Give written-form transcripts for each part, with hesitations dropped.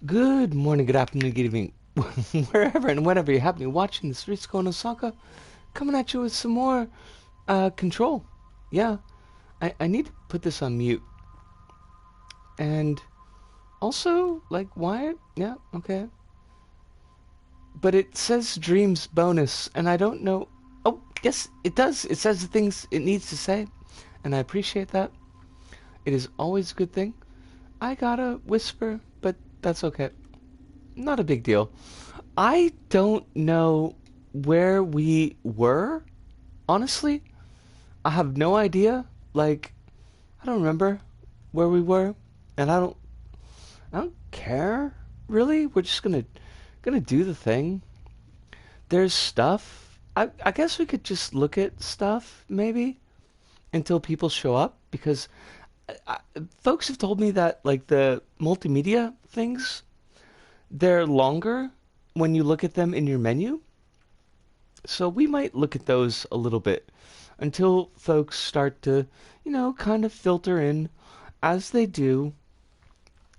Good morning, good afternoon, good evening, wherever and whenever you happen to be watching the Streets Going Osaka, coming at you with some more control. Yeah, I need to put this on mute. And also, like, why? Yeah, okay. But it says Dreams bonus, and I don't know. Oh, yes, it does. It says the things it needs to say, and I appreciate that. It is always a good thing. I gotta whisper, but that's okay. Not a big deal. I don't know where we were, honestly. I have no idea. Like, I don't remember where we were, and I don't care, really. We're just gonna do the thing. There's stuff. I guess we could just look at stuff, maybe, until people show up, because I, folks have told me that, like, the multimedia things, they're longer when you look at them in your menu. So we might look at those a little bit until folks start to, kind of filter in as they do.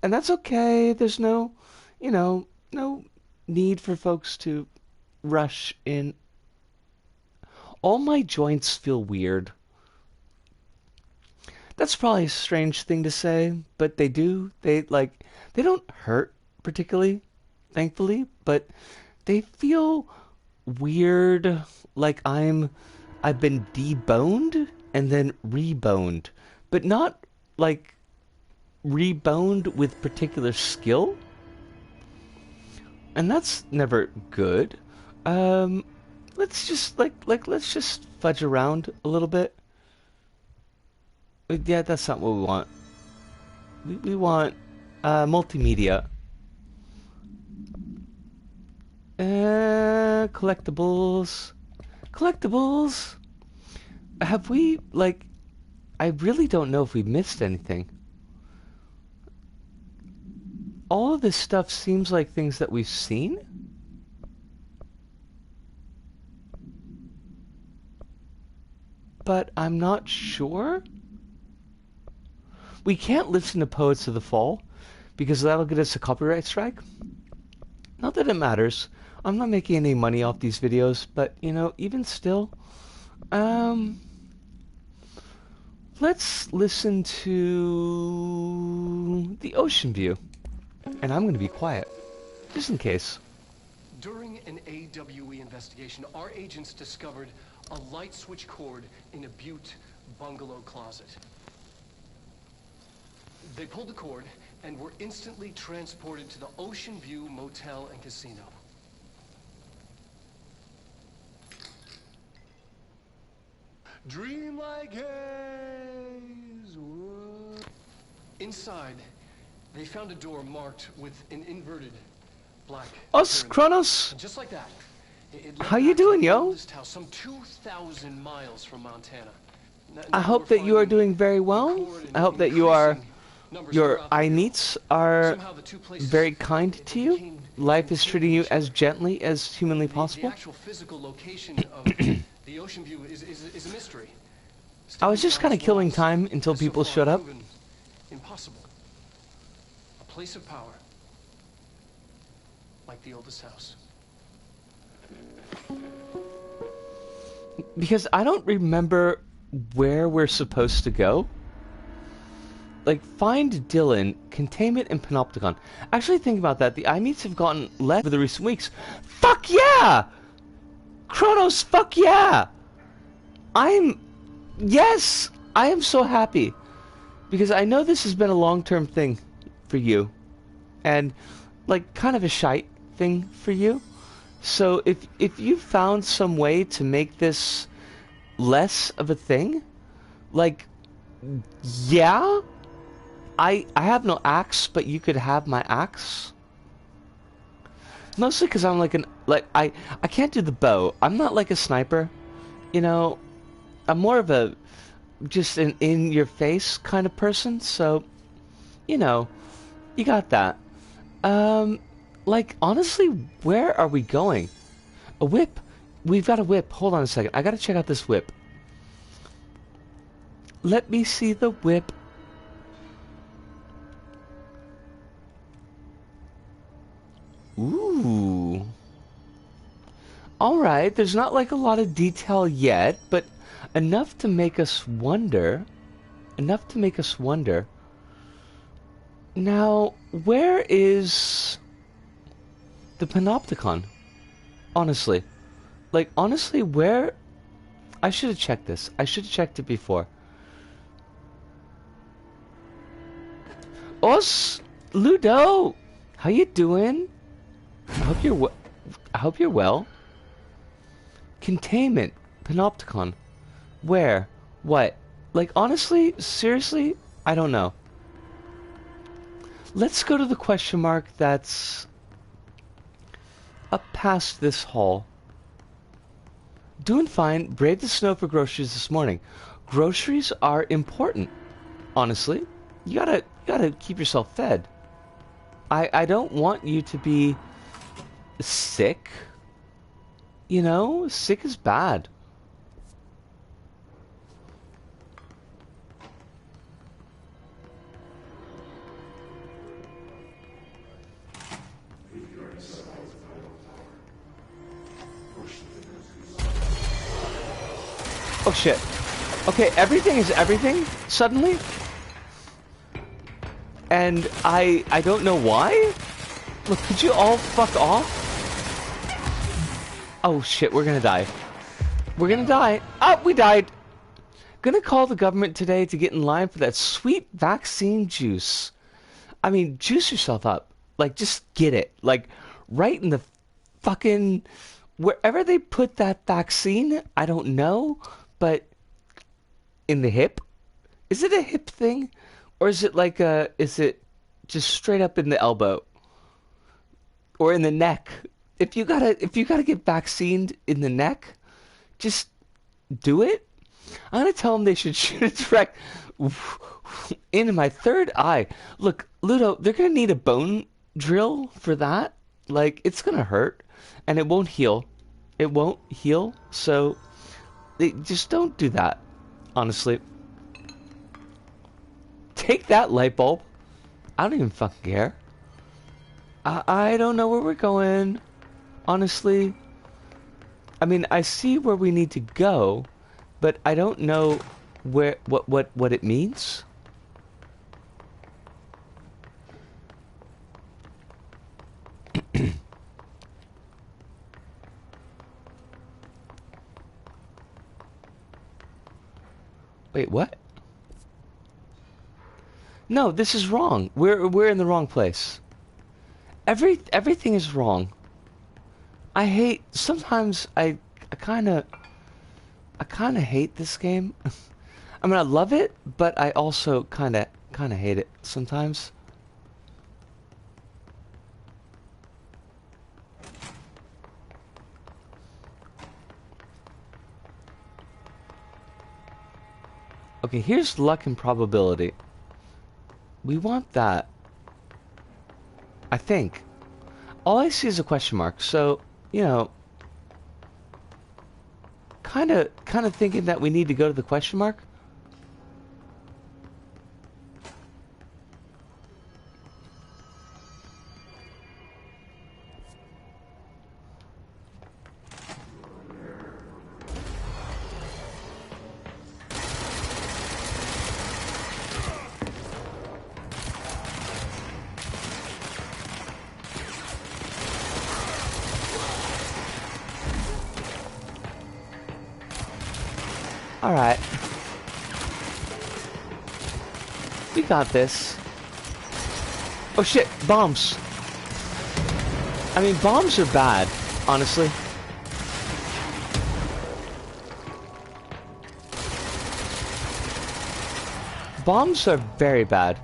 And that's okay. There's no need for folks to rush in. All my joints feel weird. That's probably a strange thing to say, but they do. They don't hurt particularly, thankfully, but they feel weird, like I've been deboned and then reboned, but not like reboned with particular skill, and that's never good. Let's just let's just fudge around a little bit. Yeah, that's not what we want. We want multimedia. Collectibles. Collectibles. Have we, like, I really don't know if we missed anything. All of this stuff seems like things that we've seen. But I'm not sure. We can't listen to Poets of the Fall, because that'll get us a copyright strike. Not that it matters. I'm not making any money off these videos, but, even still, let's listen to the ocean view. And I'm going to be quiet, just in case. During an AWE investigation, our agents discovered a light switch cord in a Butte bungalow closet. They pulled the cord and were instantly transported to the Ocean View Motel and Casino. Dream like haze. Inside, they found a door marked with an inverted black Us, pyramid. Kronos! And just like that, it How you doing, yo? house some 2,000 miles from Montana. I hope that you are doing very well. I hope that your eye meets are very kind to you. Life is treating you as gently as humanly possible. The actual physical location of the Ocean View is a mystery. I was just kind of killing time until people showed up. Impossible. A place of power, like the oldest house. Because I don't remember where we're supposed to go. Like, find Dylan, containment, and panopticon. Actually, think about that. The iMeets have gotten less over the recent weeks. Fuck yeah! Kronos, fuck yeah! Yes! I am so happy. Because I know this has been a long-term thing for you. And, like, kind of a shite thing for you. So, if you found some way to make this less of a thing, like, yeah? I have no axe, but you could have my axe. Mostly because I'm I can't do the bow. I'm not like a sniper, I'm more of a just an in-your-face kind of person. So, you got that. Like, honestly, where are we going? A whip. We've got a whip. Hold on a second. I gotta check out this whip. Let me see the whip. Alright, there's not like a lot of detail yet, but enough to make us wonder. Enough to make us wonder. Now, where is the Panopticon? Honestly. Like, honestly, where... I should have checked this. I should have checked it before. Os! Ludo! How you doing? I hope you're I hope you're well. Containment. Panopticon. Where? What? Like, honestly? Seriously? I don't know. Let's go to the question mark that's up past this hall. Doing fine. Braved the snow for groceries this morning. Groceries are important. Honestly. You gotta keep yourself fed. I don't want you to be sick. You know? Sick is bad. Oh shit. Okay, everything is everything suddenly. And I don't know why? Look, could you all fuck off? Oh shit, we're gonna die. We're gonna die. Ah, we died. Gonna call the government today to get in line for that sweet vaccine juice. I mean, juice yourself up. Like, just get it. Like, right in the fucking... Wherever they put that vaccine, I don't know, but... In the hip? Is it a hip thing? Or is it like a... Is it just straight up in the elbow? Or in the neck? If you gotta get vaccinated in the neck, just do it. I'm gonna tell them they should shoot it direct into my third eye. Look, Ludo, they're gonna need a bone drill for that. Like, it's gonna hurt, and it won't heal. It won't heal, so they just don't do that. Honestly, take that, light bulb. I don't even fucking care. I don't know where we're going. Honestly, I mean, I see where we need to go, but I don't know where what it means. Wait, what? No, this is wrong. We're in the wrong place. Everything is wrong. I hate... Sometimes I kind of hate this game. I mean, I love it, but I also kind of hate it sometimes. Okay, here's luck and probability. We want that. I think. All I see is a question mark, so, you know, kind of thinking that we need to go to the question mark. Alright. We got this. Oh shit, bombs. I mean, bombs are bad, honestly. Bombs are very bad.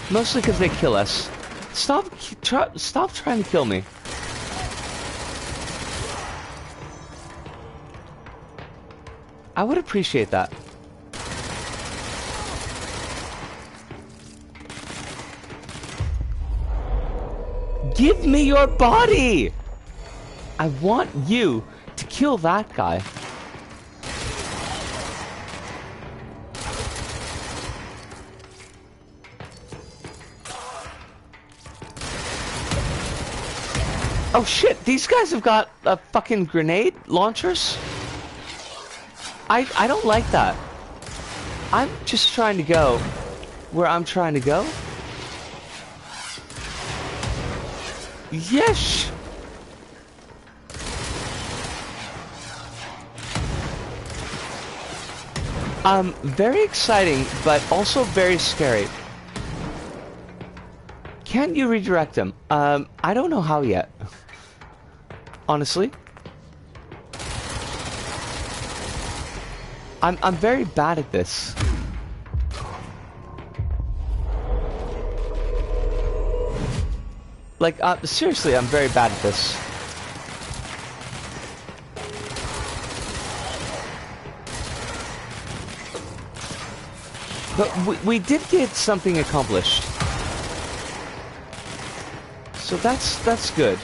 Mostly because they kill us. Stop trying to kill me. I would appreciate that. Give me your body! I want you to kill that guy. Oh shit, these guys have got fucking grenade launchers? I don't like that. I'm just trying to go where I'm trying to go. Yes! Very exciting, but also very scary. Can't you redirect them? I don't know how yet. Honestly. I'm very bad at this. Like, seriously, I'm very bad at this. But we did get something accomplished. So that's good.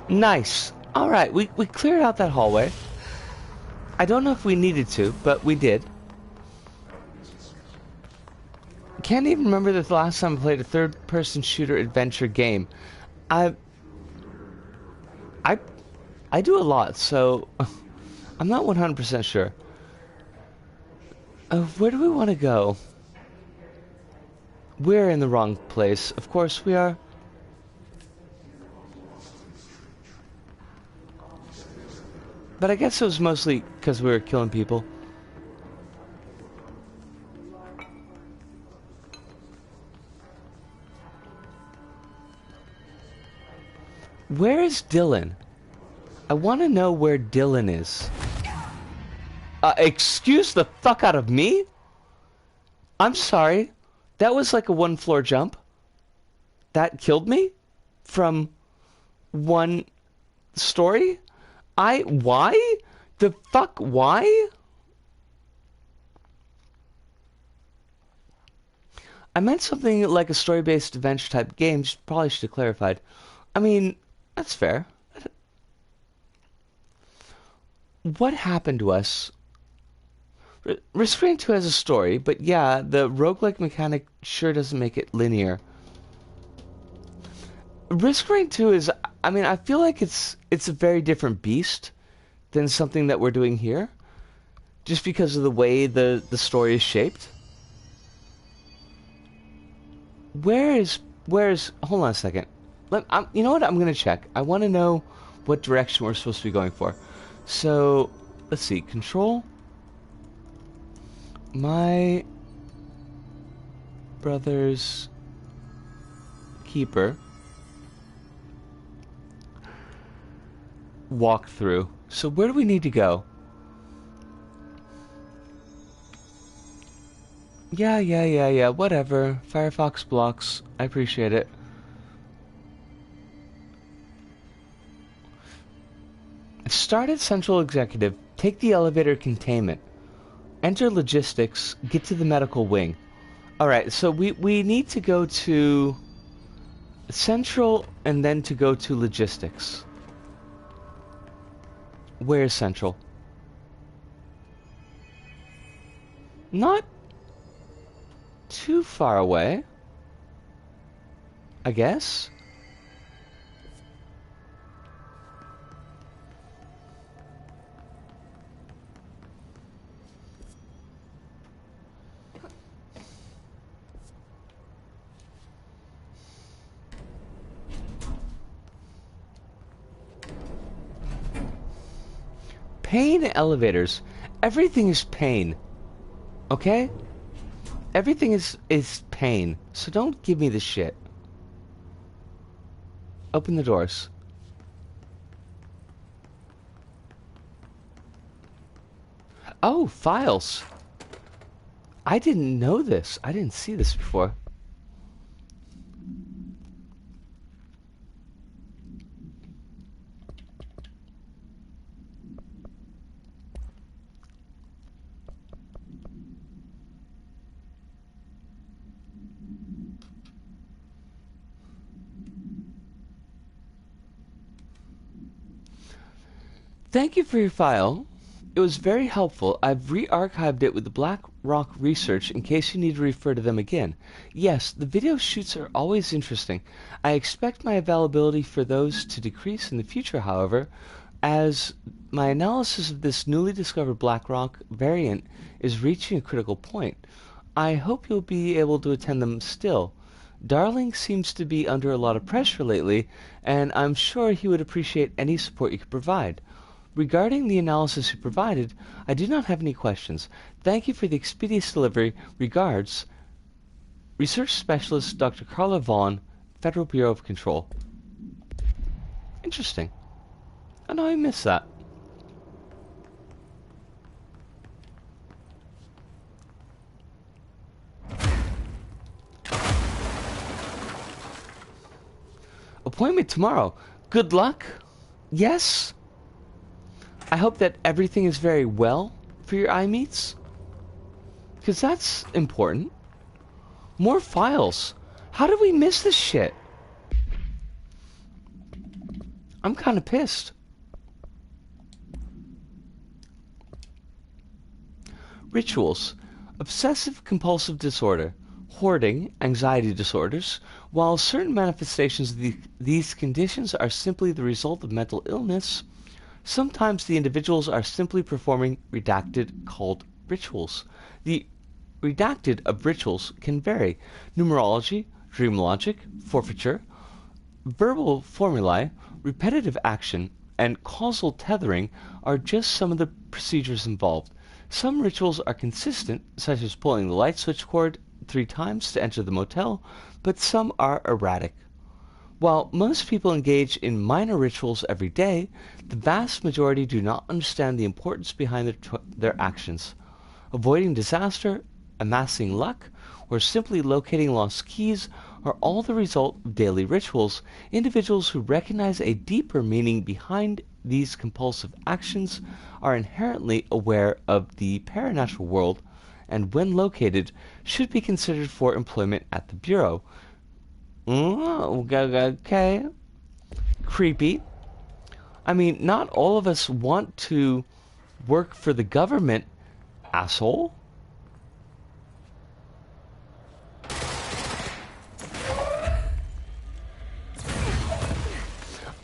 Nice. Alright, we cleared out that hallway. I don't know if we needed to, but we did. Can't even remember the last time I played a third-person shooter adventure game. I do a lot, so I'm not 100% sure. Where do we want to go? We're in the wrong place. Of course we are. But I guess it was mostly because we were killing people. Where is Dylan? I want to know where Dylan is. Excuse the fuck out of me? I'm sorry. That was like a one-floor jump. That killed me? From one story? Why? The fuck, why? I meant something like a story-based adventure type game. Probably should have clarified. I mean, that's fair. What happened to us? Risk 2 has a story, but yeah, the roguelike mechanic sure doesn't make it linear. Risk 2 is, I mean, I feel like it's a very different beast than something that we're doing here, just because of the way the story is shaped. Where's hold on a second. You know what? I'm gonna check. I want to know what direction we're supposed to be going for. So, let's see. Control. My brother's keeper. Walk through. So where do we need to go? Yeah. Whatever. Firefox blocks. I appreciate it. Start at Central Executive. Take the elevator containment. Enter logistics. Get to the medical wing. Alright, so we need to go to Central and then to go to logistics. Where is Central? Not too far away, I guess. Pain elevators. Everything is pain. Okay? Everything is pain. So don't give me this shit. Open the doors. Oh, files. I didn't know this. I didn't see this before. Thank you for your file. It was very helpful. I've re-archived it with the Black Rock research in case you need to refer to them again. Yes, the video shoots are always interesting. I expect my availability for those to decrease in the future, however, as my analysis of this newly discovered Black Rock variant is reaching a critical point. I hope you'll be able to attend them still. Darling seems to be under a lot of pressure lately, and I'm sure he would appreciate any support you could provide. Regarding the analysis you provided, I do not have any questions. Thank you for the expeditious delivery. Regards, Research Specialist Dr. Carla Vaughn, Federal Bureau of Control. Interesting. I know I missed that. Appointment tomorrow. Good luck. Yes. I hope that everything is very well for your eye meets. Because that's important. More files. How did we miss this shit? I'm kind of pissed. Rituals. Obsessive compulsive disorder. Hoarding, anxiety disorders. While certain manifestations of these conditions are simply the result of mental illness, sometimes the individuals are simply performing redacted called rituals. The redacted of rituals can vary. Numerology, dream logic, forfeiture, verbal formulae, repetitive action, and causal tethering are just some of the procedures involved. Some rituals are consistent, such as pulling the light switch cord 3 times to enter the motel, but some are erratic. While most people engage in minor rituals every day, the vast majority do not understand the importance behind their actions. Avoiding disaster, amassing luck, or simply locating lost keys are all the result of daily rituals. Individuals who recognize a deeper meaning behind these compulsive actions are inherently aware of the paranatural world and, when located, should be considered for employment at the Bureau. Okay. Creepy. I mean, not all of us want to work for the government, asshole.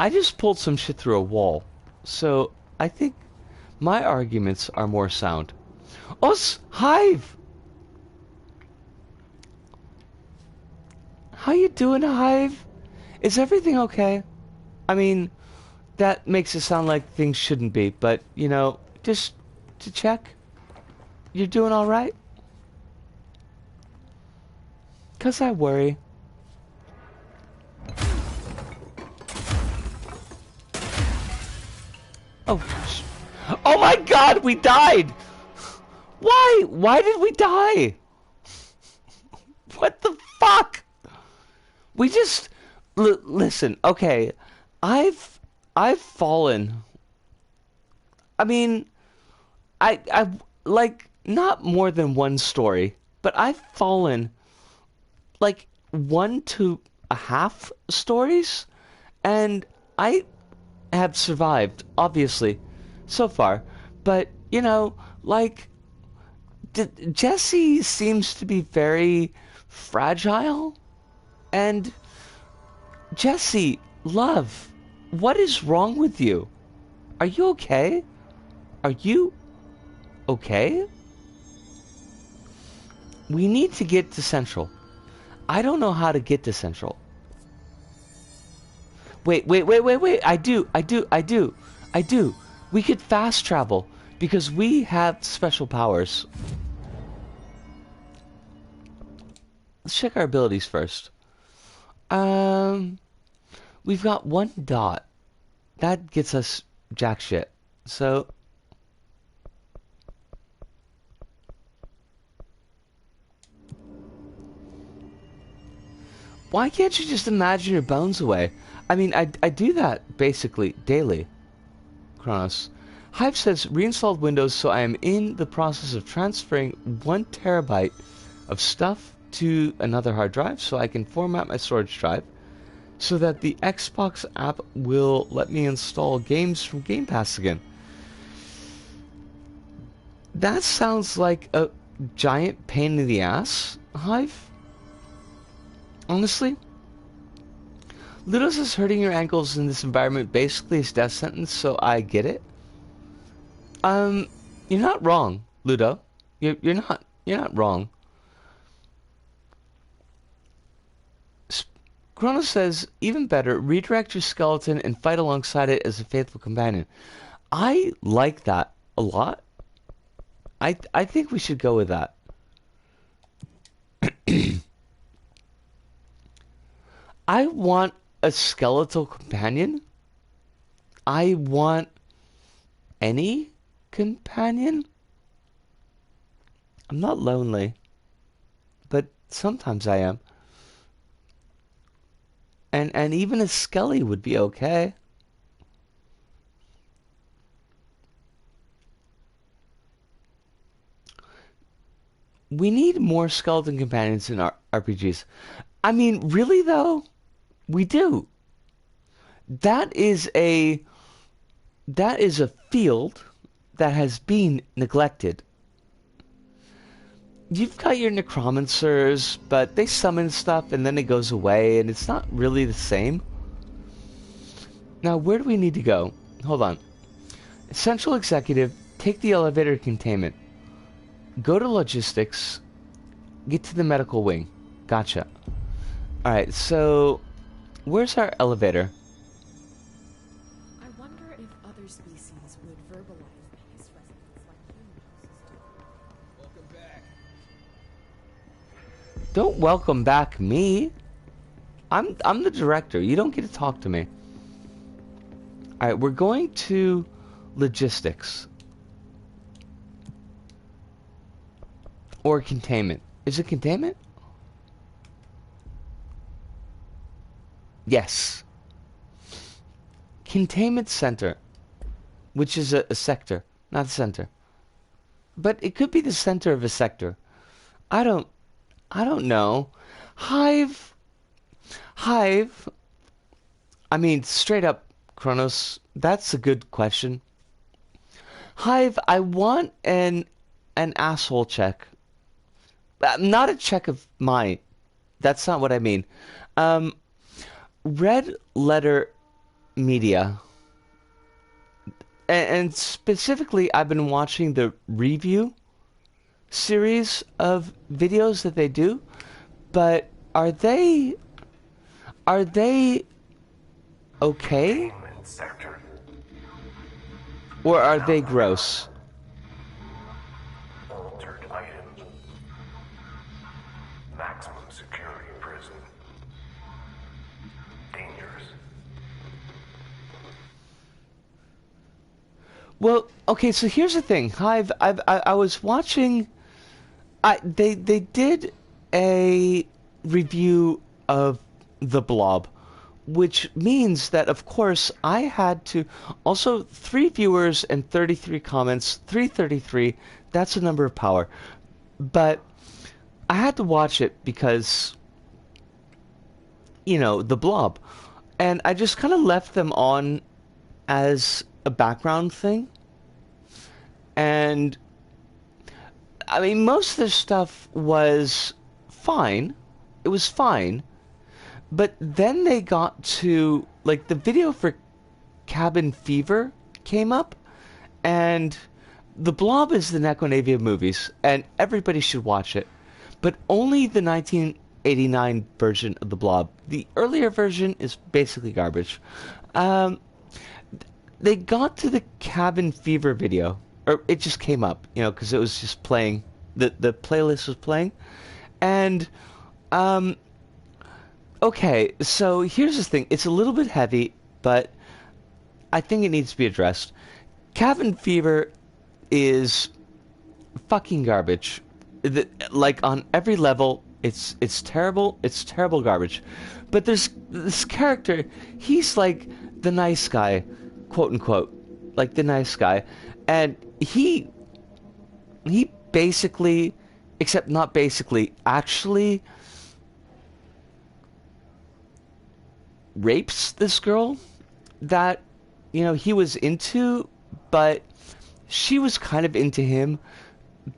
I just pulled some shit through a wall, so I think my arguments are more sound. Us, Hive! How you doing, Hive? Is everything okay? I mean, that makes it sound like things shouldn't be, but, you know, just to check. You're doing alright? 'Cause I worry. Oh my god, we died! Why? Why did we die? What the fuck? We just... listen, okay. I've fallen. I mean, I've, like, not more than one story, but I've fallen, like, 1.5 stories, and I have survived, obviously, so far. But, you know, like, Jesse seems to be very fragile. And, Jesse, love, what is wrong with you? Are you okay? Are you okay? We need to get to Central. I don't know how to get to Central. Wait. I do. We could fast travel because we have special powers. Let's check our abilities first. We've got 1 dot. That gets us jack shit. So, why can't you just imagine your bones away? I mean, I do that basically daily. Kronos. Hive says reinstalled Windows, so I am in the process of transferring 1 terabyte of stuff to another hard drive so I can format my storage drive so that the Xbox app will let me install games from Game Pass again. That sounds like a giant pain in the ass, Hive. Honestly. Ludo says hurting your ankles in this environment basically is death sentence, so I get it. You're not wrong, Ludo. You're not wrong. Chronos says, even better, redirect your skeleton and fight alongside it as a faithful companion. I like that a lot. I think we should go with that. I want a skeletal companion. I want any companion. I'm not lonely, but sometimes I am. And even a Skelly would be okay. We need more skeleton companions in our RPGs. I mean, really though, we do. That is a field that has been neglected. You've got your necromancers, but they summon stuff and then it goes away, and it's not really the same. Now, where do we need to go? Hold on. Central Executive, take the elevator to containment. Go to logistics, get to the medical wing. Gotcha. Alright, so where's our elevator? I wonder if other species would verbalize these residents like humans do. Welcome back. Don't welcome back me. I'm the director. You don't get to talk to me. Alright, we're going to logistics. Or containment. Is it containment? Yes. Containment center. Which is a sector, not a center. But it could be the center of a sector. I don't know. Hive. I mean, straight up, Kronos, that's a good question. Hive, I want an asshole check. Not a check of mine. That's not what I mean. Red Letter Media. And specifically, I've been watching the review series of videos that they do. But are they okay? Sector. Or are they gross? Altered items. Maximum security prison. Dangerous. Well, okay, so here's the thing. I was watching. They did a review of The Blob, which means that, of course, I had to. Also, 3 viewers and 33 comments. 333. That's a number of power. But I had to watch it because, The Blob. And I just kind of left them on as a background thing. And I mean, most of their stuff was fine. It was fine. But then they got to, like, the video for Cabin Fever came up, and The Blob is the Necronavia movies, and everybody should watch it. But only the 1989 version of The Blob. The earlier version is basically garbage. They got to the Cabin Fever video, or it just came up, because it was just playing. The playlist was playing. And, okay, so here's the thing. It's a little bit heavy, but I think it needs to be addressed. Cabin Fever is fucking garbage. Like, on every level, it's terrible. It's terrible garbage. But there's this character, he's like the nice guy, quote unquote, like the nice guy. And he basically, except not basically, actually rapes this girl that, he was into, but she was kind of into him,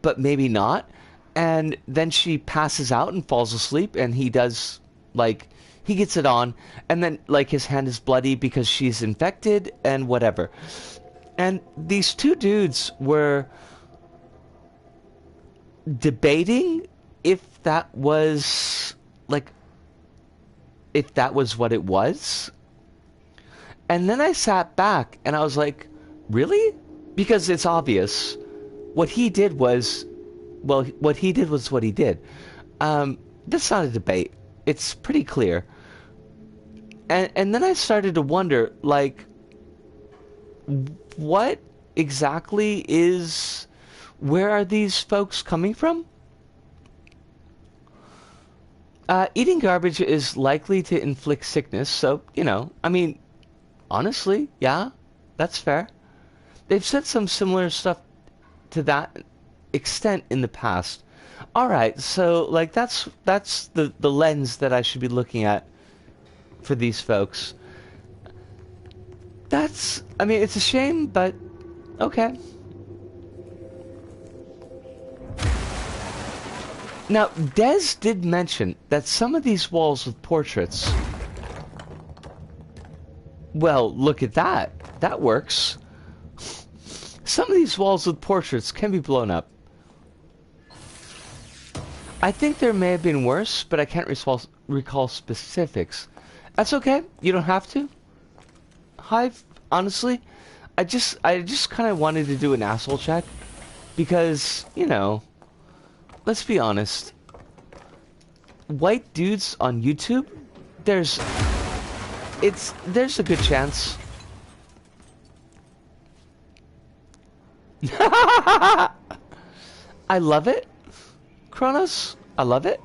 but maybe not. And then she passes out and falls asleep, and he does, like, he gets it on, and then, like, his hand is bloody because she's infected and whatever. And these two dudes were debating if that was, like, if that was what it was. And then I sat back and I was like, really? Because it's obvious. What he did was, well, what he did was what he did. That's not a debate. It's pretty clear. And then I started to wonder, like, what exactly is, where are these folks coming from? Eating garbage is likely to inflict sickness, so, you know, I mean, honestly, yeah, that's fair. They've said some similar stuff to that extent in the past. Alright, so, like, that's the lens that I should be looking at for these folks. That's, I mean, it's a shame, but okay. Now, Des did mention that some of these walls with portraits... Well, look at that. That works. Some of these walls with portraits can be blown up. I think there may have been worse, but I can't recall specifics. That's okay. You don't have to. Hive, honestly, I just kind of wanted to do an asshole check. Because, you know... Let's be honest. White dudes on YouTube, there's a good chance. I love it. Kronos, I love it.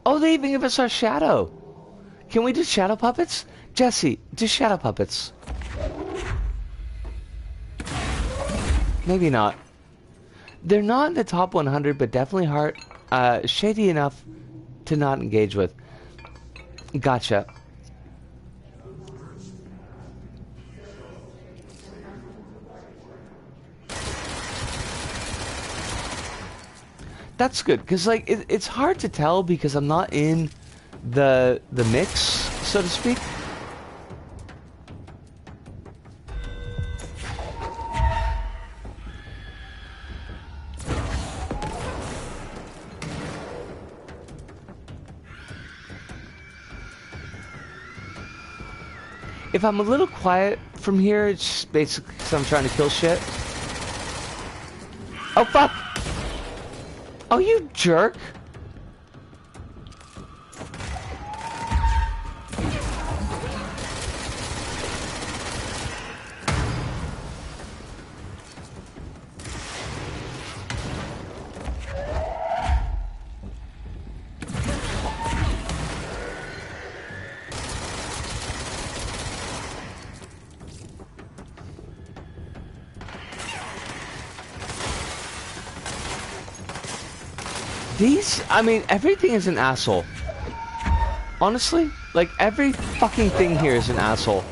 Oh, they even give us our shadow. Can we do shadow puppets? Jesse, do shadow puppets. Maybe not. They're not in the top 100, but definitely shady enough to not engage with. Gotcha. That's good, because like it's hard to tell because I'm not in the mix, so to speak. If I'm a little quiet from here, it's just basically because I'm trying to kill shit. Oh fuck! Oh, you jerk! I mean, everything is an asshole. Honestly, like, every fucking thing here is an asshole.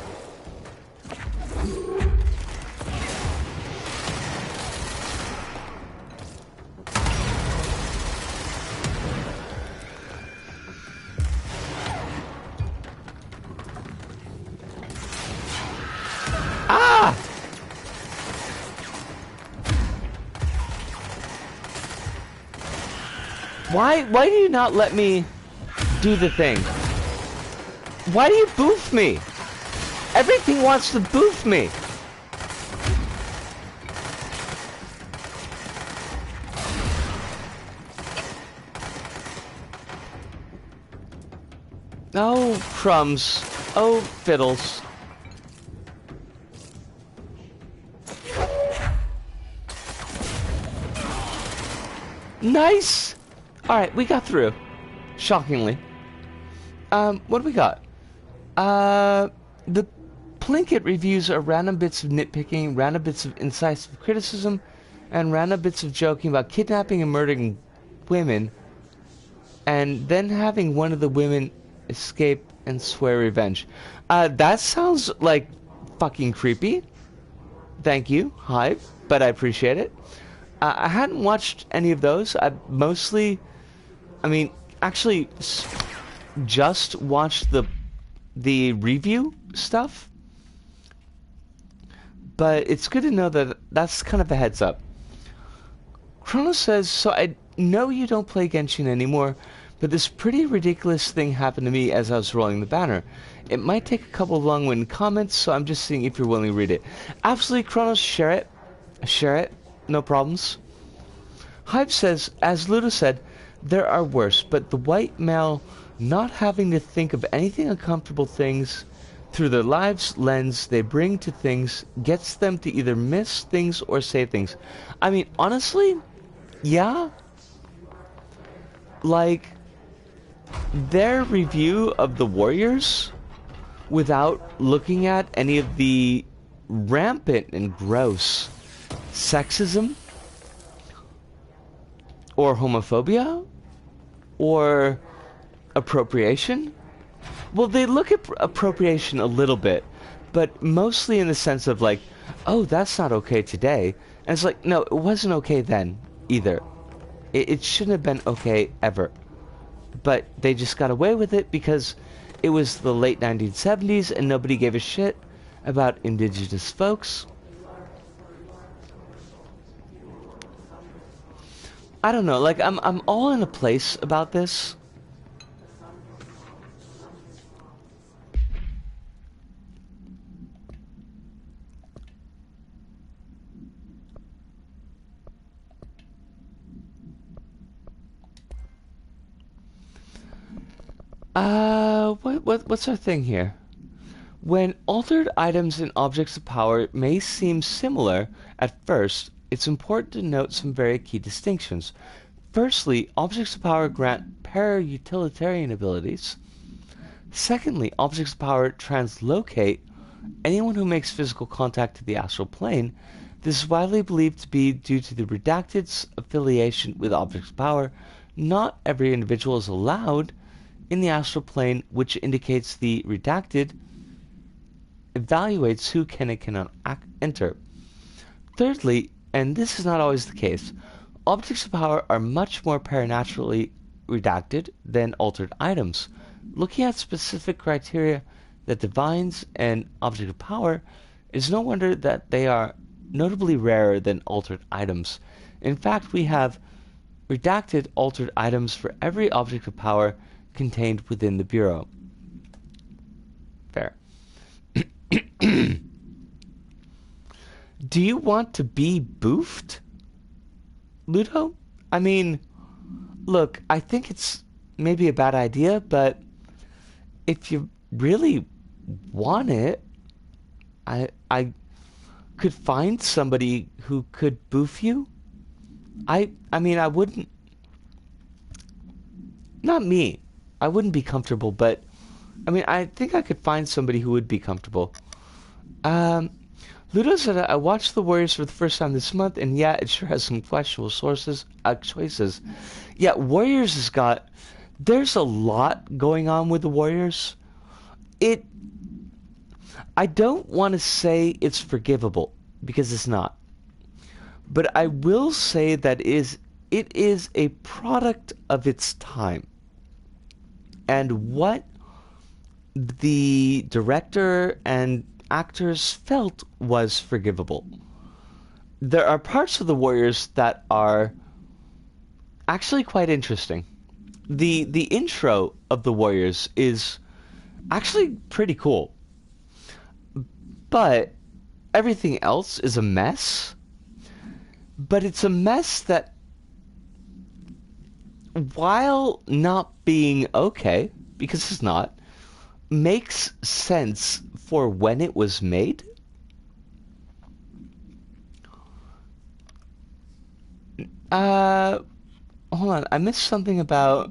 Ah! Why do you not let me do the thing? Why do you boof me? Everything wants to boof me. Oh, crumbs. Oh, fiddles. Nice! Alright, we got through. Shockingly. What do we got? The Plinkett reviews are random bits of nitpicking, random bits of incisive criticism, and random bits of joking about kidnapping and murdering women, and then having one of the women escape and swear revenge. That sounds like fucking creepy. Thank you, Hive, but I appreciate it. I hadn't watched any of those. I mostly, I mean, actually, just watched the review stuff. But it's good to know that that's kind of a heads up. Chronos says, so I know you don't play Genshin anymore, but this pretty ridiculous thing happened to me as I was rolling the banner. It might take a couple of long-winded comments, so I'm just seeing if you're willing to read it. Absolutely, Chronos, share it. Share it. No problems. Hive says, as Ludo said, there are worse, but the white male not having to think of anything uncomfortable things through their lives' lens they bring to things gets them to either miss things or say things. I mean, honestly, yeah. Like, their review of the Warriors, without looking at any of the rampant and gross sexism or homophobia or appropriation. Well, they look at appropriation a little bit, but mostly in the sense of like, oh, that's not okay today. And it's like, no, it wasn't okay then either. It shouldn't have been okay ever. But they just got away with it because it was the late 1970s and nobody gave a shit about indigenous folks. I don't know, like I'm all in a place about this. What's our thing here? When altered items and objects of power may seem similar at first, it's important to note some very key distinctions. Firstly, objects of power grant para-utilitarian abilities. Secondly, objects of power translocate anyone who makes physical contact to the astral plane. This is widely believed to be due to the redacted's affiliation with objects of power. Not every individual is allowed in the astral plane, which indicates the redacted evaluates who can and cannot enter. Thirdly, and this is not always the case, objects of power are much more paranaturally redacted than altered items. Looking at specific criteria that defines an object of power, it is no wonder that they are notably rarer than altered items. In fact, we have redacted altered items for every object of power contained within the Bureau. Fair. Do you want to be boofed, Ludo? I mean, look, I think it's maybe a bad idea, but if you really want it, I could find somebody who could boof you. I mean, I wouldn't... Not me. I wouldn't be comfortable, but I mean, I think I could find somebody who would be comfortable. Ludo said, I watched The Warriors for the first time this month, and yeah, it sure has some questionable choices. Yeah, Warriors has got... There's a lot going on with The Warriors. I don't want to say it's forgivable, because it's not. But I will say that it is a product of its time. And what the director and actors felt was forgivable. There are parts of The Warriors that are actually quite interesting. The intro of The Warriors is actually pretty cool. But everything else is a mess. But it's a mess that, while not being okay, because it's not, makes sense for when it was made. Hold on, I missed something about...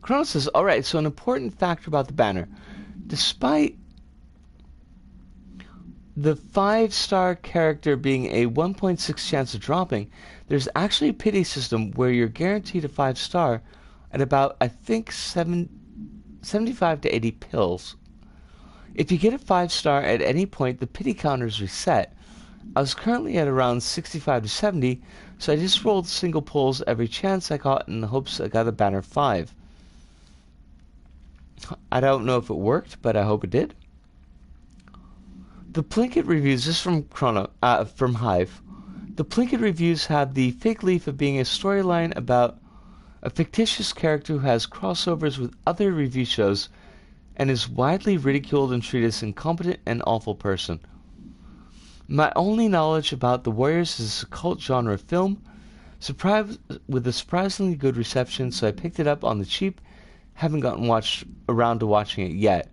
Chronos says, alright, so an important factor about the banner. Despite the 5-star character being a 1.6 chance of dropping, there's actually a pity system where you're guaranteed a 5-star at about, I think, 75 to 80 pills. If you get a 5-star at any point, the pity counter is reset. I was currently at around 65 to 70, so I just rolled single pulls every chance I got in the hopes I got a banner 5. I don't know if it worked, but I hope it did. The Plinkett reviews, this is from from Hive. The Plinkett reviews have the fig leaf of being a storyline about a fictitious character who has crossovers with other review shows and is widely ridiculed and treated as an incompetent and awful person. My only knowledge about The Warriors is a cult genre film, with a surprisingly good reception, so I picked it up on the cheap. Haven't gotten around to watching it yet.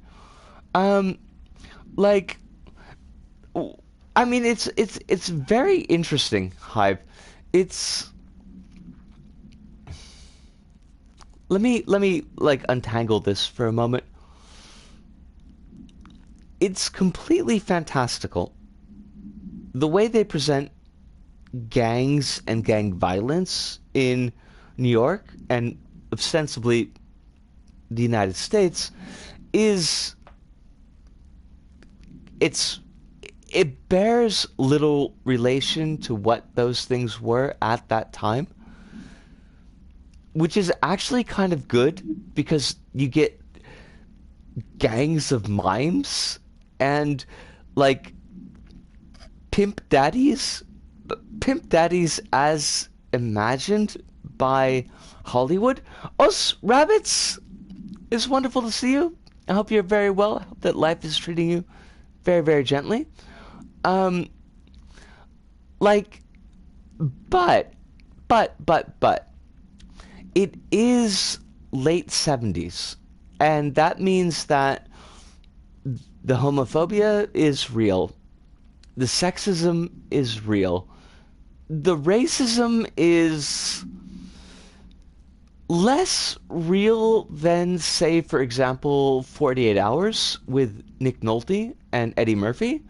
Like, I mean, it's very interesting, Hive. It's let me like untangle this for a moment. It's completely fantastical. The way they present gangs and gang violence in New York and ostensibly the United States it bears little relation to what those things were at that time, which is actually kind of good because you get gangs of mimes and like pimp daddies as imagined by Hollywood. Us rabbits, it's wonderful to see you. I hope you're very well. I hope that life is treating you very, very gently. But it is late 70s, and that means that the homophobia is real. The sexism is real. The racism is less real than, say, for example, 48 Hours with Nick Nolte and Eddie Murphy,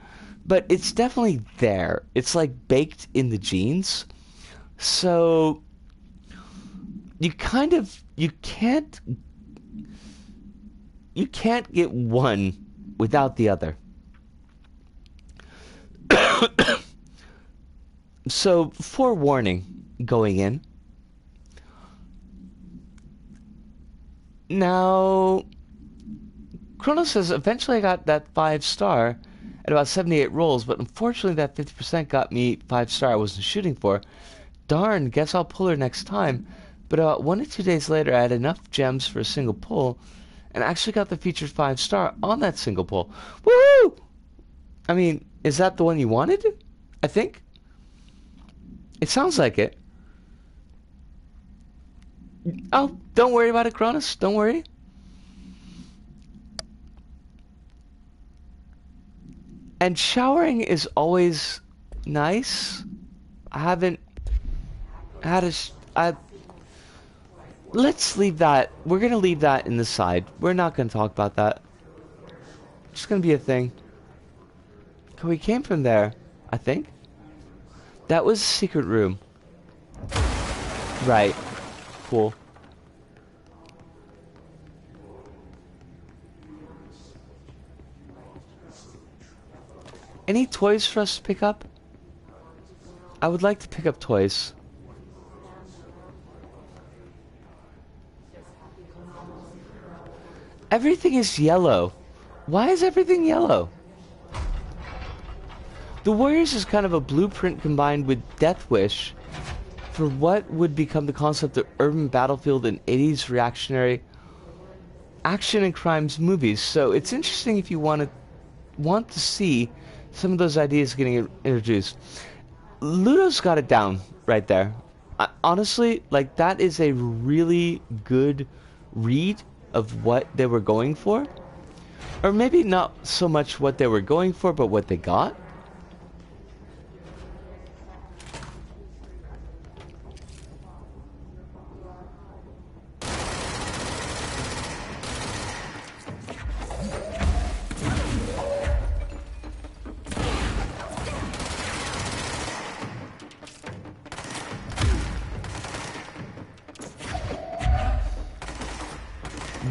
but it's definitely there. It's like baked in the genes. So you can't get one without the other. So, forewarning going in. Now, Chronos says, eventually I got that 5-star at about 78 rolls, but unfortunately that 50% got me 5-star I wasn't shooting for. Darn, guess I'll pull her next time. But about 1 to 2 days later, I had enough gems for a single pull, and actually got the featured 5-star on that single pull. Woohoo! I mean, is that the one you wanted? I think. It sounds like it. Oh, don't worry about it, Cronus. Don't worry. And showering is always nice. I haven't had let's leave that. We're going to leave that in the side. We're not going to talk about that. It's going to be a thing. We came from there, I think. That was a secret room. Right. Cool. Any toys for us to pick up? I would like to pick up toys. Everything is yellow. Why is everything yellow? The Warriors is kind of a blueprint combined with Death Wish for what would become the concept of urban battlefield in 80s reactionary action and crimes movies. So it's interesting if you want to see some of those ideas getting introduced. Ludo's got it down right there. Honestly, like, that is a really good read of what they were going for. Or maybe not so much what they were going for, but what they got.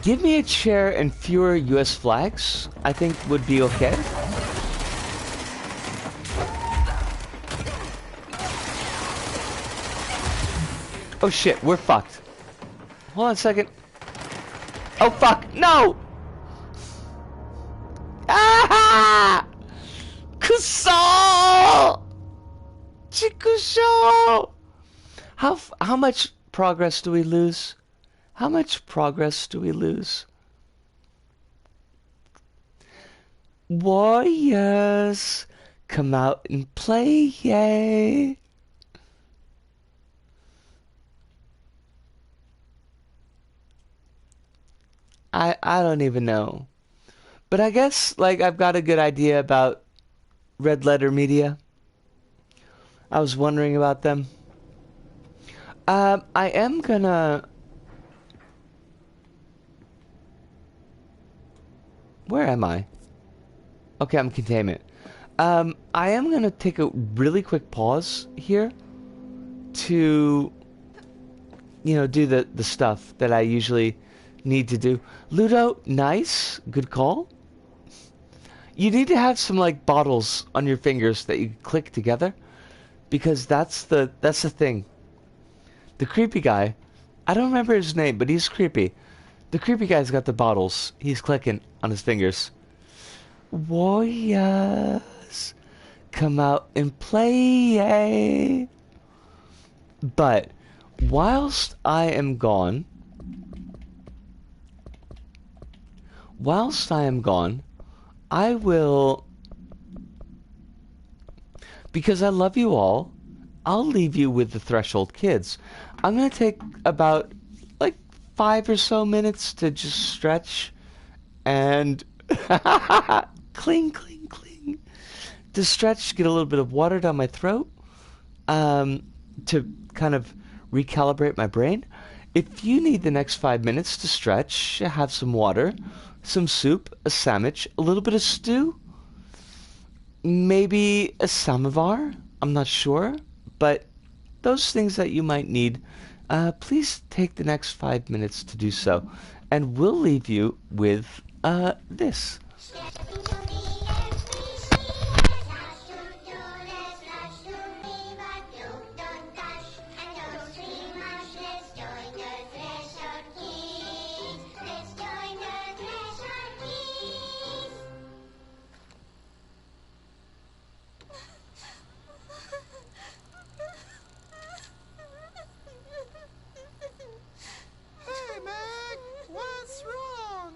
Give me a chair and fewer US flags, I think would be okay. Oh shit, we're fucked. Hold on a second. Oh fuck, no! Ah! Kuso! Chikusho! How much progress do we lose? How much progress do we lose? Warriors, come out and play, yay! I don't even know. But I guess, like, I've got a good idea about Red Letter Media. I was wondering about them. I am gonna... Where am I? Okay, I'm containment. I am gonna take a really quick pause here to, you know, do the stuff that I usually need to do. Ludo, nice. Good call. You need to have some, like, bottles on your fingers that you click together, because that's the thing. The creepy guy, I don't remember his name, but he's creepy. The creepy guy's got the bottles. He's clicking on his fingers. Warriors, come out and play. But whilst I am gone, I will, because I love you all, I'll leave you with the Threshold Kids. I'm going to take about, like, 5 or so minutes to just stretch and cling, cling, cling. To stretch, get a little bit of water down my throat, to kind of recalibrate my brain. If you need the next 5 minutes to stretch, have some water, some soup, a sandwich, a little bit of stew, maybe a samovar, I'm not sure, but those things that you might need, please take the next 5 minutes to do so. And we'll leave you with this. Hey, Meg! What's wrong?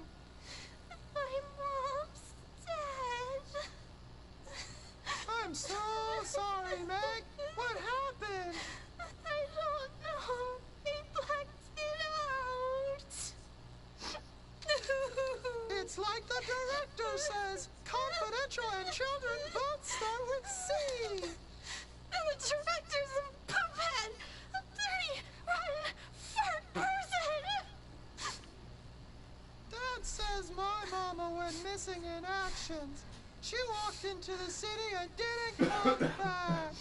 My mom's dead. I'm so sorry, Meg. What happened? I don't know. They blacked it out. It's like the director says. Confidential and children both start with C. The director's a puppet. A dirty, rotten, fart person. Dad says my mama went missing in actions. She walked into the city and didn't come back.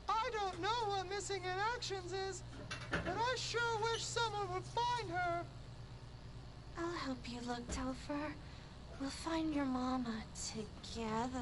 I don't know what missing in actions is, but I sure wish someone would find her. I'll help you look, Topher. We'll find your mama together.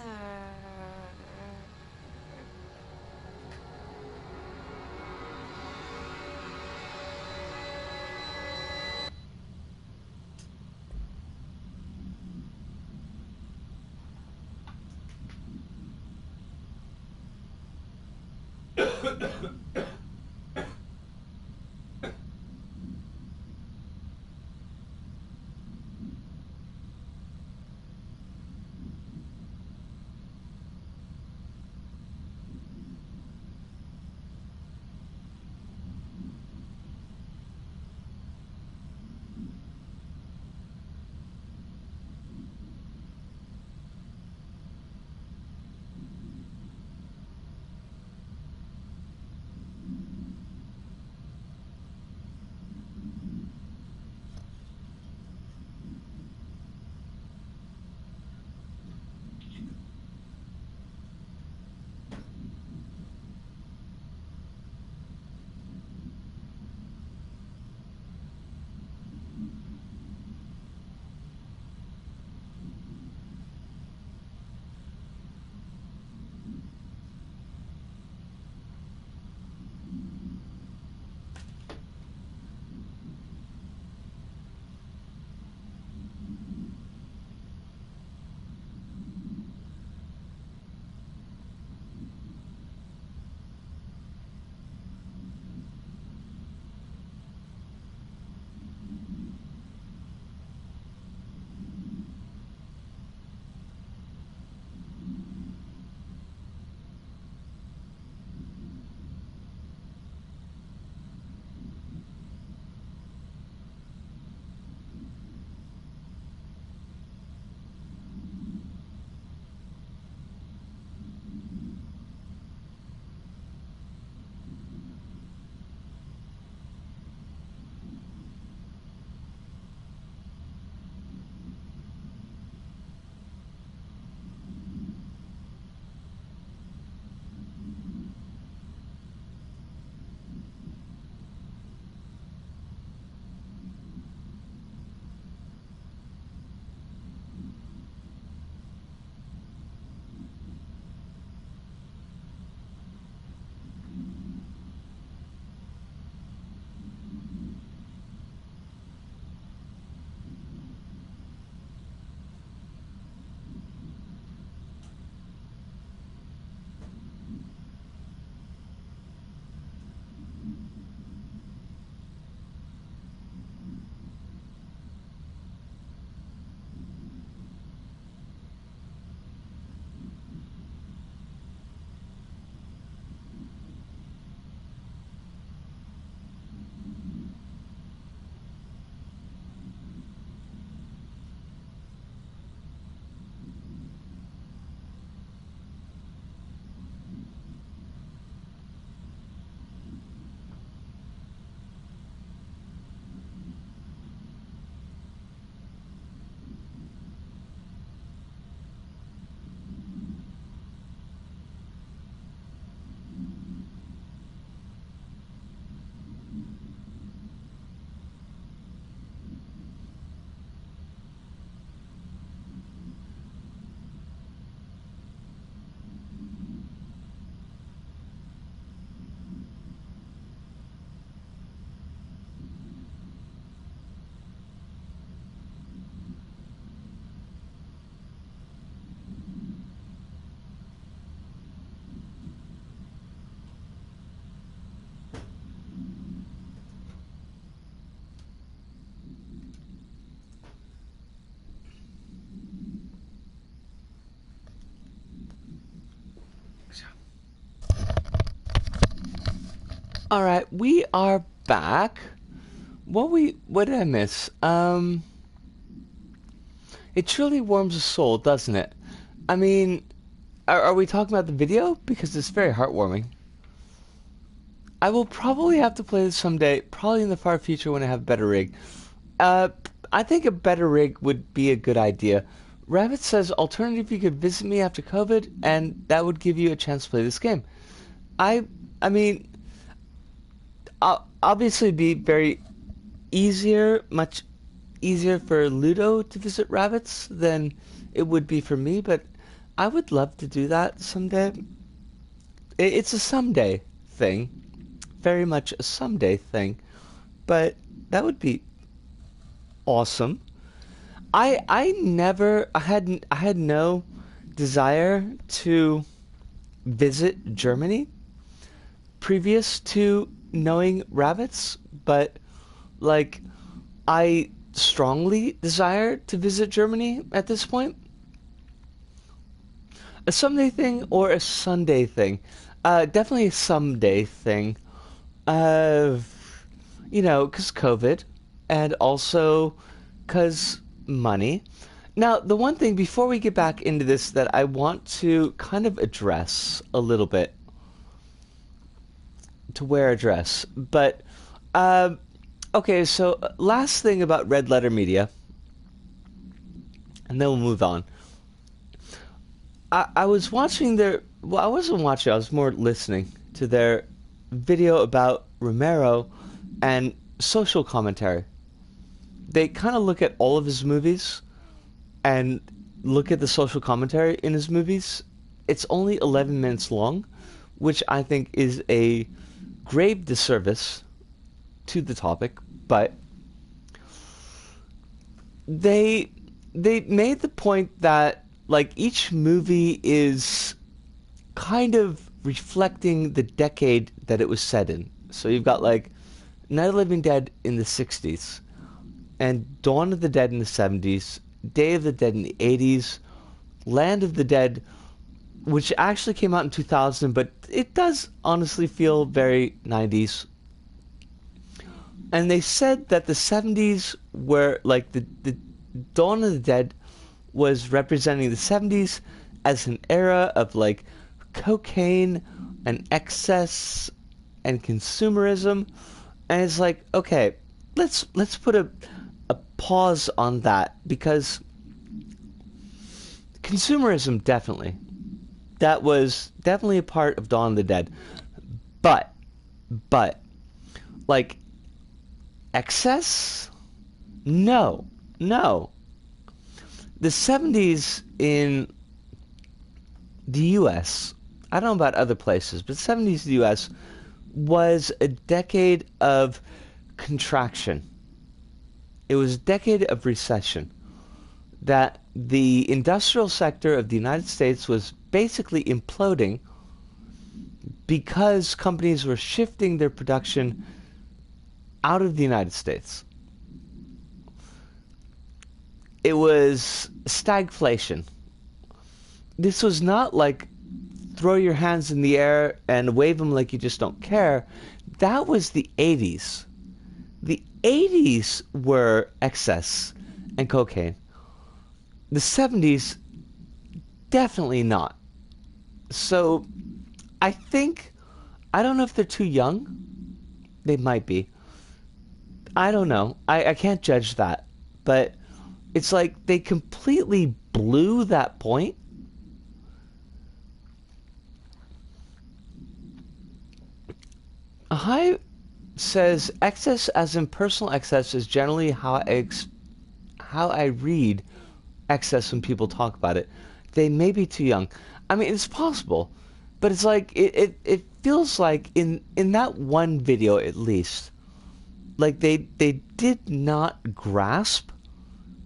All right, we are back. What did I miss? It truly warms the soul, doesn't it? I mean, are we talking about the video? Because it's very heartwarming. I will probably have to play this someday, probably in the far future when I have a better rig. Uh, I think a better rig would be a good idea. Rabbit says, alternative, you could visit me after COVID, and that would give you a chance to play this game. I mean, obviously it'd be much easier for Ludo to visit Rabbits than it would be for me, but I would love to do that someday. It's a someday thing. Very much a someday thing. But that would be awesome. I had no desire to visit Germany previous to knowing Rabbits, but like I strongly desire to visit Germany at this point. A someday thing or a Sunday thing? Definitely a someday thing. Because COVID, and also because money. Now, the one thing before we get back into this that I want to kind of address a little bit, to wear a dress, but okay, so last thing about Red Letter Media, and then we'll move on. I was watching I wasn't watching, I was more listening to their video about Romero and social commentary. They kind of look at all of his movies and look at the social commentary in his movies. It's only 11 minutes long, which I think is a grave disservice to the topic, but they made the point that like each movie is kind of reflecting the decade that it was set in. So you've got like Night of the Living Dead in the 60s, and Dawn of the Dead in the 70s, Day of the Dead in the 80s, Land of the Dead, which actually came out in 2000, but it does honestly feel very 90s. And they said that the 70s were like the Dawn of the Dead was representing the 70s as an era of like cocaine and excess and consumerism. And it's like, okay, let's put a pause on that, because consumerism definitely, that was definitely a part of Dawn of the Dead, but like excess, no. The 70s in the US, I don't know about other places, but 70s in the US was a decade of contraction. It was a decade of recession. That the industrial sector of the United States was basically imploding because companies were shifting their production out of the United States. It was stagflation. This was not like throw your hands in the air and wave them like you just don't care. That was the 80s. The 80s were excess and cocaine. The 70s, definitely not. So, I don't know if they're too young. They might be. I don't know. I can't judge that. But it's like they completely blew that point. High says excess as in personal excess is generally how I read excess when people talk about it. They may be too young. I mean, it's possible, but it's like it feels like in that one video at least, like they did not grasp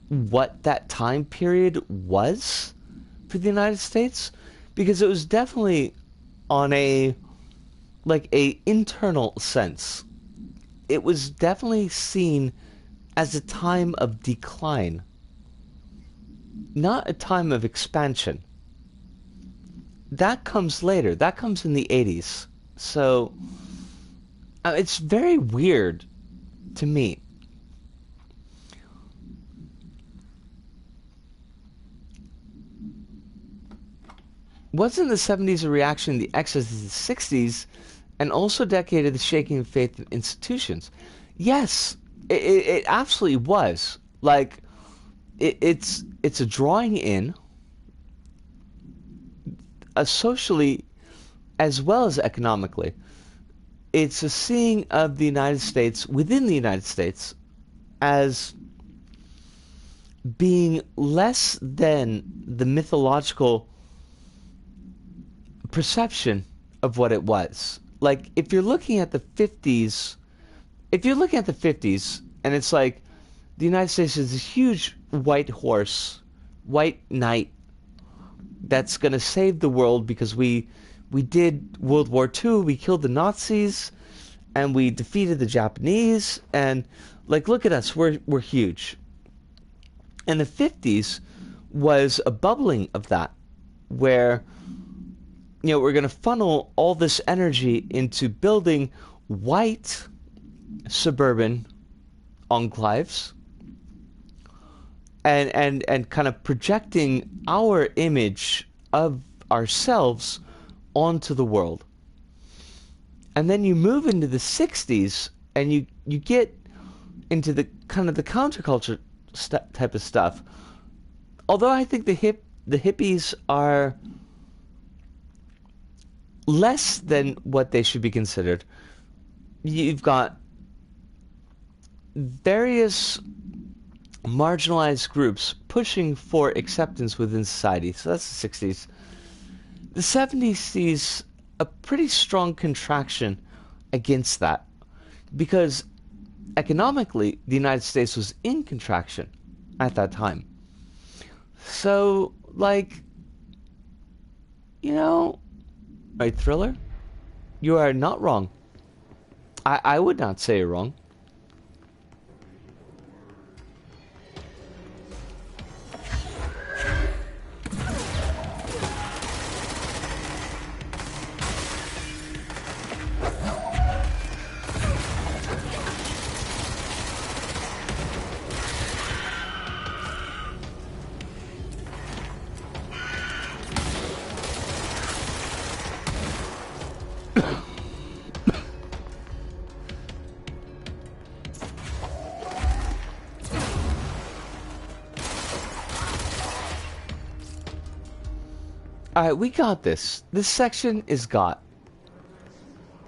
what that time period was for the United States, because it was definitely on a internal sense. It was definitely seen as a time of decline, not a time of expansion. That comes later. That comes in the 80s. So, It's very weird to me. Wasn't the 70s a reaction to the excesses of the 60s and also a decade of the shaking of faith in institutions? Yes, it absolutely was. Like, it's a drawing in, socially as well as economically. It's a seeing of the United States within the United States as being less than the mythological perception of what it was. Like, if you're looking at the 50s, and it's like the United States is this huge white horse, white knight that's going to save the world because we did World War II, we killed the Nazis, and we defeated the Japanese, and like, look at us, we're huge. And the 50s was a bubbling of that, where, you know, we're going to funnel all this energy into building white suburban enclaves and kind of projecting our image of ourselves onto the world. And then you move into the 60s and you get into the kind of the counterculture type of stuff. Although I think the hippies are less than what they should be considered. You've got various marginalized groups pushing for acceptance within society. So that's the 60s. The 70s sees a pretty strong contraction against that, because economically the United States was in contraction at that time. So, like, you know, right, Thriller, you are not wrong. I would not say you're wrong. Alright, we got this. This section is got.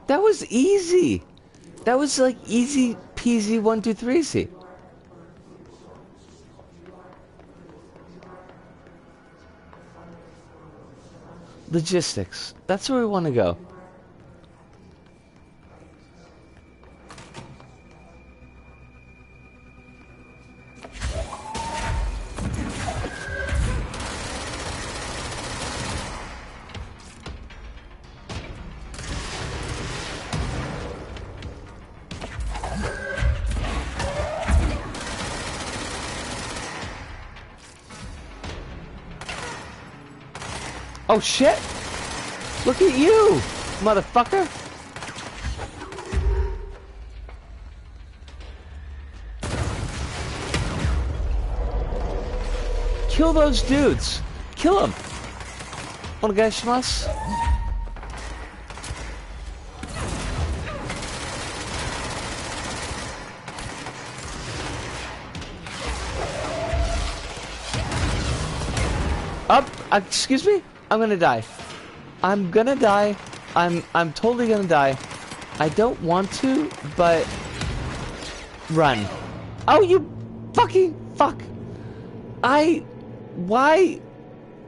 That was easy. That was like easy peasy 1, 2, 3 easy. Logistics. That's where we want to go. Oh shit! Look at you, motherfucker! Kill those dudes! Kill them! Onegaishimasu. Up! Excuse me? I'm gonna die. I'm gonna die. I'm totally gonna die. I don't want to, but run. Oh, you fucking fuck! Why?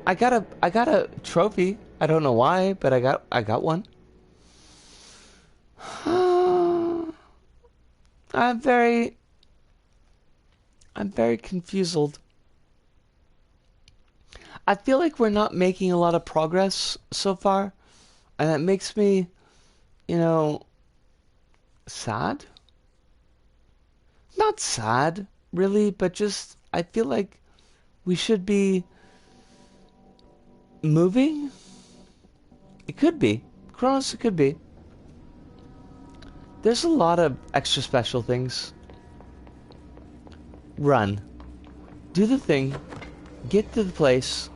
I got a trophy. I don't know why, but I got one. I'm very confused. I feel like we're not making a lot of progress so far, and that makes me, you know, sad. Not sad, really, but just I feel like we should be moving. It could be. Kronos, it could be. There's a lot of extra special things. Run. Do the thing. Get to the place.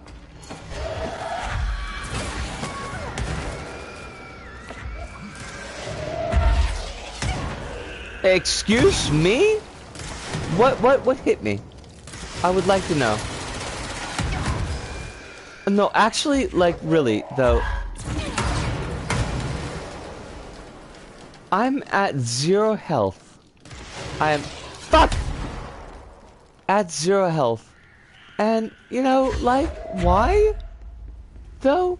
Excuse me? What hit me? I would like to know. No, actually, like, really, though. I'm at 0 health. I am... Fuck! At 0 health. And, you know, like, why? Though?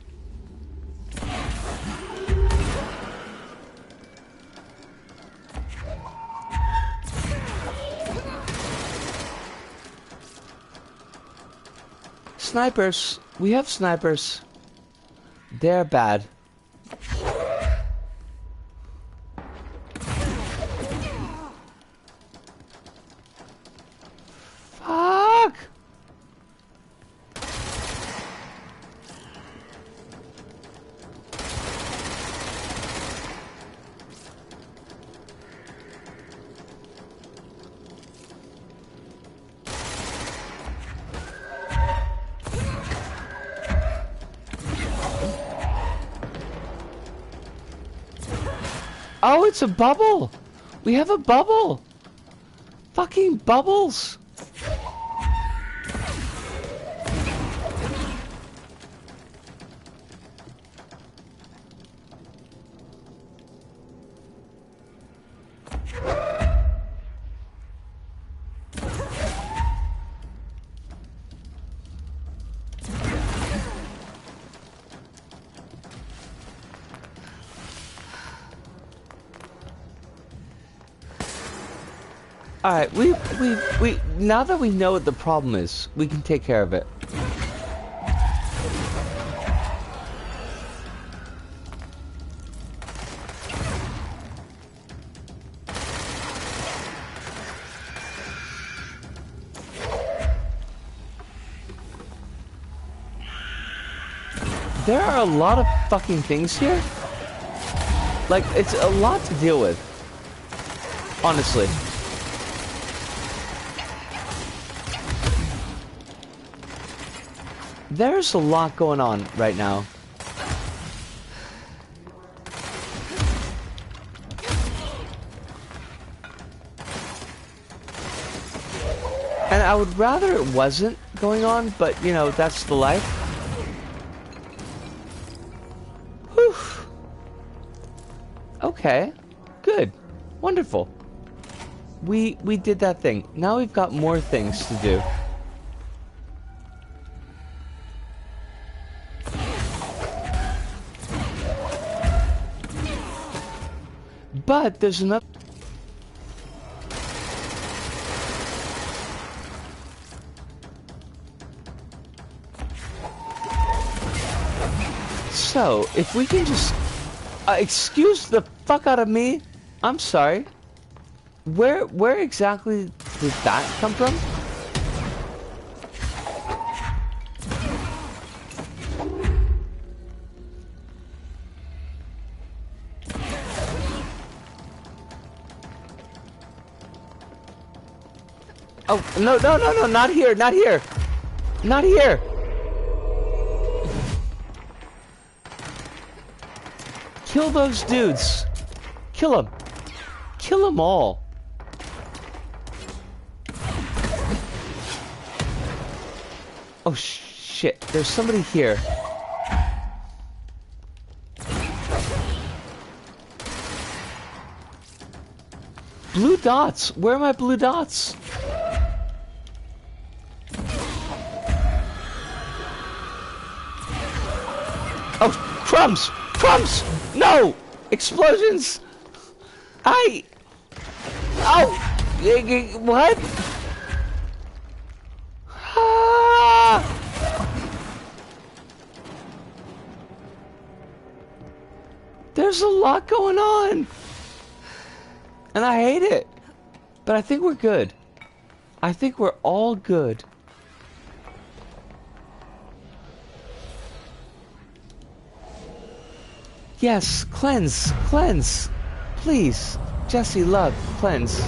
Snipers. We have snipers. They're bad. Fuck! Oh, it's a bubble! We have a bubble! Fucking bubbles! Alright, we now that we know what the problem is, we can take care of it. There are a lot of fucking things here. Like, it's a lot to deal with. Honestly. There's a lot going on right now. And I would rather it wasn't going on, but, you know, that's the life. Whew. Okay. Good. Wonderful. We did that thing. Now we've got more things to do. But there's another... So, if we can just... excuse the fuck out of me? I'm sorry. Where exactly did that come from? Oh, no, no, no, no, not here, not here. Not here. Kill those dudes. Kill them. Kill them all. Oh, shit. There's somebody here. Blue dots. Where are my blue dots? Oh, crumbs! Crumbs! No! Explosions! Oh! What? Ah! There's a lot going on! And I hate it. But I think we're good. I think we're all good. Yes, cleanse, cleanse, please. Jesse, love, cleanse.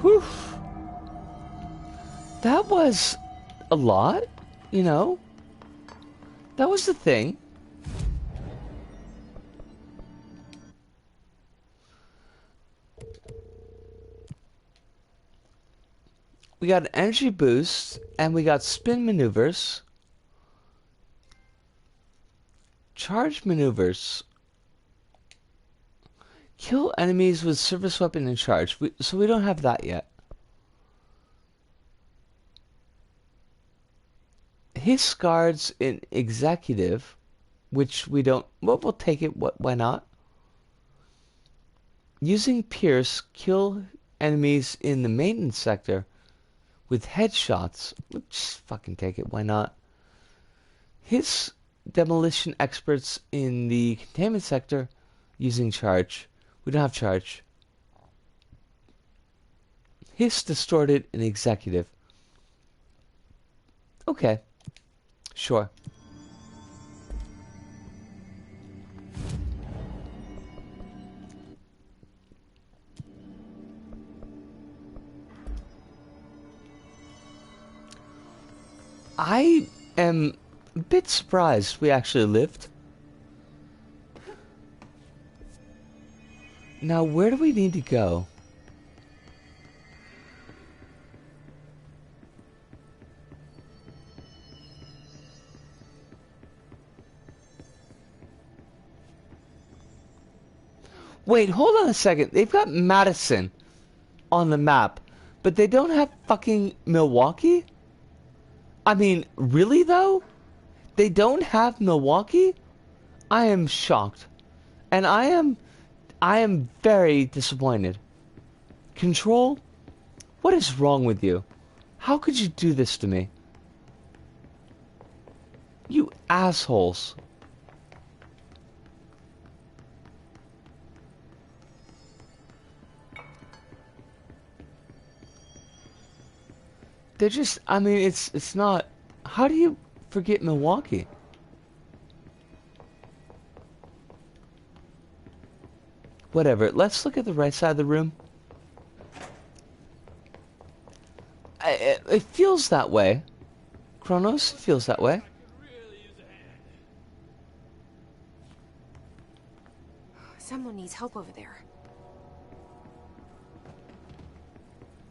Whew. That was a lot, you know? That was the thing. We got an energy boost, and we got spin maneuvers. Charge maneuvers. Kill enemies with service weapon in charge. So we don't have that yet. His guards in executive, which we don't. Well, we'll take it. Why not? Using Pierce, kill enemies in the maintenance sector with headshots. We'll just fucking take it. Why not? His demolition experts in the containment sector using charge. We don't have charge. His distorted and executive. Okay. Sure. I am a bit surprised we actually lived. Now, where do we need to go? Wait, hold on a second. They've got Madison on the map, but they don't have fucking Milwaukee? I mean, really though? They don't have Milwaukee? I am shocked. And I am very disappointed. Control? What is wrong with you? How could you do this to me? You assholes. They're just, I mean, it's not, how do you forget Milwaukee? Whatever, let's look at the right side of the room. It feels that way. Kronos, it feels that way. Someone needs help over there.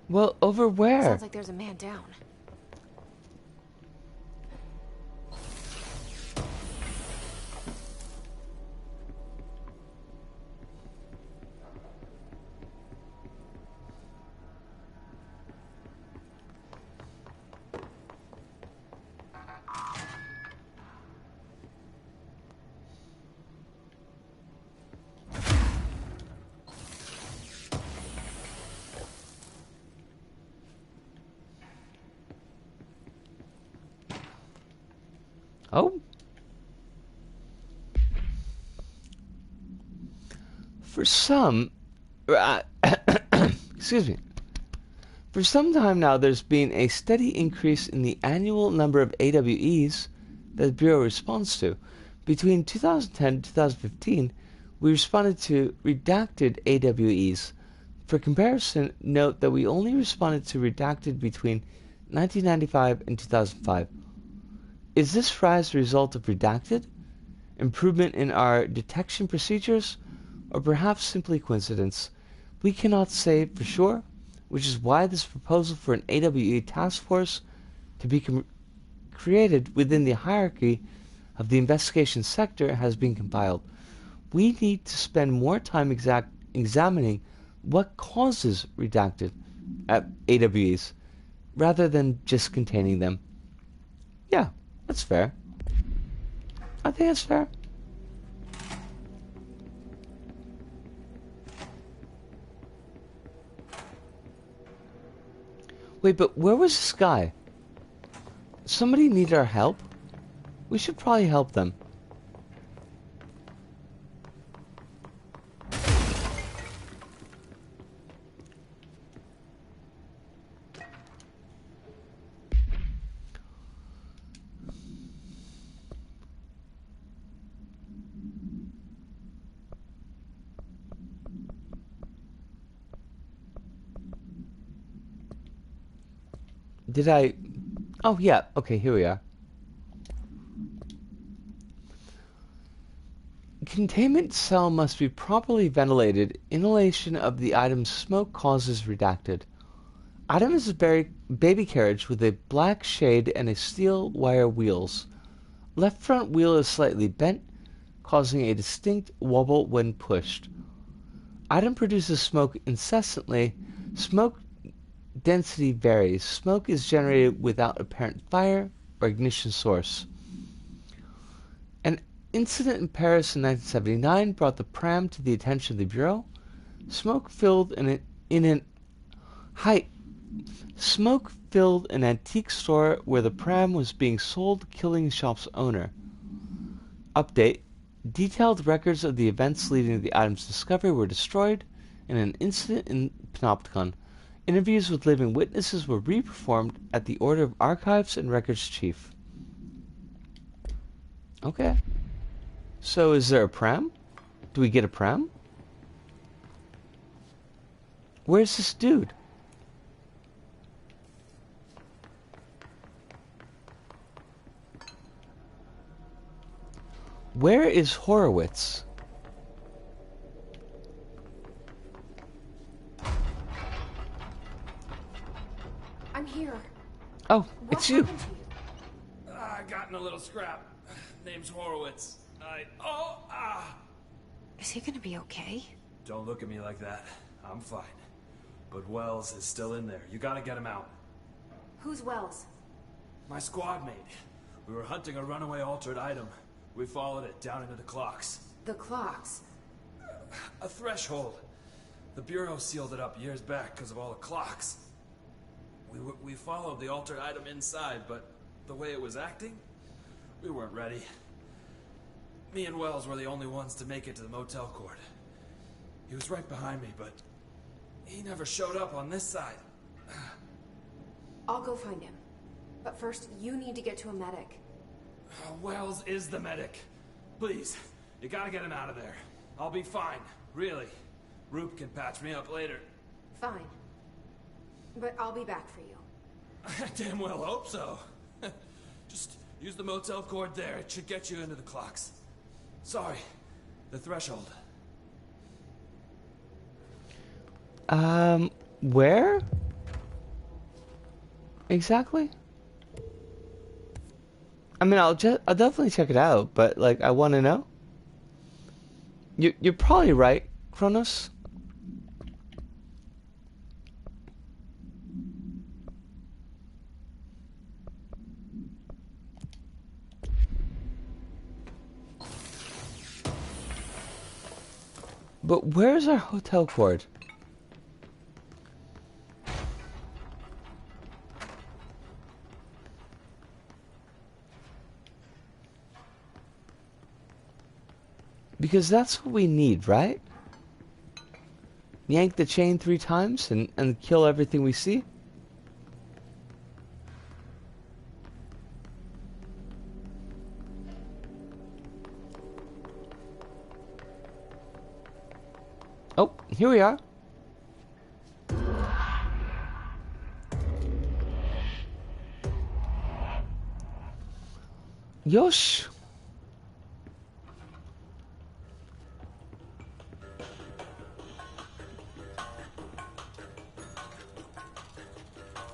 Well, over where? Sounds like there's a man down. Oh. For some, excuse me. For some time now, there's been a steady increase in the annual number of AWEs that the Bureau responds to. Between 2010 and 2015, we responded to redacted AWEs. For comparison, note that we only responded to redacted between 1995 and 2005. Is this rise a result of redacted, improvement in our detection procedures, or perhaps simply coincidence? We cannot say for sure, which is why this proposal for an AWE task force to be created within the hierarchy of the investigation sector has been compiled. We need to spend more time examining what causes redacted AWEs, rather than just containing them. Yeah. That's fair. I think that's fair. Wait, but where was this guy? Somebody need our help? We should probably help them. Did I... Oh, yeah. Okay, here we are. Containment cell must be properly ventilated. Inhalation of the item's smoke causes redacted. Item is a baby carriage with a black shade and a steel wire wheels. Left front wheel is slightly bent, causing a distinct wobble when pushed. Item produces smoke incessantly. Smoke density varies. Smoke is generated without apparent fire or ignition source. An incident in Paris in 1979 brought the pram to the attention of the Bureau. Smoke filled an antique store where the pram was being sold, killing the shop's owner. Update. Detailed records of the events leading to the item's discovery were destroyed in an incident in Panopticon. Interviews with living witnesses were re-performed at the order of Archives and Records Chief. Okay. So is there a pram? Do we get a pram? Where's this dude? Where is Horowitz? I'm here. Oh, What it's you. happened to you? I got in a little scrap. Name's Horowitz. Is he gonna be okay? Don't look at me like that. I'm fine. But Wells is still in there. You gotta get him out. Who's Wells? My squad mate. We were hunting a runaway altered item. We followed it down into the clocks. The clocks. A threshold. The Bureau sealed it up years back because of all the clocks. We followed the altered item inside, but the way it was acting, we weren't ready. Me and Wells were the only ones to make it to the motel court. He was right behind me, but he never showed up on this side. I'll go find him. But first, you need to get to a medic. Wells is the medic. Please, you gotta get him out of there. I'll be fine, really. Roop can patch me up later. Fine. But I'll be back for you. I damn well hope so. Just use the motel cord there. It should get you into the clocks. Sorry, the threshold. Where? Exactly? I mean, I'll definitely check it out, but like, I want to know. You're probably right, Kronos. But where's our hotel cord? Because that's what we need, right? Yank the chain 3 times and kill everything we see? Oh, here we are. Yosh.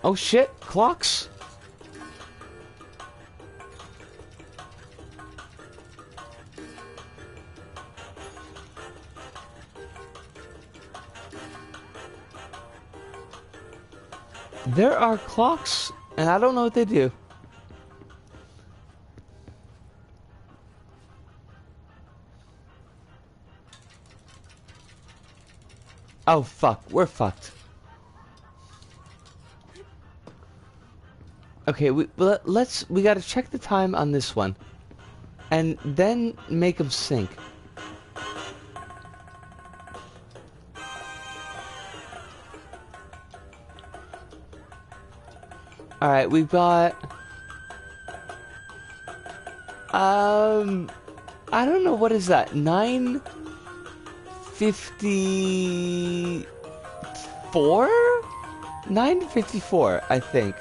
Oh shit, clocks. There are clocks, and I don't know what they do. Oh fuck, we're fucked. Okay, we gotta check the time on this one, and then make them sync. All right, we've got. I don't know, what is that? 9:54. 9:54, I think.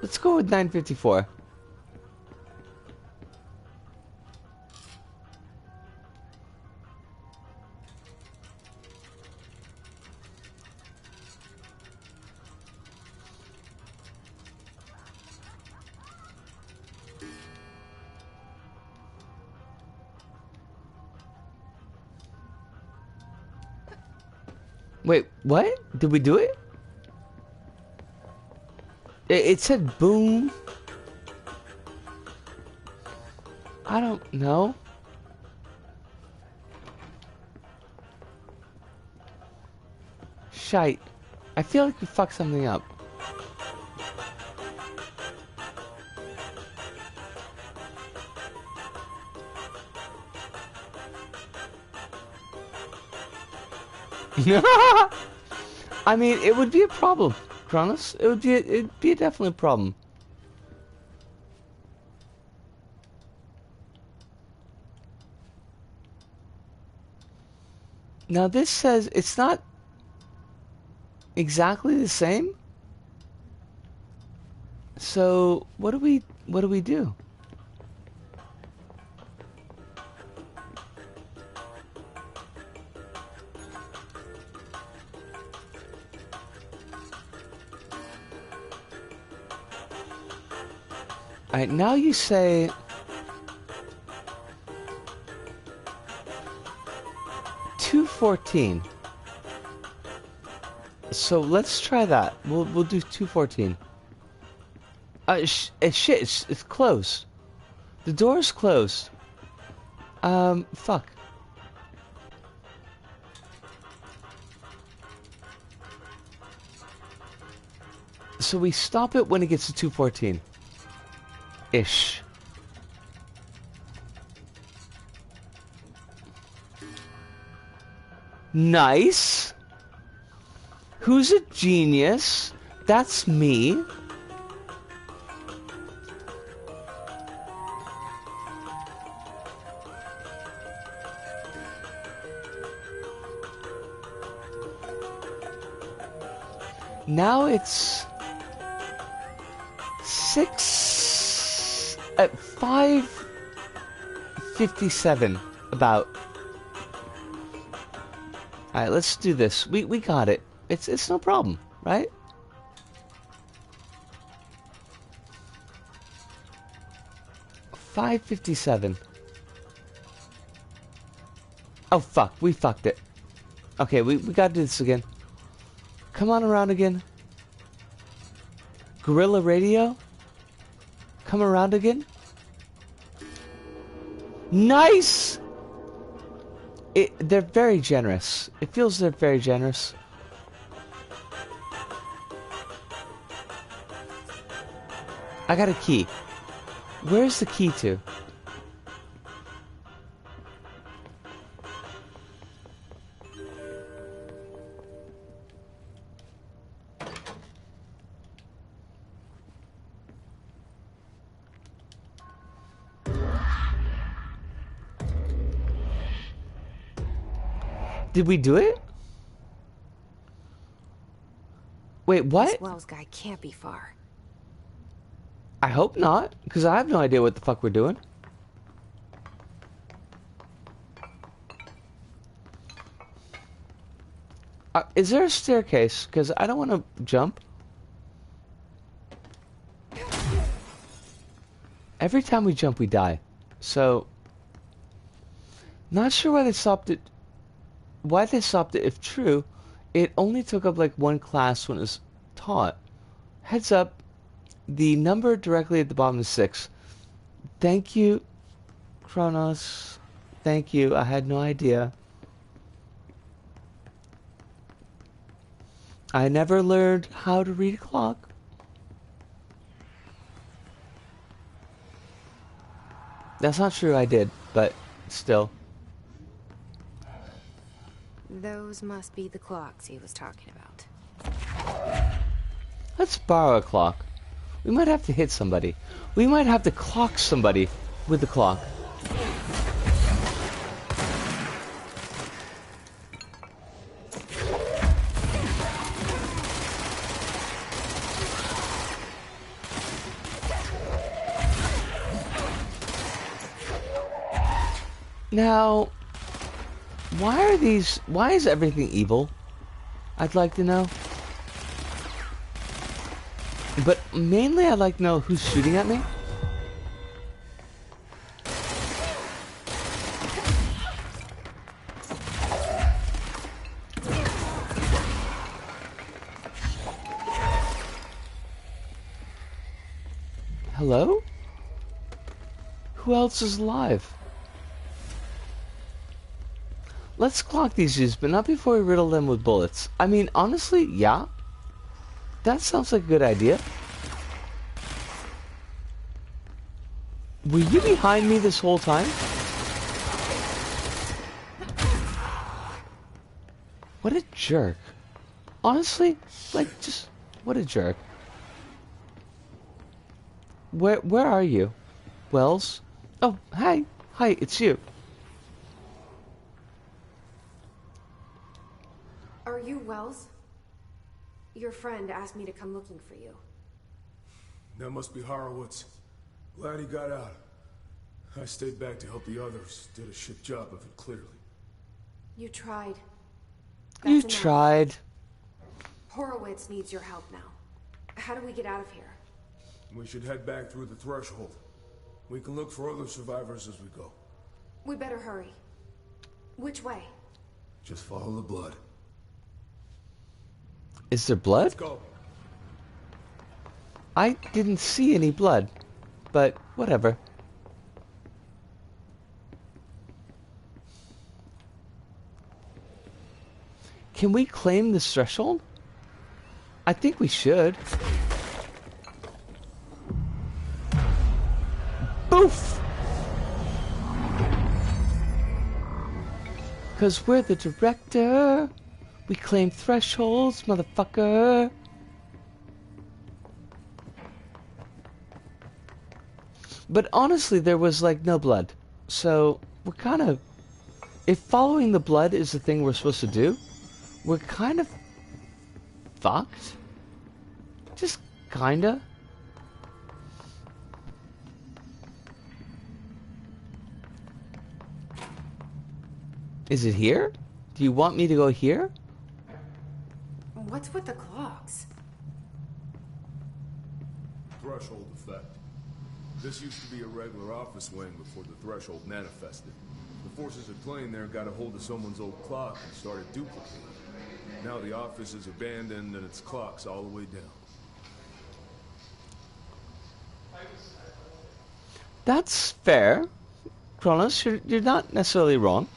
Let's go with 954. Wait, what? Did we do it? It said boom. I don't know. Shite. I feel like we fucked something up. I mean, it would be a problem, Kronos. It'd be definitely a problem. Now this says it's not exactly the same. So what do we do? Alright, now you say 214. So let's try that. We'll do 214. Shit, it's closed. The door's closed. Fuck. So we stop it when it gets to 214. Ish. Nice. Who's a genius? That's me. Now it's 5:57 about. Alright, let's do this. We got it. It's no problem, right? $5:57. Oh fuck, we fucked it. Okay, we gotta do this again. Come on around again. Gorilla Radio? Come around again? Nice! They're very generous. It feels they're very generous. I got a key. Where's the key to? Did we do it? Wait, what? This Wells guy can't be far. I hope not, because I have no idea what the fuck we're doing. Is there a staircase? Because I don't want to jump. Every time we jump, we die. So, not sure why they stopped it. Why they stopped it, if true, it only took up like one class when it was taught. Heads up, the number directly at the bottom is 6. Thank you, Kronos. Thank you, I had no idea. I never learned how to read a clock. That's not true, I did, but still. Those must be the clocks he was talking about. Let's borrow a clock. We might have to hit somebody. We might have to clock somebody with the clock. Now, why is everything evil? I'd like to know. But mainly I'd like to know who's shooting at me. Hello? Who else is alive? Let's clock these dudes, but not before we riddle them with bullets. I mean, honestly, yeah. That sounds like a good idea. Were you behind me this whole time? What a jerk. Honestly, like, just, what a jerk. Where are you? Wells? Oh, hi. Hi, it's you. Are you Wells? Your friend asked me to come looking for you. That must be Horowitz. Glad he got out. I stayed back to help the others. Did a shit job of it, clearly. You tried. You That's enough. tried. Horowitz needs your help now. How do we get out of here? We should head back through the threshold. We can look for other survivors as we go. We better hurry. Which way? Just follow the blood. Is there blood? Let's go. I didn't see any blood, but whatever. Can we claim this threshold? I think we should. Boof! Cause we're the director. We claim thresholds, motherfucker. But honestly, there was like no blood. So we're kind of... If following the blood is the thing we're supposed to do, we're kind of fucked. Just kinda. Is it here? Do you want me to go here? What's with the clocks? Threshold effect. This used to be a regular office wing before the threshold manifested. The forces at play in there got a hold of someone's old clock and started duplicating. Now the office is abandoned and its clock's all the way down. That's fair. Kronos, you're not necessarily wrong.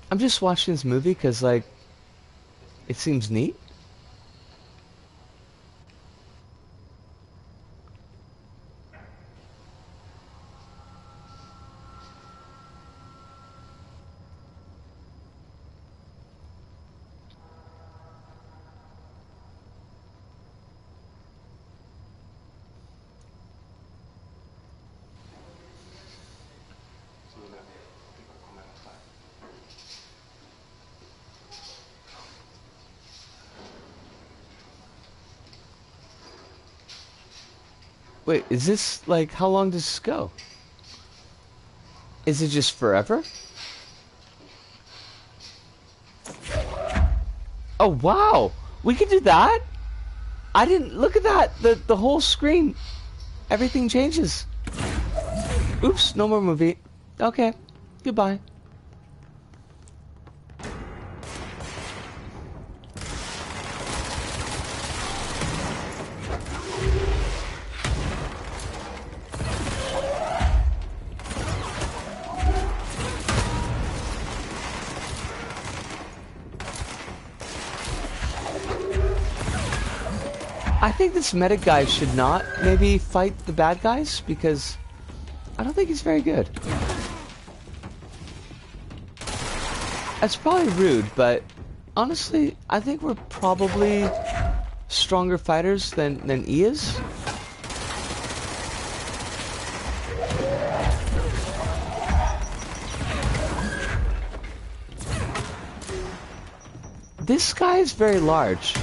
I'm just watching this movie because, like, it seems neat. Wait, is this, like, how long does this go? Is it just forever? Oh, wow! We can do that? I didn't... Look at that! The whole screen. Everything changes. Oops, no more movie. Okay, goodbye. I think this medic guy should not maybe fight the bad guys because I don't think he's very good. That's probably rude, but honestly, I think we're probably stronger fighters than he is. This guy is very large.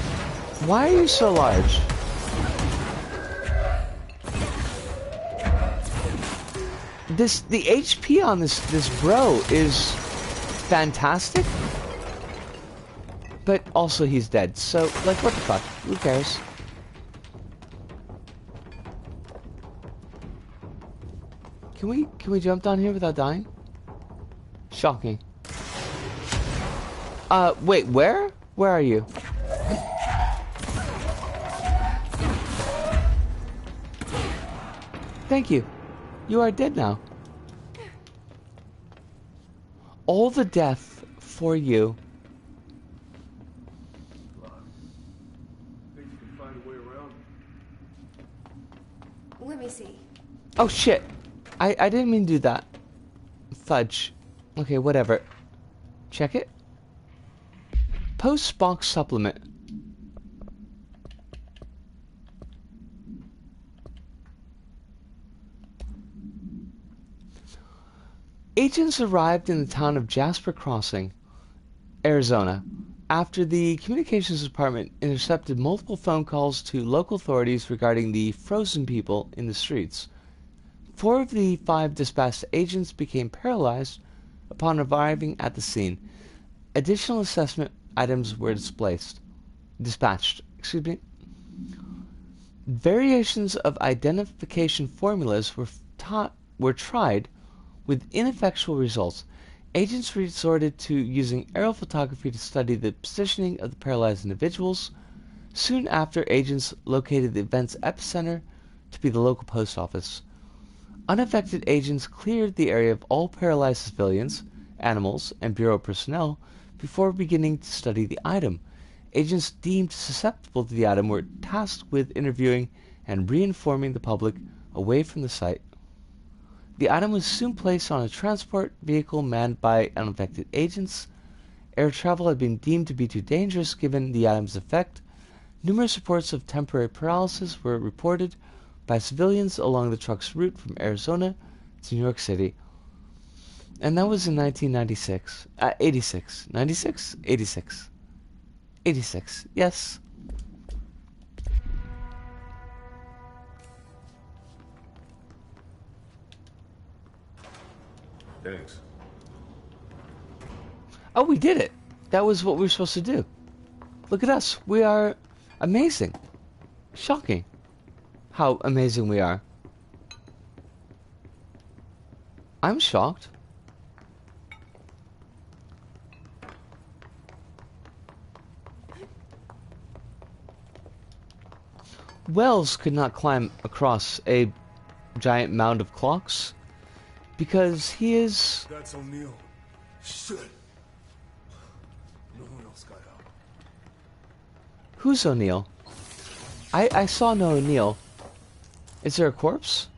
Why are you so large? the HP on this bro is fantastic. But also he's dead. So like what the fuck? Who cares? Can we jump down here without dying? Shocking. Wait, where? Where are you? Thank you. You are dead now. All the death for you. Think you can find a way around? Let me see. Oh shit. I didn't mean to do that. Fudge. Okay, whatever. Check it. Post box supplement. Agents arrived in the town of Jasper Crossing, Arizona, after the communications department intercepted multiple phone calls to local authorities regarding the frozen people in the streets. 4 of the 5 dispatched agents became paralyzed upon arriving at the scene. Additional assessment items were dispatched. Variations of identification formulas were tried with ineffectual results. Agents resorted to using aerial photography to study the positioning of the paralyzed individuals. Soon after, agents located the event's epicenter to be the local post office. Unaffected agents cleared the area of all paralyzed civilians, animals, and Bureau personnel before beginning to study the item. Agents deemed susceptible to the item were tasked with interviewing and re-informing the public away from the site. The item was soon placed on a transport vehicle manned by unaffected agents. Air travel had been deemed to be too dangerous given the item's effect. Numerous reports of temporary paralysis were reported by civilians along the truck's route from Arizona to New York City. And that was in 1996. 86. 96? 86. 86. Yes. Thanks. Oh, we did it. That was what we were supposed to do. Look at us. We are amazing. Shocking. How amazing we are. I'm shocked. Wells could not climb across a giant mound of clocks because he is... That's O'Neill. Shit. No one else got out. Who's O'Neill? I saw no O'Neill. Is there a corpse?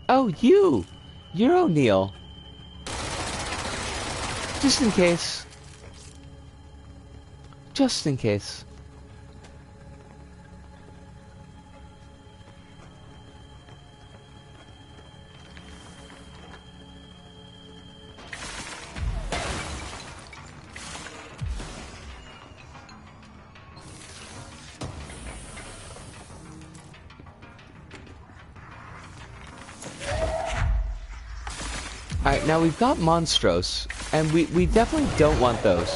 Oh, you! You're O'Neill. Just in case. Just in case. Alright, now we've got Monstros, and we definitely don't want those.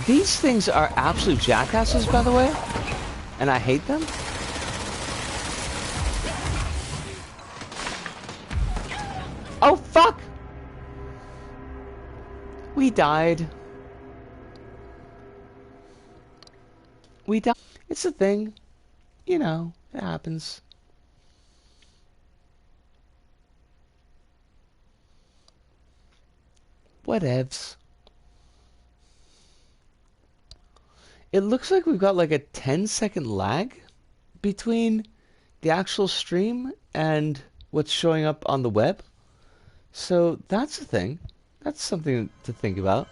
These things are absolute jackasses, by the way, and I hate them. Oh, fuck! We died. We died. It's a thing. You know, it happens. Whatevs. It looks like we've got like a 10-second lag between the actual stream and what's showing up on the web. So that's a thing. That's something to think about.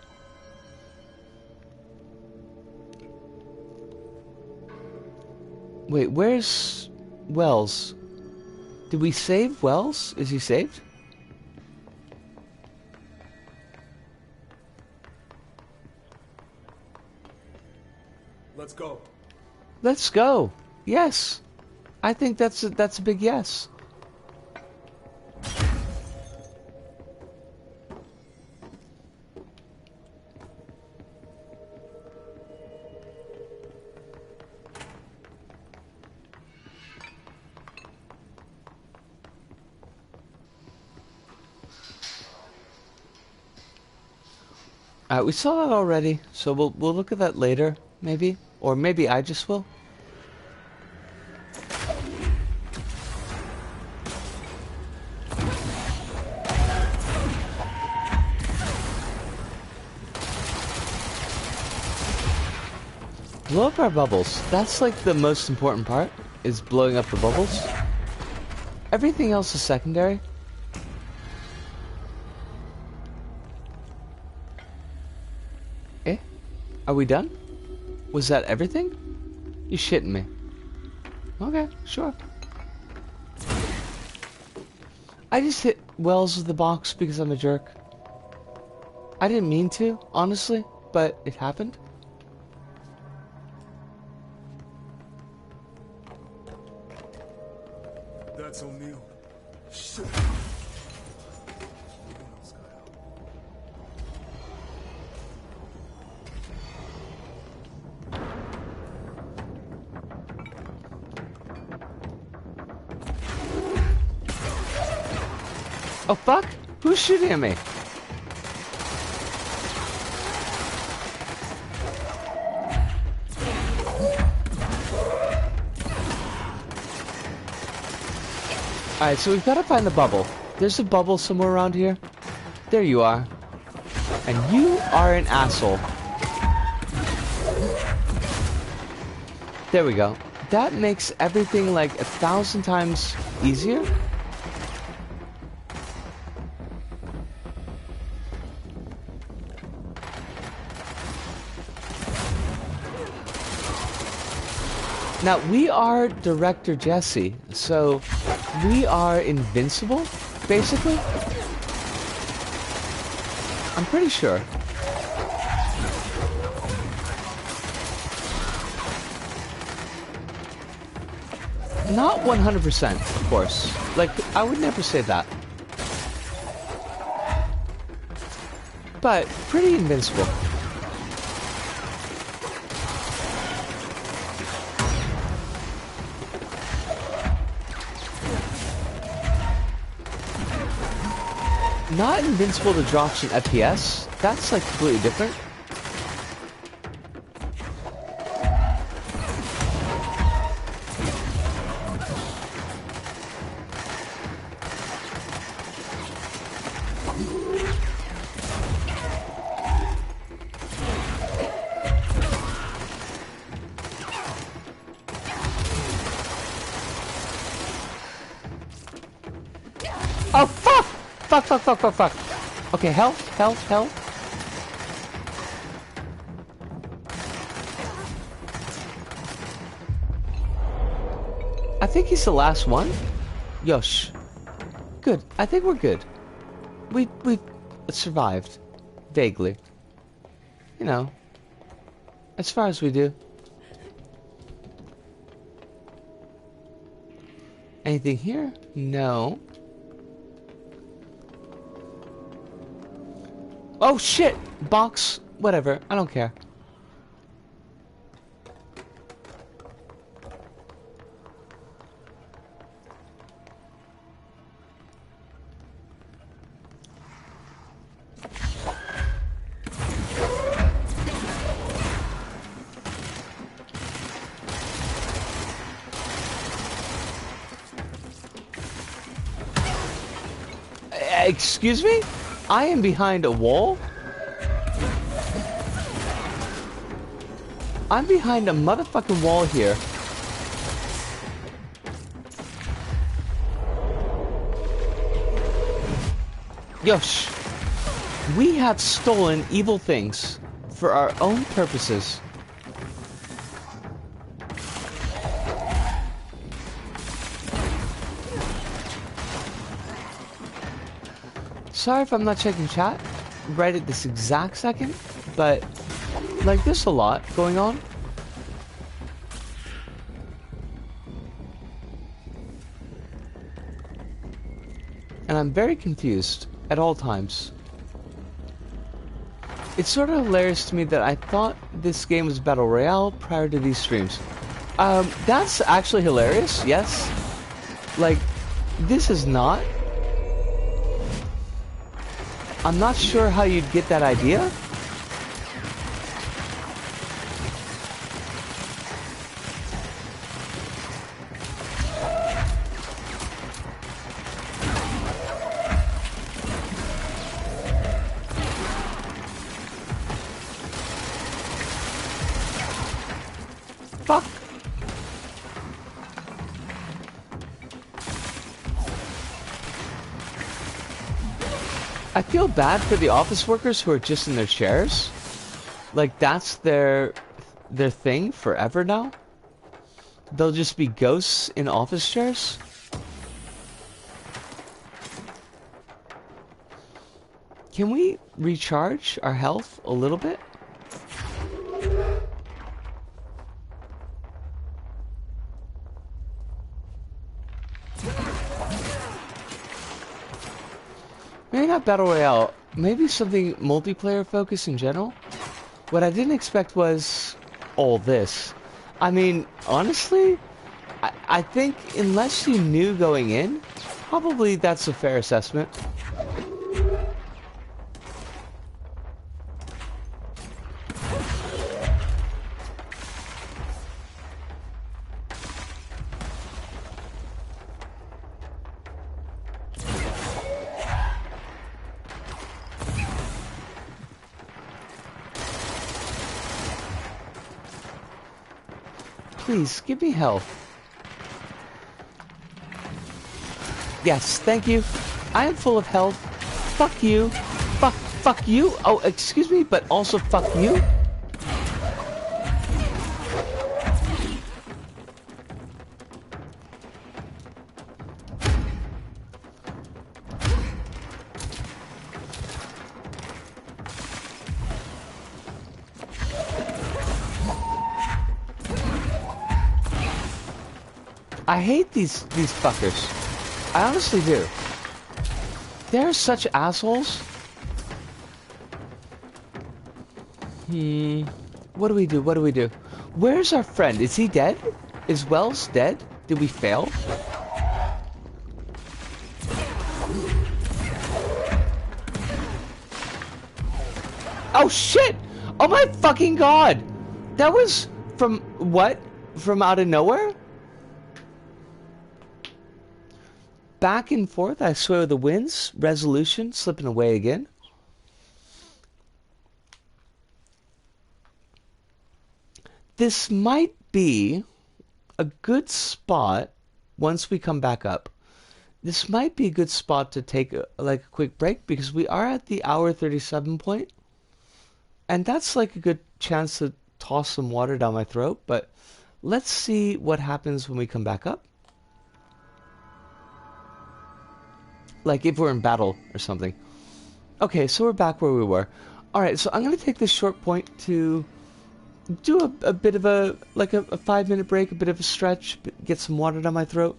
Wait, where's Wells? Did we save Wells? Is he saved? Let's go. Let's go. Yes. I think that's a big yes. We saw that already, so we'll look at that later, maybe, or maybe I just will. Blow up our bubbles. That's like the most important part, is blowing up the bubbles. Everything else is secondary. Eh? Are we done? Was that everything? You shitting me. Okay, sure. I just hit Wells with the box because I'm a jerk. I didn't mean to, honestly, but it happened. That's O'Neill. Shit. Oh fuck? Who's shooting at me? Alright, so we've got to find the bubble. There's a bubble somewhere around here. There you are. And you are an asshole. There we go. That makes everything like 1,000 times easier. Now, we are Director Jesse, so we are invincible, basically. I'm pretty sure. Not 100%, of course. Like, I would never say that. But, pretty invincible. Not invincible to drops in FPS. That's like completely different. Oh fuck! Fuck, fuck, fuck, fuck, fuck. Okay, health, health, health. I think he's the last one. Yosh. Good. I think we're good. We survived. Vaguely. You know. As far as we do. Anything here? No. Oh shit! Box, whatever, I don't care. Excuse me? I am behind a wall? I'm behind a motherfucking wall here. Yosh. We have stolen evil things for our own purposes. Sorry if I'm not checking chat right at this exact second, but like there's a lot going on. and I'm very confused at all times. It's sort of hilarious to me that I thought this game was Battle Royale prior to these streams. That's actually hilarious, yes. Like, this is not. I'm not sure how you'd get that idea. Fuck. I feel bad for the office workers who are just in their chairs. Like, that's their thing forever now. They'll just be ghosts in office chairs. Can we recharge our health a little bit? Maybe not Battle Royale, maybe something multiplayer focused in general. What I didn't expect was all this. I mean, honestly, I think unless you knew going in, probably that's a fair assessment. Please, give me health. Yes, thank you. I am full of health. Fuck you. Fuck you. Oh, excuse me, but also fuck you. I hate these fuckers. I honestly do. They're such assholes. What do we do? What do we do? Where's our friend? Is he dead? Is Wells dead? Did we fail? Oh shit! Oh my fucking god! That was from what? From out of nowhere? Back and forth, I swear the winds. Resolution, slipping away again. This might be a good spot once we come back up. This might be a good spot to take a quick break because we are at the hour 37 point. And that's like a good chance to toss some water down my throat. But let's see what happens when we come back up. Like if we're in battle or something. Okay, so we're back where we were. Alright, so I'm going to take this short point to do a bit of a 5-minute break, a bit of a stretch, get some water down my throat.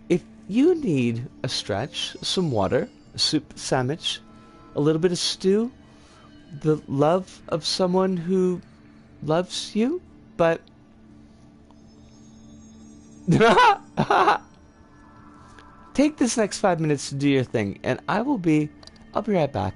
If you need a stretch, some water, a soup sandwich, a little bit of stew, the love of someone who loves you, but... Take this next 5 minutes to do your thing, and I'll be right back.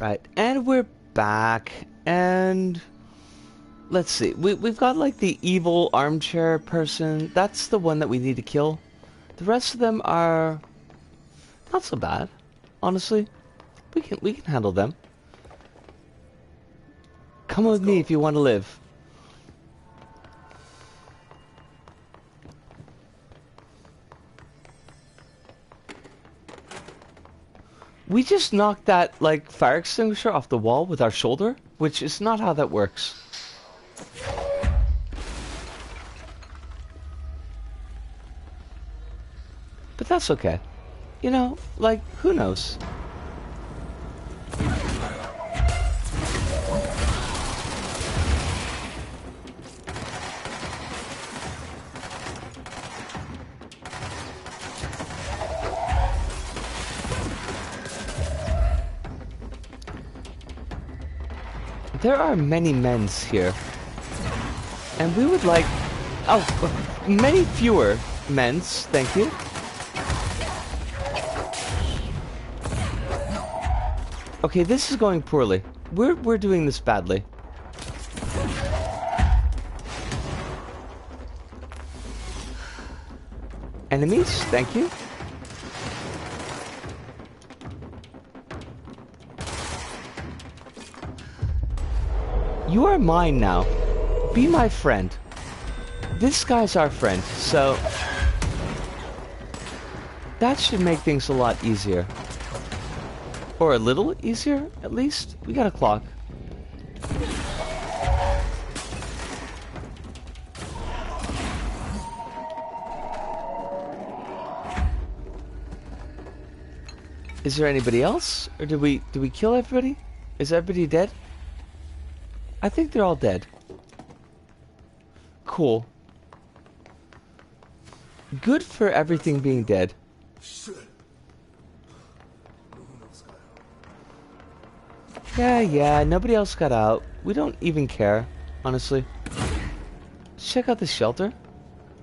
Right, and we're back, and let's see. We've got like the evil armchair person. That's the one that we need to kill. The rest of them are not so bad, honestly. We can handle them. Come with me if you want to live. We just knocked that, like, fire extinguisher off the wall with our shoulder, which is not how that works. But that's okay. You know, like, who knows? There are many men's here. And we would like... Oh, many fewer men's, thank you. Okay, this is going poorly. We're doing this badly. Enemies, thank you. You are mine now. Be my friend. This guy's our friend, so... that should make things a lot easier. Or a little easier, at least. We got a clock. Is there anybody else? Or did we kill everybody? Is everybody dead? I think they're all dead. Cool. Good for everything being dead. Yeah, nobody else got out. We don't even care, honestly. Let's check out the shelter.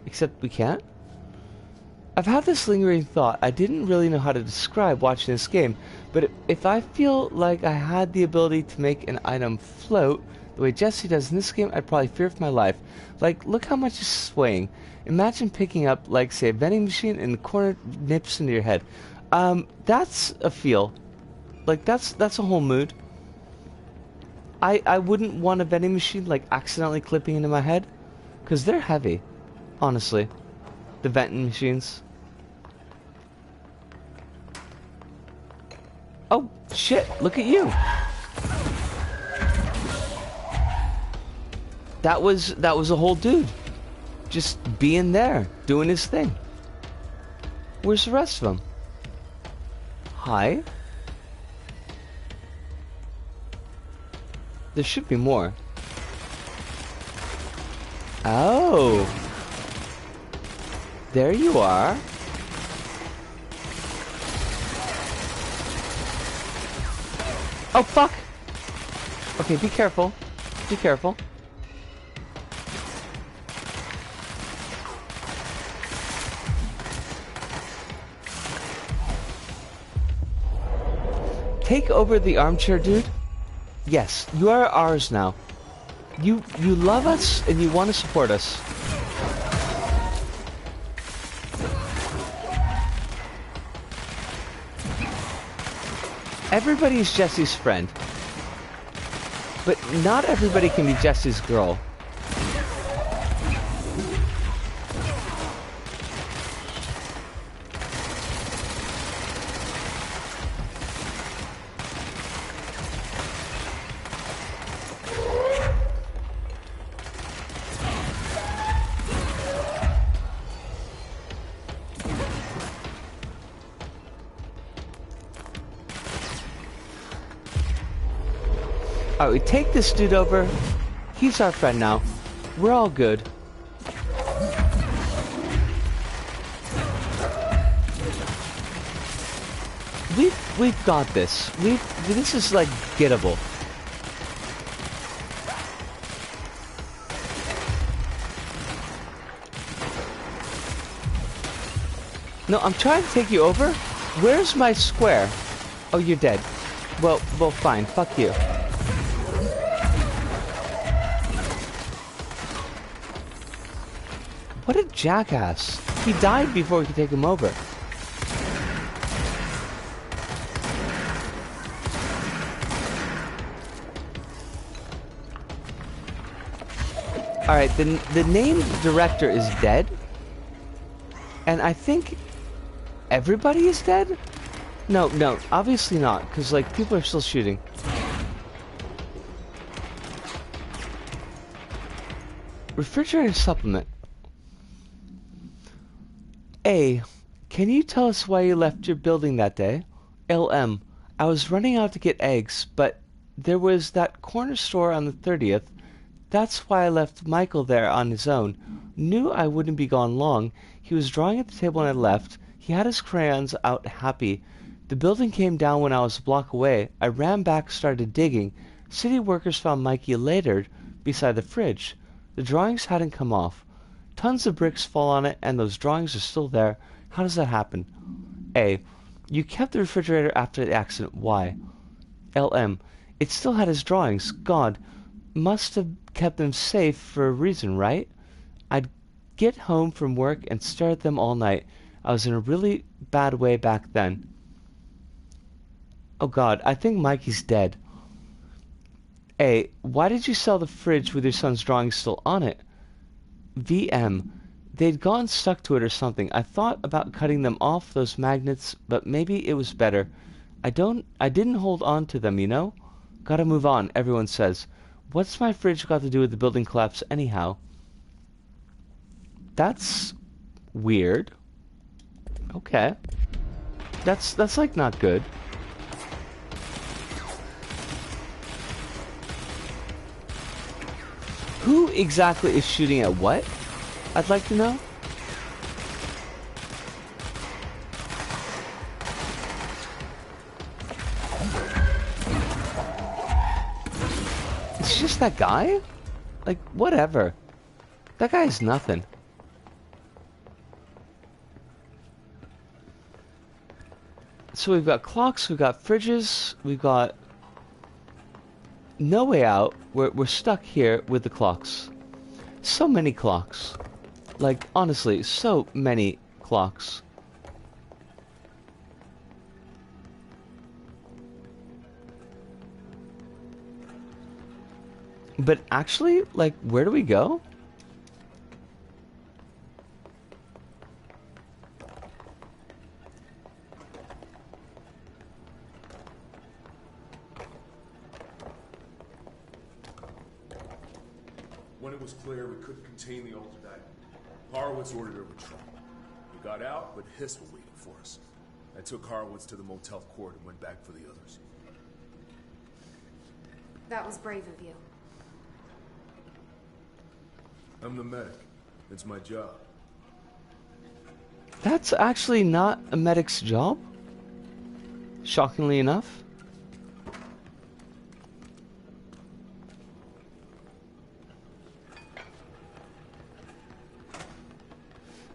Except we can't. I've had this lingering thought. I didn't really know how to describe watching this game, but if I feel like I had the ability to make an item float the way Jesse does in this game, I'd probably fear for my life. Like, look how much is swaying. Imagine picking up, like, say, a vending machine and the corner nips into your head. That's a feel. Like, that's a whole mood. I wouldn't want a vending machine, like, accidentally clipping into my head. Because they're heavy, honestly. The vending machines. Oh, shit, look at you. That was a whole dude. Just being there, doing his thing. Where's the rest of them? Hi? There should be more. Oh. There you are. Oh, fuck! Okay, be careful. Be careful. Take over the armchair, dude. Yes, you are ours now. You love us and you want to support us. Everybody is Jesse's friend. But not everybody can be Jesse's girl. Alright, we take this dude over. He's our friend now. We're all good. We've got this. This is like gettable. No, I'm trying to take you over. Where's my square? Oh, you're dead. Well, fine. Fuck you. What a jackass. He died before we could take him over. Alright, the named director is dead. And I think everybody is dead? No, obviously not, because, like, people are still shooting. Refrigerator supplement. A. Can you tell us why you left your building that day? LM. I was running out to get eggs, but there was that corner store on the 30th. That's why I left Michael there on his own. Knew I wouldn't be gone long. He was drawing at the table when I left. He had his crayons out happy. The building came down when I was a block away. I ran back, started digging. City workers found Mikey later beside the fridge. The drawings hadn't come off. Tons of bricks fall on it, and those drawings are still there. How does that happen? A. You kept the refrigerator after the accident. Why? LM. It still had his drawings. God. Must have kept them safe for a reason, right? I'd get home from work and stare at them all night. I was in a really bad way back then. Oh God, I think Mikey's dead. A. Why did you sell the fridge with your son's drawings still on it? VM. They'd gotten stuck to it or something. I thought about cutting them off, those magnets, but maybe it was better. I didn't hold on to them, you know? Gotta move on, everyone says. What's my fridge got to do with the building collapse anyhow? That's weird. Okay. That's like not good. Who exactly is shooting at what? I'd like to know. It's just that guy? Like, whatever. That guy is nothing. So we've got clocks, we've got fridges, we've got no way out. We're stuck here with the clocks. So many clocks. Like, honestly, so many clocks. But actually, like, where do we go? When it was clear we couldn't contain the altered item, Horowitz ordered a retreat. We got out, but Hiss were waiting for us. I took Horowitz to the motel court and went back for the others. That was brave of you. I'm the medic. It's my job. That's actually not a medic's job. Shockingly enough.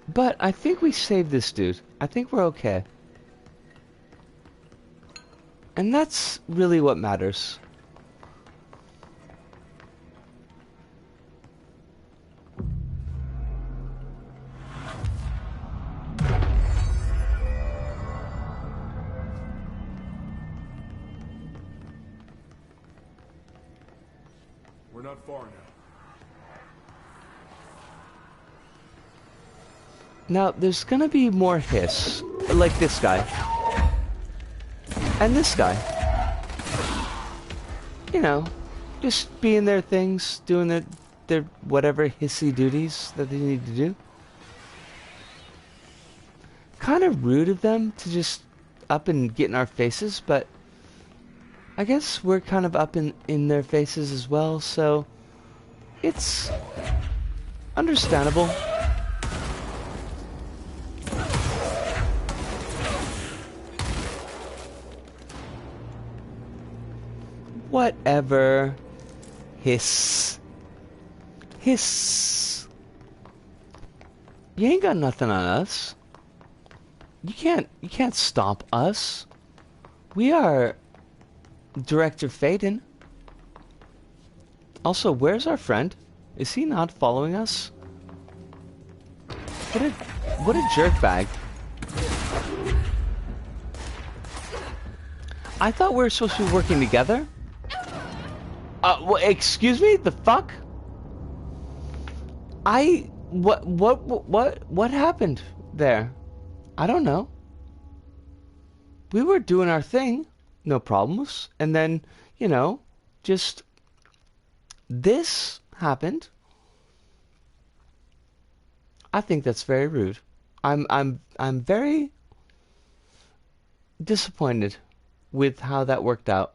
But I think we saved this dude. I think we're okay. And that's really what matters. We're not far now. Now, there's gonna be more Hiss. Like this guy. And this guy. You know, just being their things, doing their whatever hissy duties that they need to do. Kind of rude of them to just up and get in our faces, but I guess we're kind of up in their faces as well, so it's understandable. Whatever. Hiss. Hiss. You ain't got nothing on us. You can't stop us. We are Director Faden. Also, where's our friend? Is he not following us? What a jerkbag. I thought we were supposed to be working together. Excuse me? The fuck? What happened there? I don't know. We were doing our thing, no problems, and then, you know, just this happened. I think that's very rude. I'm very disappointed with how that worked out.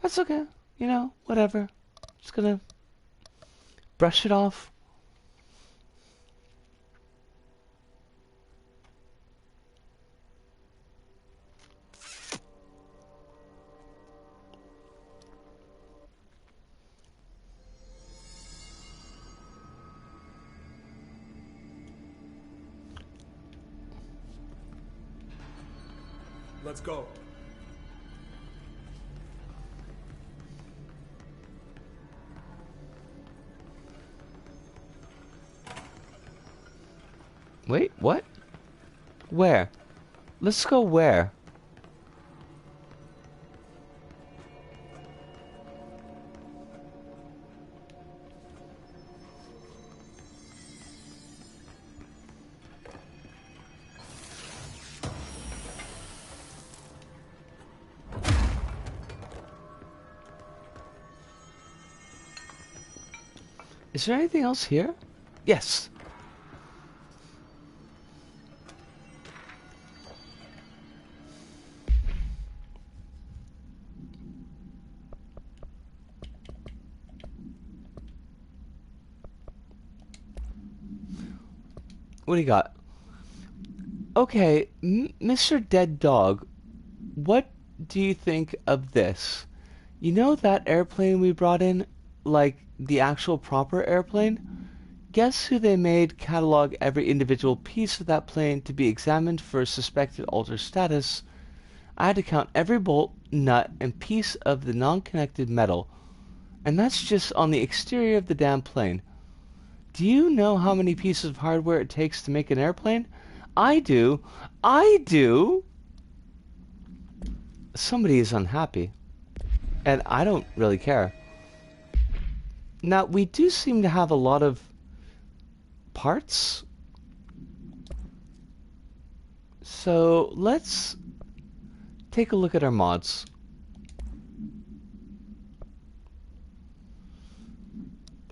That's okay, you know, whatever. Just gonna brush it off. Let's go. Wait, what? Where? Let's go where? Is there anything else here? Yes. What do you got? Okay, Mr. Dead Dog, what do you think of this? You know that airplane we brought in? Like, the actual proper airplane? Guess who they made catalog every individual piece of that plane to be examined for suspected altered status? I had to count every bolt, nut, and piece of the non-connected metal. And that's just on the exterior of the damn plane. Do you know how many pieces of hardware it takes to make an airplane? I do. I do! Somebody is unhappy. And I don't really care. Now, we do seem to have a lot of parts. So, let's take a look at our mods.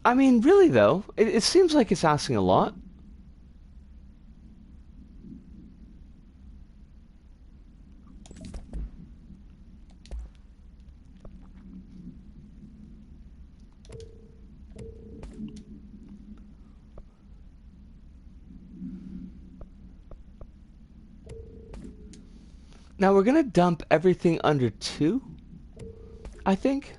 I mean, really though, it seems like it's asking a lot. Now we're gonna dump everything under 2, I think.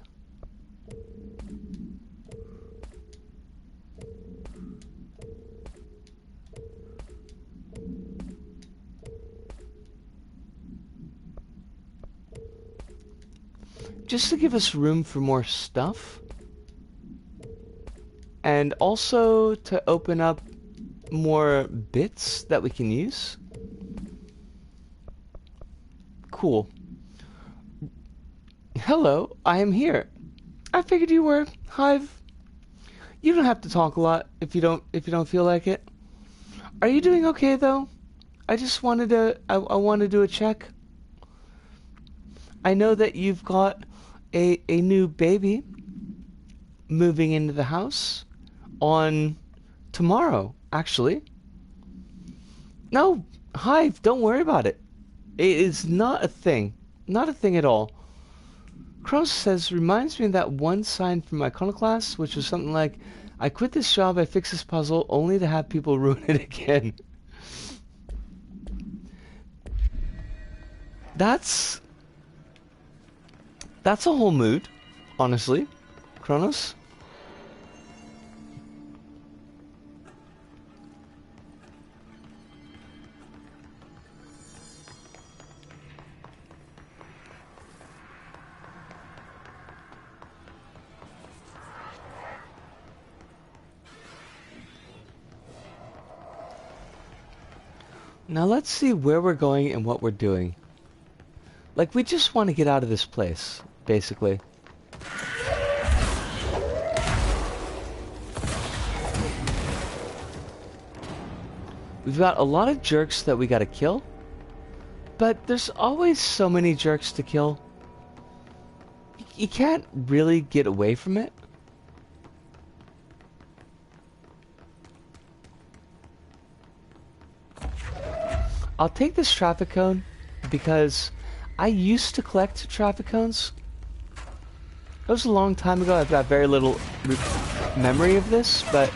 Just to give us room for more stuff. And also to open up more bits that we can use. Cool. Hello, I am here. I figured you were. Hive. You don't have to talk a lot if you don't feel like it. Are you doing okay though? I just wanted to I want to do a check. I know that you've got a new baby moving into the house on tomorrow, actually. No, Hive, don't worry about it. It is not a thing. Not a thing at all. Cross says, reminds me of that one sign from my iconoclast, which was something like, I quit this job, I fix this puzzle, only to have people ruin it again. That's a whole mood, honestly. Kronos? Now let's see where we're going and what we're doing. Like, we just want to get out of this place, basically. We've got a lot of jerks that we gotta kill, but there's always so many jerks to kill. You can't really get away from it. I'll take this traffic cone because I used to collect traffic cones. That was a long time ago. I've got very little memory of this, but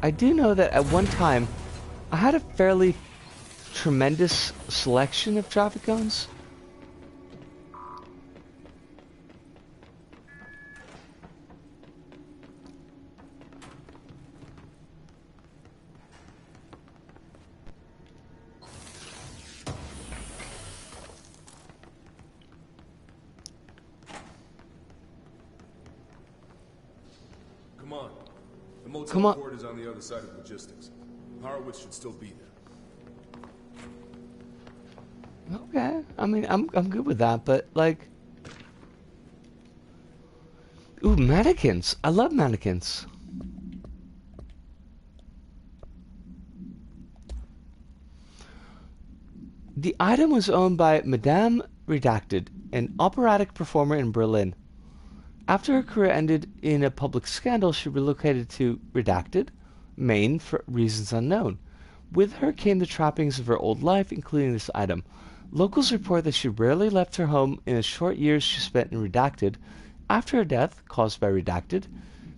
I do know that at one time I had a fairly tremendous selection of traffic cones. Come on. The motel Come on. court is on the other side of logistics. Horowitz should still be there. Okay, I mean, I'm good with that, but like, ooh, mannequins. I love mannequins. The item was owned by Madame Redacted, an operatic performer in Berlin. After her career ended in a public scandal, she relocated to Redacted, Maine, for reasons unknown. With her came the trappings of her old life, including this item. Locals report that she rarely left her home in the short years she spent in Redacted. After her death, caused by Redacted,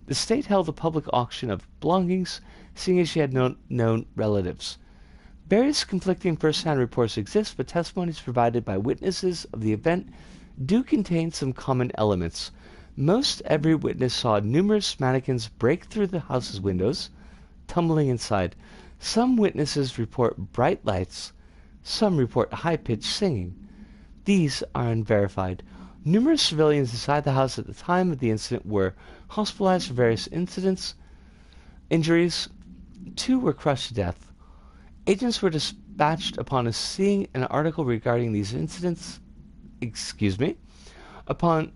the state held a public auction of belongings, seeing as she had no known relatives. Various conflicting first-hand reports exist, but testimonies provided by witnesses of the event do contain some common elements. Most every witness saw numerous mannequins break through the house's windows, tumbling inside. Some witnesses report bright lights. Some report high-pitched singing. These are unverified. Numerous civilians inside the house at the time of the incident were hospitalized for various injuries. 2 were crushed to death. Agents were dispatched upon seeing an article regarding these incidents. Upon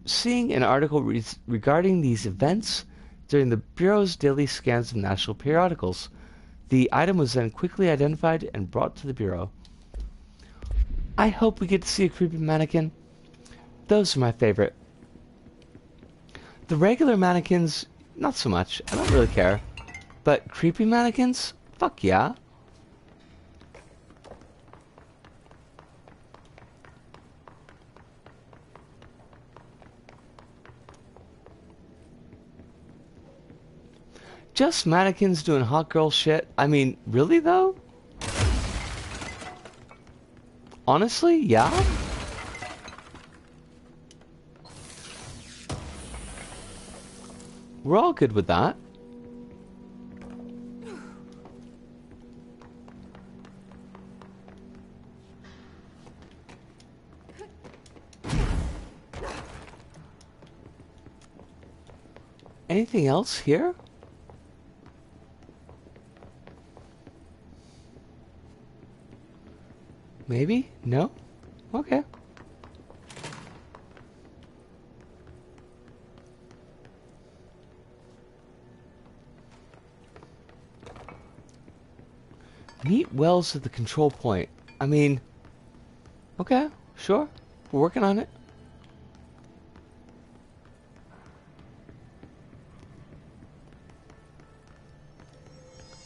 seeing an article regarding these events during the Bureau's daily scans of national periodicals. The item was then quickly identified and brought to the Bureau. I hope we get to see a creepy mannequin. Those are my favorite. The regular mannequins, not so much. I don't really care. But creepy mannequins? Fuck yeah. Just mannequins doing hot girl shit? I mean, really though? Honestly, yeah? We're all good with that. Anything else here? Maybe? No? Okay. Meet Wells at the control point. I mean, okay, sure. We're working on it.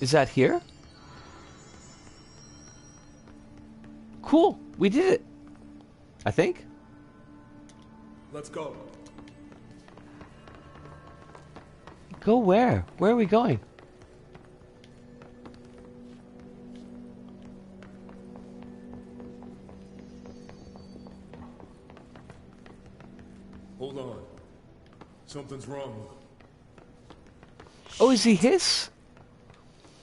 Is that here? Cool. We did it. I think. Let's go. Go where? Where are we going? Hold on. Something's wrong. Oh, is he hiss?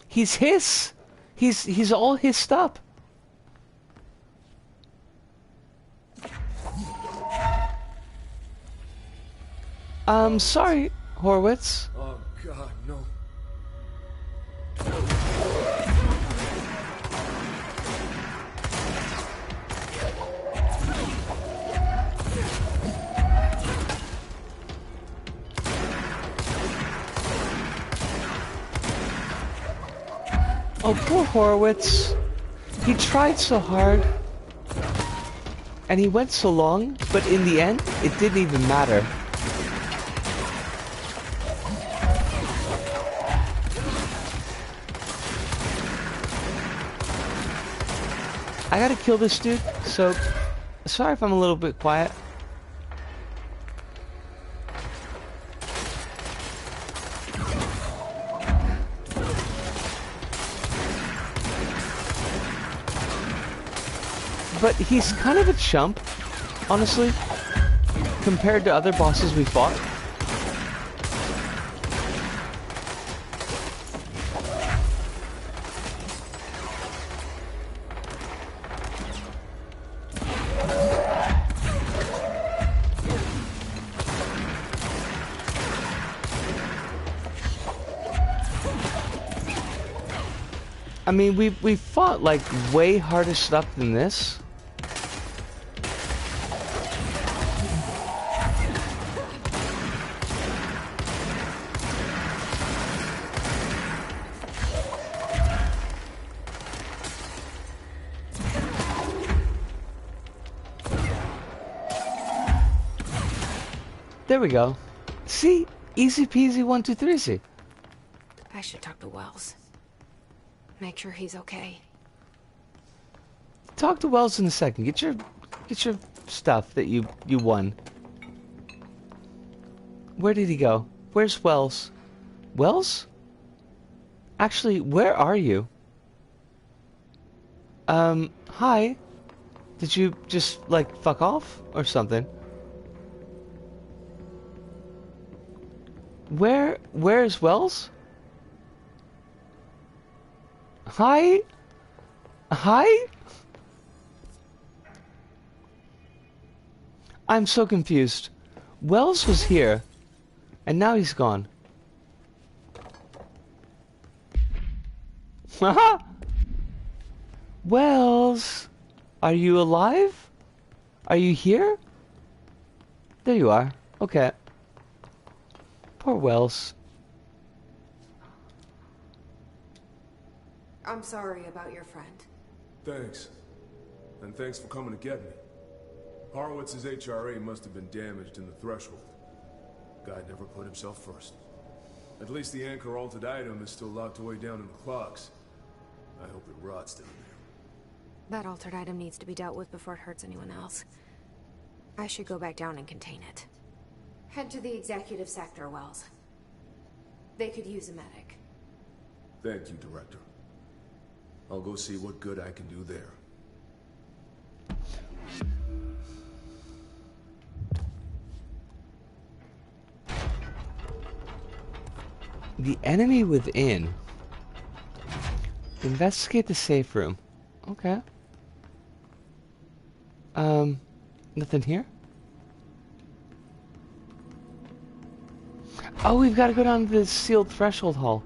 He's hiss. He's all hissed up. Sorry. Horowitz? Oh, God, no. Oh, poor Horowitz. He tried so hard. And he went so long, but in the end, it didn't even matter. I gotta kill this dude, so sorry if I'm a little bit quiet. But he's kind of a chump, honestly, compared to other bosses we fought. I mean, we fought like way harder stuff than this. There we go. See? Easy peasy 1, 2, 3, see. I should talk to Wells. Make sure he's okay. Talk to Wells in a second. Get your stuff that you won. Where did he go? Where's Wells? Wells? Actually, where are you? Hi. Did you just, like, fuck off or something? Where's Wells? Hi? Hi? I'm so confused. Wells was here, and now he's gone. Haha! Wells! Are you alive? Are you here? There you are. Okay. Poor Wells. I'm sorry about your friend. Thanks. And thanks for coming to get me. Horowitz's HRA must have been damaged in the threshold. Guy never put himself first. At least the anchor altered item is still locked away down in the clocks. I hope it rots down there. That altered item needs to be dealt with before it hurts anyone else. I should go back down and contain it. Head to the executive sector, Wells. They could use a medic. Thank you, Director. I'll go see what good I can do there. The enemy within. Investigate the safe room. Okay. Nothing here? Oh, we've got to go down to the sealed threshold hall.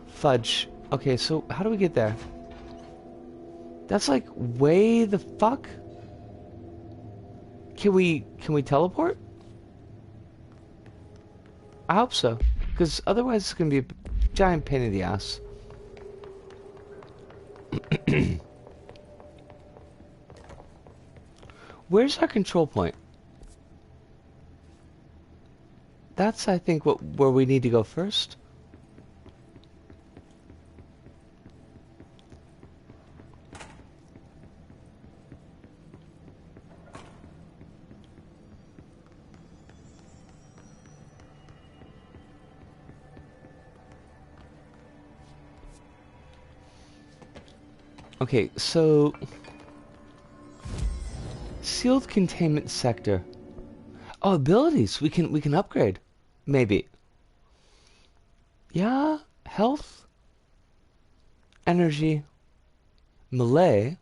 Fudge. Okay, so how do we get there? That's like way the fuck? Can we teleport? I hope so. Because otherwise it's going to be a giant pain in the ass. Where's our control point? That's, I think, where we need to go first. Okay, so sealed containment sector. Oh, abilities. We can upgrade. Maybe. Yeah, health, energy, melee,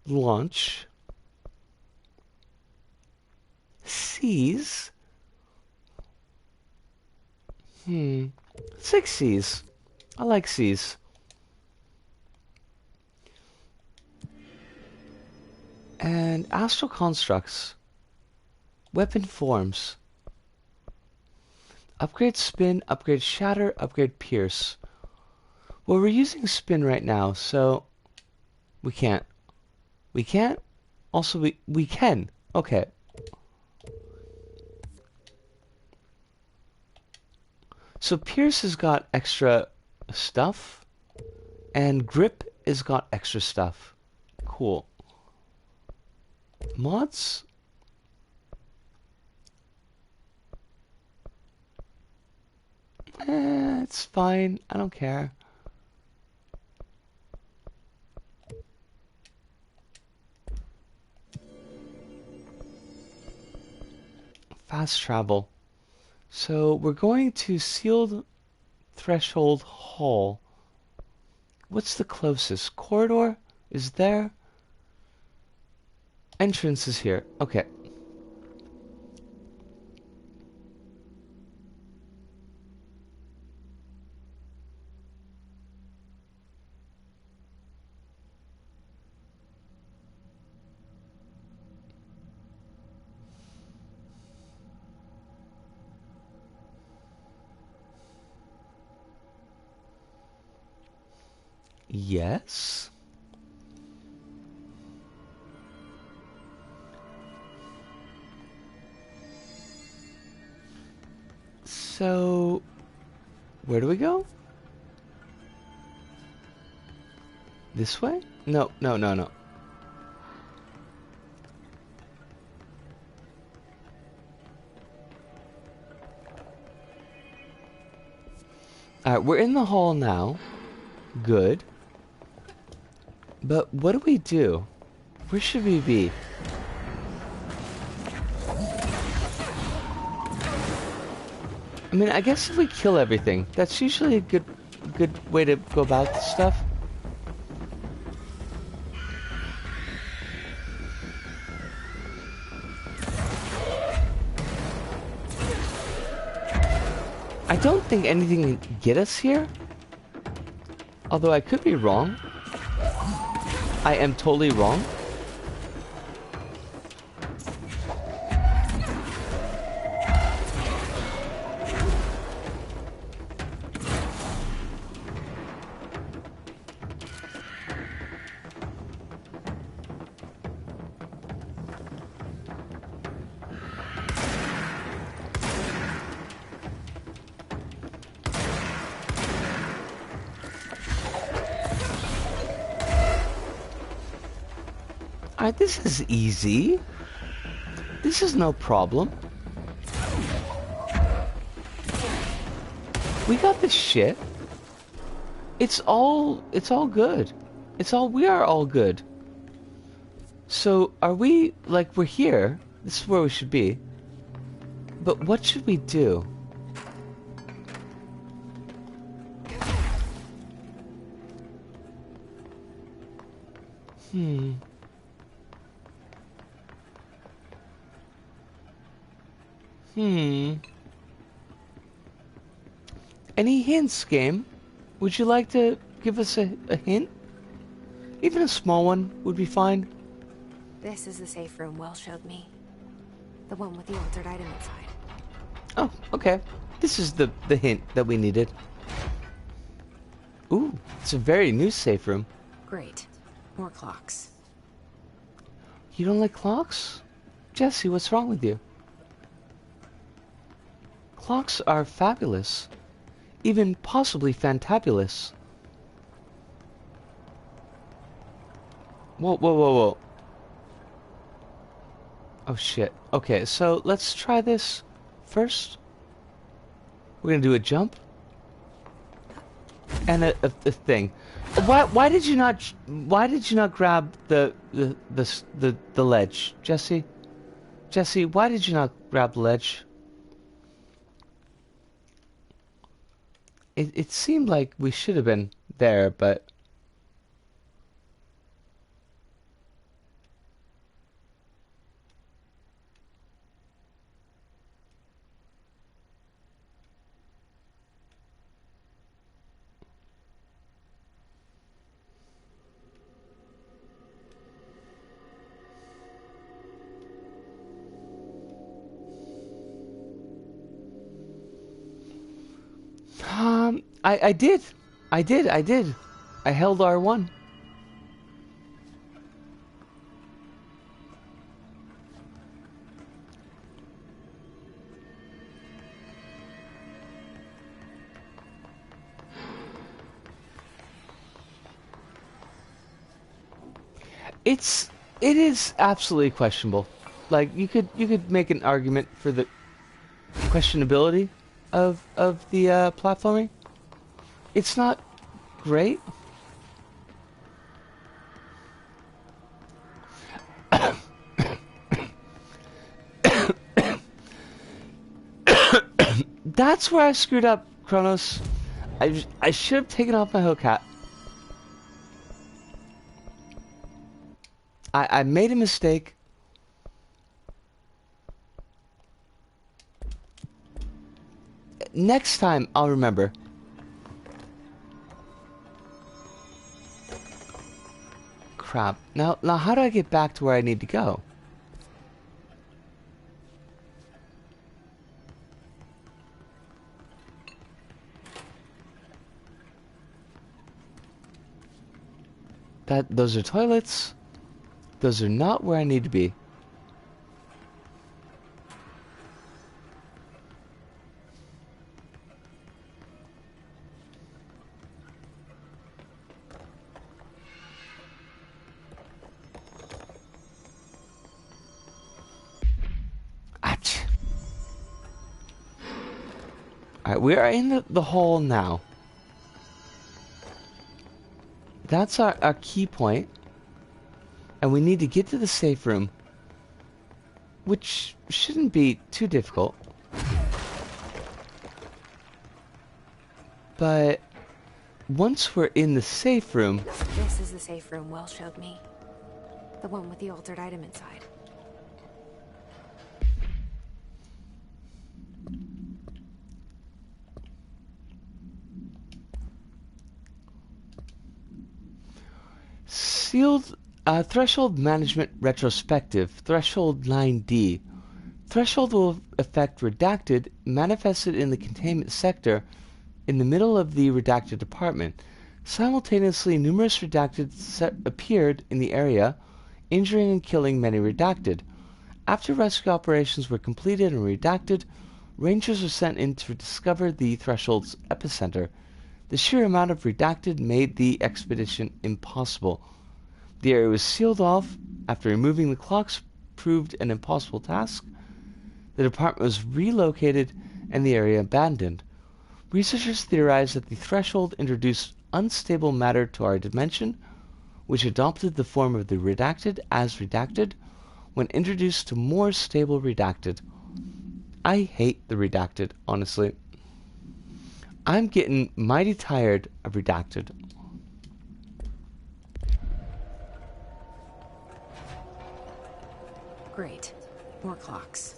launch, seize, It's like C's. I like C's. And astral constructs. Weapon forms. Upgrade spin, upgrade shatter, upgrade pierce. Well, we're using spin right now, so we can't. We can't? Also, we can. Okay. So pierce has got extra stuff, and grip has got extra stuff. Cool. Mods? It's fine. I don't care. Fast travel. So we're going to sealed threshold hall. What's the closest? Corridor is there. Entrance is here. Okay. Yes. So, where do we go? This way? No, no, no, no. Alright, we're in the hall now. Good. But what do we do? Where should we be? I mean, I guess if we kill everything, that's usually a good way to go about this stuff. I don't think anything can get us here. Although I could be wrong. I am totally wrong. Alright, this is easy. This is no problem. We got this shit. It's all good. We are all good. So, are we, like, we're here. This is where we should be. But what should we do? Any hints, game? Would you like to give us a hint? Even a small one would be fine. This is the safe room Wells showed me. The one with the altered item inside. Oh, okay. This is the hint that we needed. Ooh, it's a very new safe room. Great. More clocks. You don't like clocks? Jesse, what's wrong with you? Clocks are fabulous. Even possibly fantabulous. Whoa, whoa, whoa, whoa. Oh shit. Okay, so let's try this first. We're gonna do a jump. And a thing. Why did you not grab the ledge, Jesse? Jesse, why did you not grab the ledge? It seemed like we should have been there, but I did. I did. I held R1. It is absolutely questionable. Like you could make an argument for the questionability of the platforming. It's not great. That's where I screwed up, Kronos. I should have taken off my Hellcat. I made a mistake. Next time, I'll remember. Crap. Now how do I get back to where I need to go? Those are toilets. Those are not where I need to be. Ouch. Alright, we are in the hole now. That's our key point. And we need to get to the safe room. Which shouldn't be too difficult. But once we're in the safe room... This is the safe room Wells showed me. The one with the altered item inside. Sealed Threshold Management Retrospective, Threshold 9D. Threshold will affect Redacted, manifested in the containment sector in the middle of the Redacted department. Simultaneously, numerous Redacted appeared in the area, injuring and killing many Redacted. After rescue operations were completed and Redacted, Rangers were sent in to discover the Threshold's epicenter. The sheer amount of Redacted made the expedition impossible. The area was sealed off after removing the clocks proved an impossible task. The department was relocated and the area abandoned. Researchers theorized that the Threshold introduced unstable matter to our dimension, which adopted the form of the Redacted as Redacted when introduced to more stable Redacted. I hate the Redacted, honestly. I'm getting mighty tired of Redacted. Great. More clocks.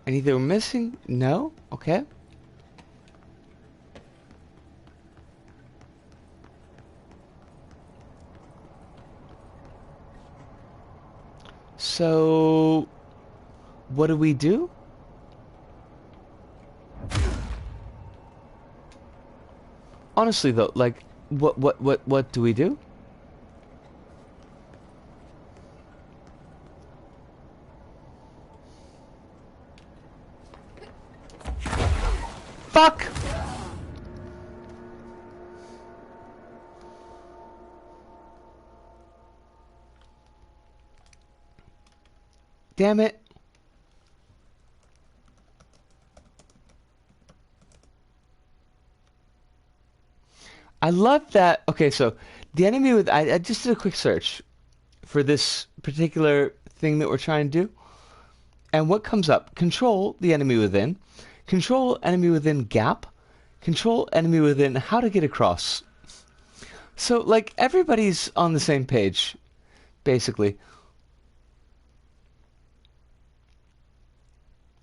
Anything we're missing? No? Okay. So, what do we do? Honestly though, like, what do we do? Fuck! Damn it. I love that. Okay, so the enemy with... I just did a quick search for this particular thing that we're trying to do. And what comes up? Control the enemy within. Control enemy within gap. Control enemy within how to get across. So, like, everybody's on the same page, basically.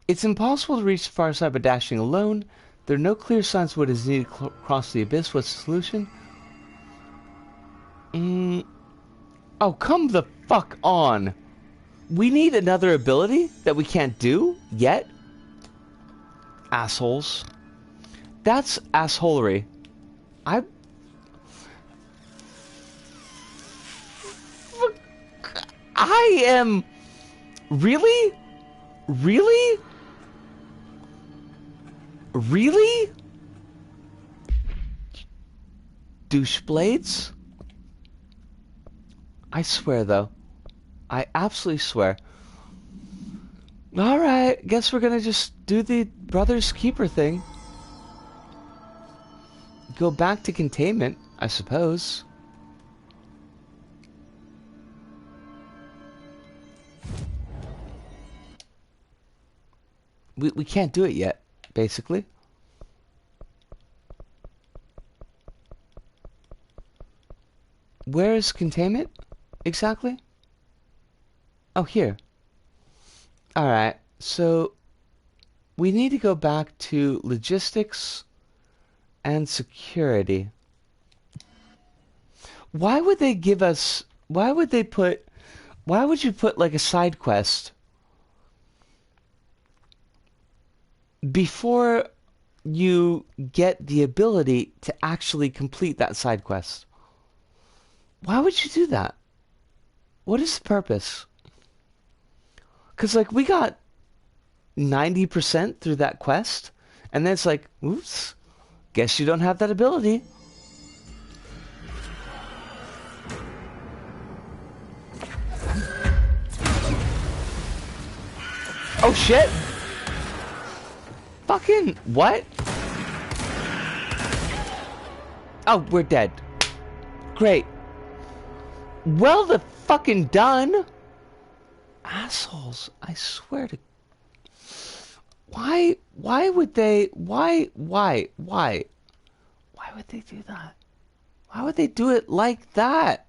It's impossible to reach the far side by dashing alone. There are no clear signs of what is needed to cross the abyss. What's the solution? Oh, come the fuck on. We need another ability that we can't do yet. Assholes. That's assholery. I am... Really? Really? Really? Douche blades? I swear, though. I absolutely swear. Alright, guess we're gonna just do the Brother's Keeper thing. Go back to containment, I suppose. We can't do it yet, basically. Where is containment, exactly? Oh, here. Alright, so we need to go back to logistics and security. Why would they give us... Why would you put like a side quest before you get the ability to actually complete that side quest? Why would you do that? What is the purpose? Because, like, we got 90% through that quest, and then it's like, oops, guess you don't have that ability. Oh, shit! Fucking what? Oh, we're dead. Great. Well, the fucking done. Assholes, I swear to... Why would they... Why would they do that? Why would they do it like that?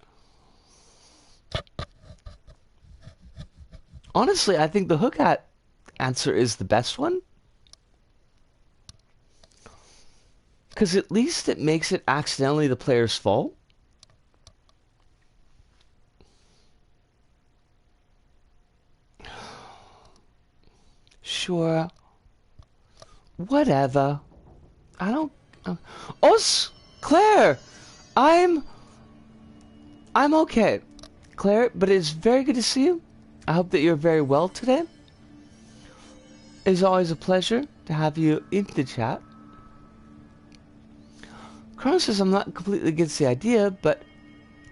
Honestly, I think the hook hat answer is the best one. Because at least it makes it accidentally the player's fault. Sure. Whatever. I don't... Oh, Claire! I'm okay. Claire, but it's very good to see you. I hope that you're very well today. It's always a pleasure to have you in the chat. Chrono says I'm not completely against the idea, but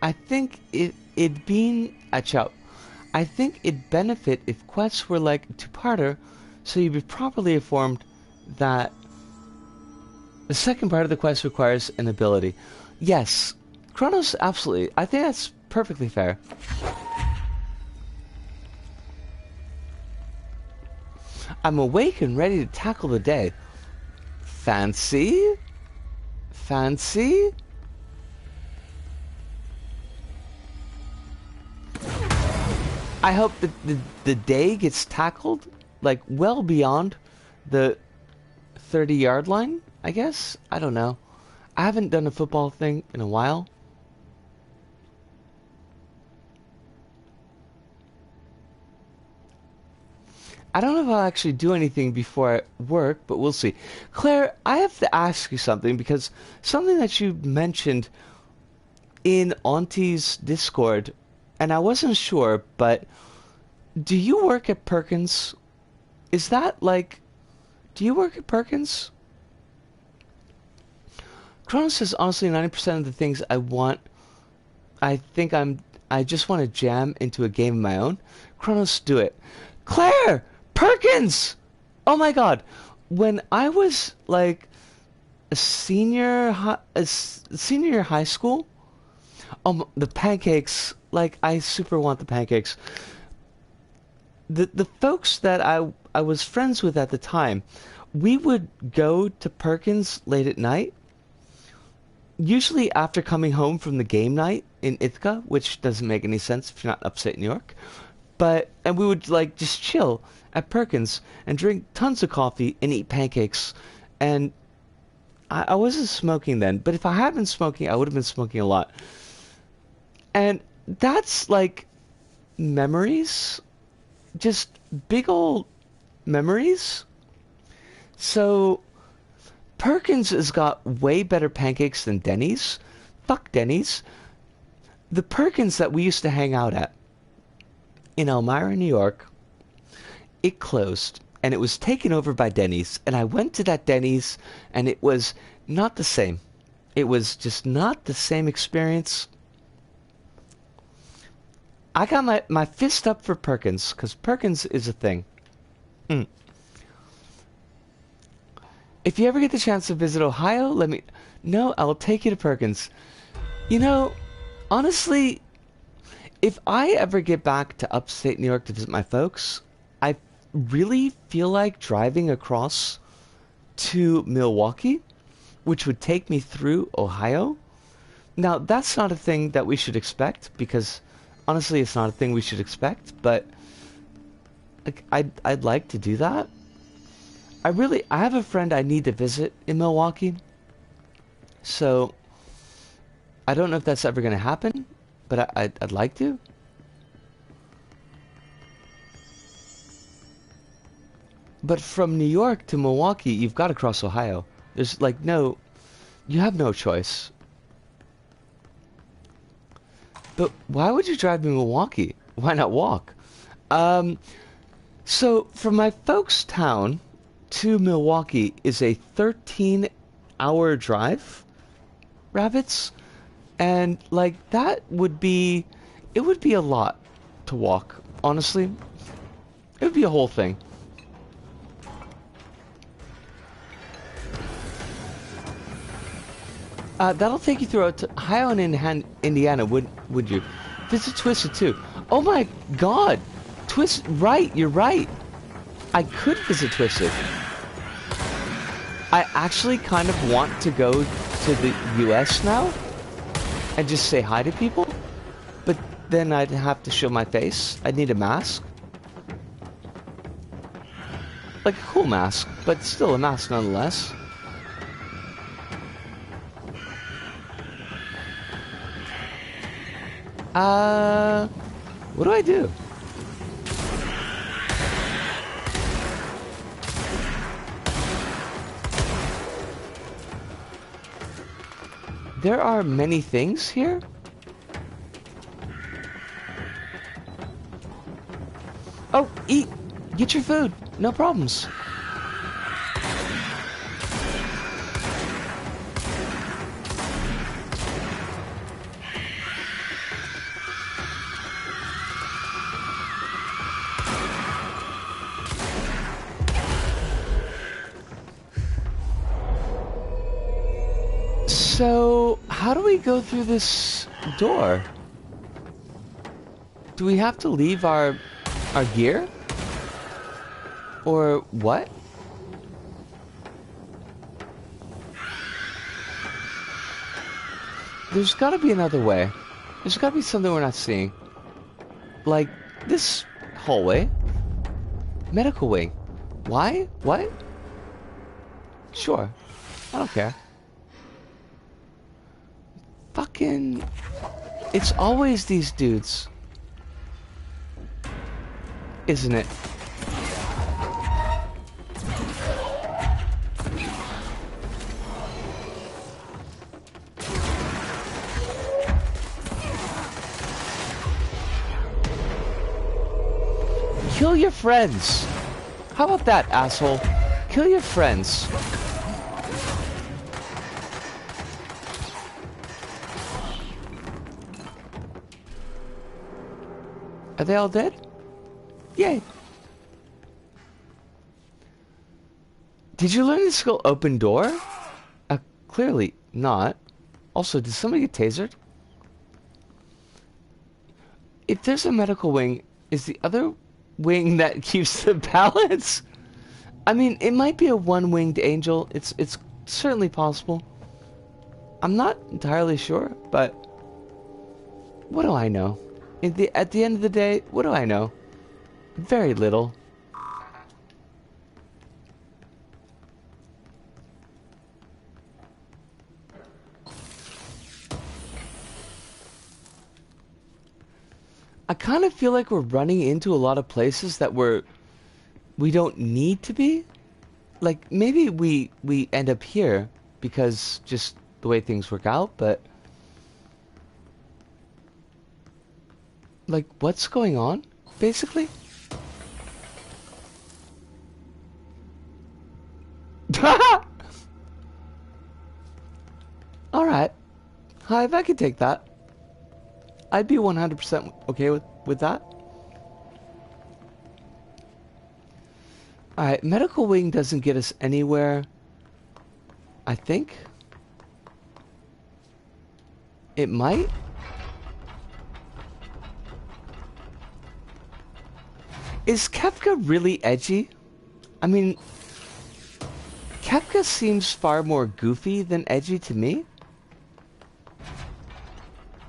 I think it'd been a chow. I think it'd benefit if quests were like a two-parter, so you'd be properly informed that the second part of the quest requires an ability. Yes, Chronos, absolutely. I think that's perfectly fair. I'm awake and ready to tackle the day. Fancy? Fancy? I hope that the day gets tackled, like, well beyond the 30-yard line, I guess? I don't know. I haven't done a football thing in a while. I don't know if I'll actually do anything before work, but we'll see. Claire, I have to ask you something, because something that you mentioned in Auntie's Discord, and I wasn't sure, but do you work at Perkins? Is that like... Do you work at Perkins? Chronos says, honestly, 90% of the things I want, I just want to jam into a game of my own. Chronos, do it. Claire! Perkins! Oh my god. When I was like a senior high school, the pancakes, like, I super want the pancakes. The folks that I was friends with at the time, we would go to Perkins late at night, usually after coming home from the game night in Ithaca, which doesn't make any sense if you're not upstate New York. And we would, like, just chill at Perkins and drink tons of coffee and eat pancakes. And I wasn't smoking then, but if I had been smoking, I would have been smoking a lot. And that's, like, memories just big old memories. So Perkins has got way better pancakes than Denny's. Fuck Denny's. The Perkins that we used to hang out at in Elmira, New York, it closed and it was taken over by Denny's. And I went to that Denny's and it was not the same. It was just not the same experience. I got my fist up for Perkins because Perkins is a thing. If you ever get the chance to visit Ohio, let me... No, I'll take you to Perkins. You know, honestly, if I ever get back to upstate New York to visit my folks, I really feel like driving across to Milwaukee, which would take me through Ohio. Now, that's not a thing that we should expect, because honestly, it's not a thing we should expect, but like, I'd like to do that. I have a friend I need to visit in Milwaukee, so I don't know if that's ever going to happen, but I'd like to. But from New York to Milwaukee, you've got to cross Ohio. There's like you have no choice. But why would you drive to Milwaukee? Why not walk? So from my folks' town to Milwaukee is a 13-hour drive, rabbits, and like that would be, it would be a lot to walk, honestly. It would be a whole thing. That'll take you through Ohio and Indiana, would you? Visit Twisted too. Oh my god! Right, you're right. I could visit Twisted. I actually kind of want to go to the US now and just say hi to people, but then I'd have to show my face. I'd need a mask. Like a cool mask, but still a mask nonetheless. What do I do? There are many things here. Oh, eat! Get your food. No problems. So, how do we go through this door? Do we have to leave our gear? Or what? There's gotta be another way. There's gotta be something we're not seeing. Like, this hallway. Medical wing. Why? What? Sure. I don't care. Fucking... It's always these dudes. Isn't it? Kill your friends. How about that, asshole? Kill your friends. Are they all dead? Yay. Did you learn the skill open door? Clearly not. Also, did somebody get tasered? If there's a medical wing, is the other wing that keeps the balance? I mean, it might be a one-winged angel. It's certainly possible. I'm not entirely sure, but what do I know? At the end of the day, what do I know? Very little. I kind of feel like we're running into a lot of places that we don't need to be. Like, maybe we end up here because just the way things work out, but... Like, what's going on, basically? Alright. Hive, I could take that. I'd be 100% okay with that. Alright, medical wing doesn't get us anywhere. I think. It might. Is Kefka really edgy? I mean, Kefka seems far more goofy than edgy to me.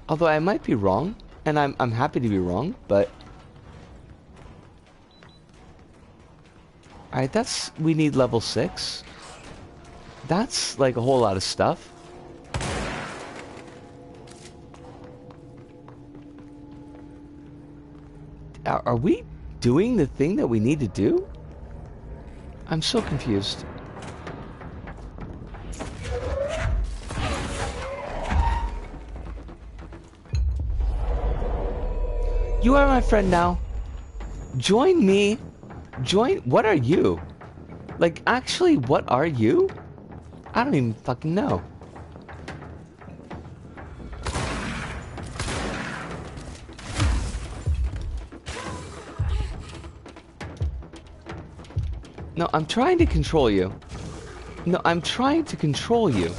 Although I might be wrong, and I'm happy to be wrong, but... Alright, we need level 6. That's like a whole lot of stuff. Are we doing the thing that we need to do? I'm so confused. You are my friend now. Join me. What are you? Like, actually, what are you? I don't even fucking know. No, I'm trying to control you. No, I'm trying to control you.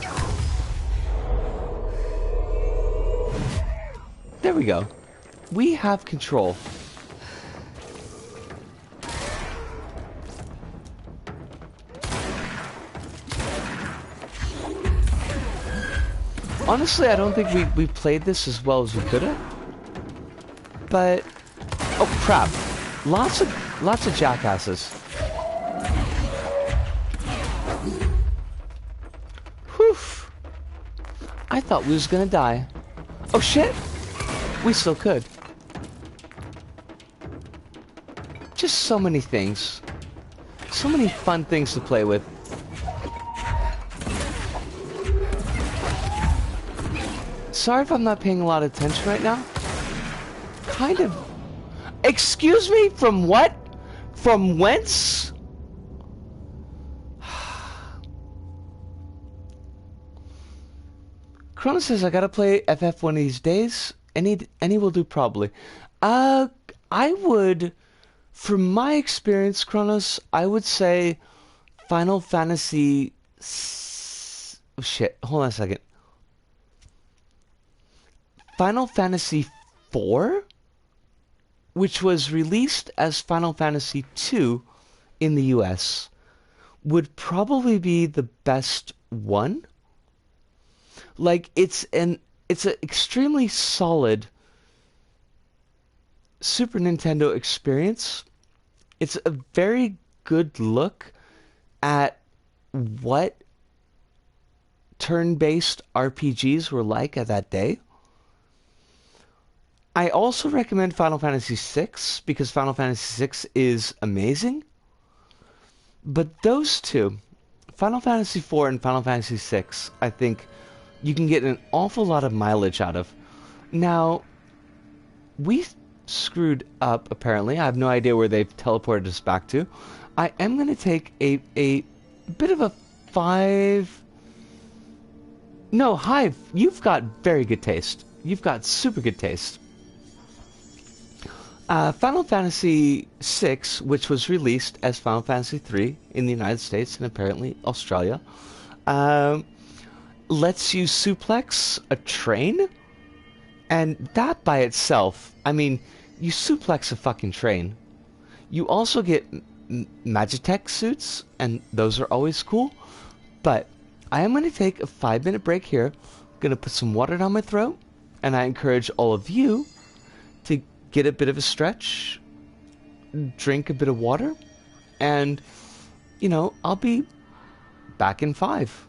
There we go. We have control. Honestly, I don't think we played this as well as we could have. But oh crap. Lots of jackasses. Whew. I thought we was gonna die. Oh shit! We still could. Just so many things. So many fun things to play with. Sorry if I'm not paying a lot of attention right now. Kind of. Excuse me? From what? From whence? Chrono says I gotta play FF one of these days. Any will do probably. I would, from my experience, Chronos, I would say Final Fantasy... Oh shit, hold on a second. Final Fantasy IV, which was released as Final Fantasy II in the US, would probably be the best one. Like, it's an extremely solid Super Nintendo experience. It's a very good look at what turn-based RPGs were like at that day. I also recommend Final Fantasy VI because Final Fantasy VI is amazing. But those two, Final Fantasy IV and Final Fantasy VI, I think you can get an awful lot of mileage out of. Now, we screwed up, apparently. I have no idea where they've teleported us back to. I am going to take a bit of a 5... No, Hive, you've got very good taste. You've got super good taste. Final Fantasy VI, which was released as Final Fantasy III in the United States and apparently Australia, lets you suplex a train, and that by itself, I mean, you suplex a fucking train. You also get Magitech suits, and those are always cool, but I am going to take a 5-minute break here, going to put some water down my throat, and I encourage all of you to get a bit of a stretch, drink a bit of water, and, you know, I'll be back in 5.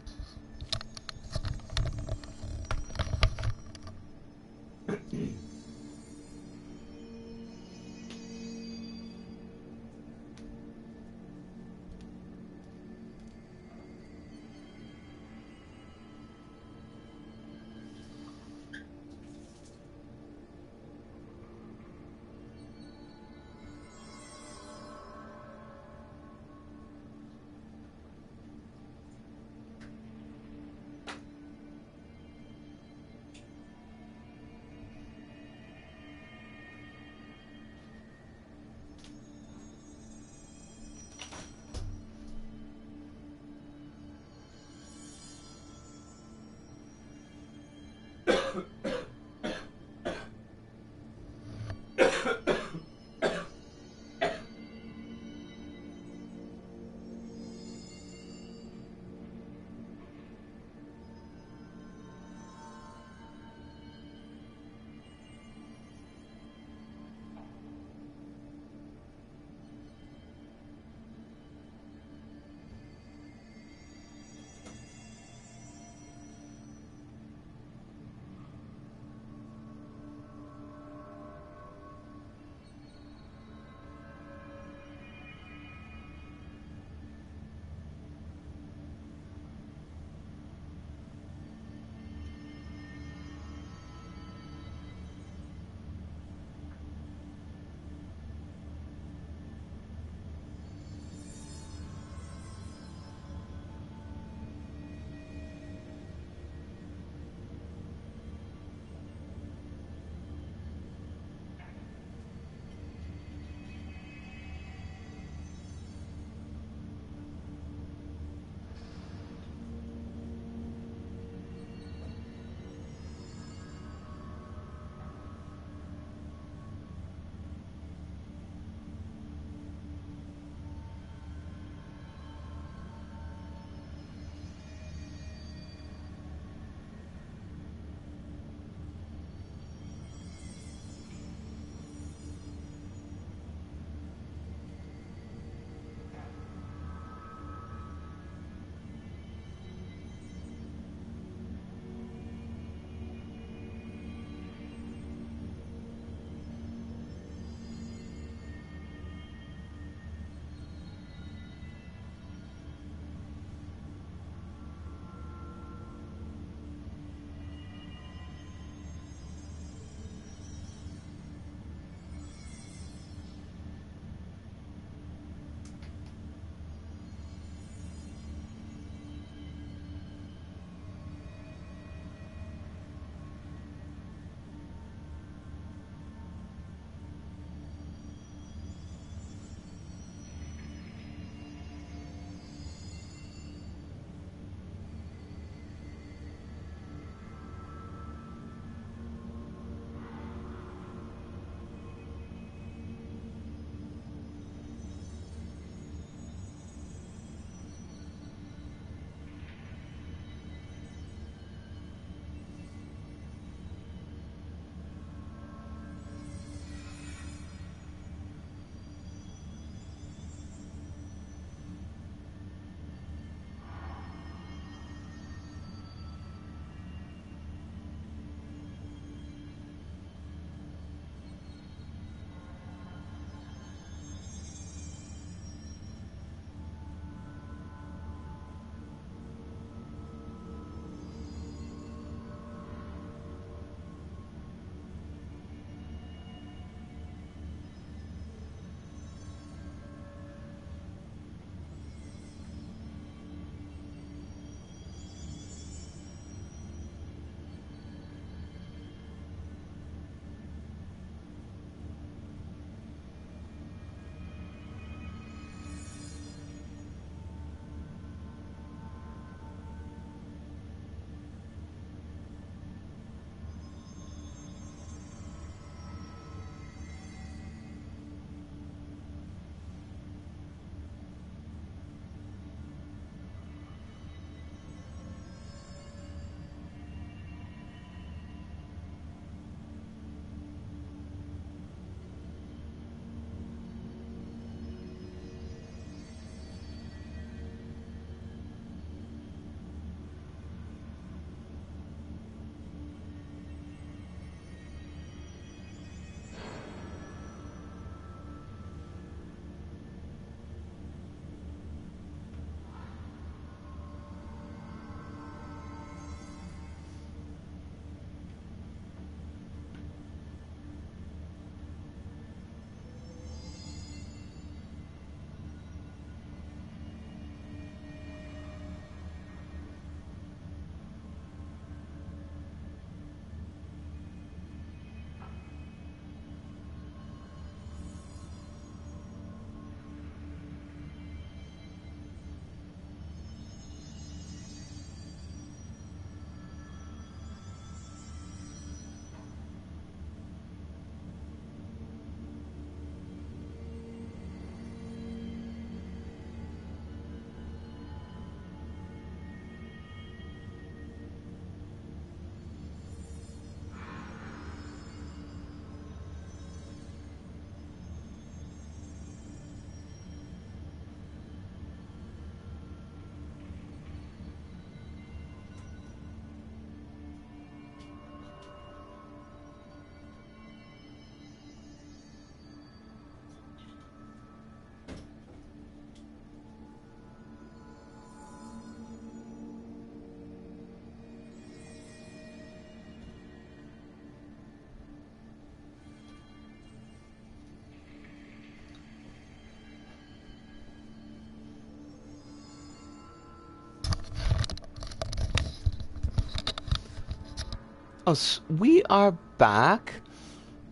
Oh, we are back.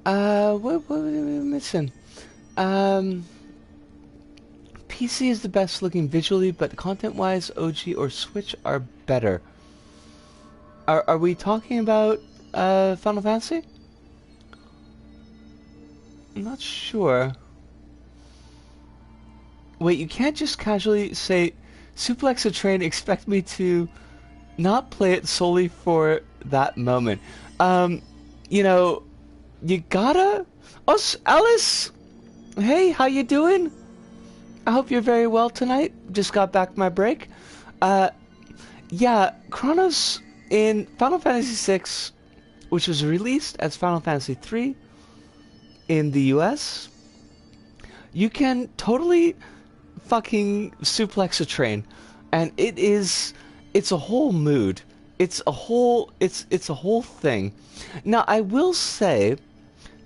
What are we missing? PC is the best looking visually, but content-wise, OG or Switch are better. Are we talking about Final Fantasy? I'm not sure. Wait, you can't just casually say suplex a train, expect me to not play it solely for that moment. You know, you gotta... Oh, Alice! Hey, how you doing? I hope you're very well tonight. Just got back from my break. Yeah, Chronos in Final Fantasy VI, which was released as Final Fantasy III in the US, you can totally fucking suplex a train, and it's a whole mood. It's a whole thing. Now, I will say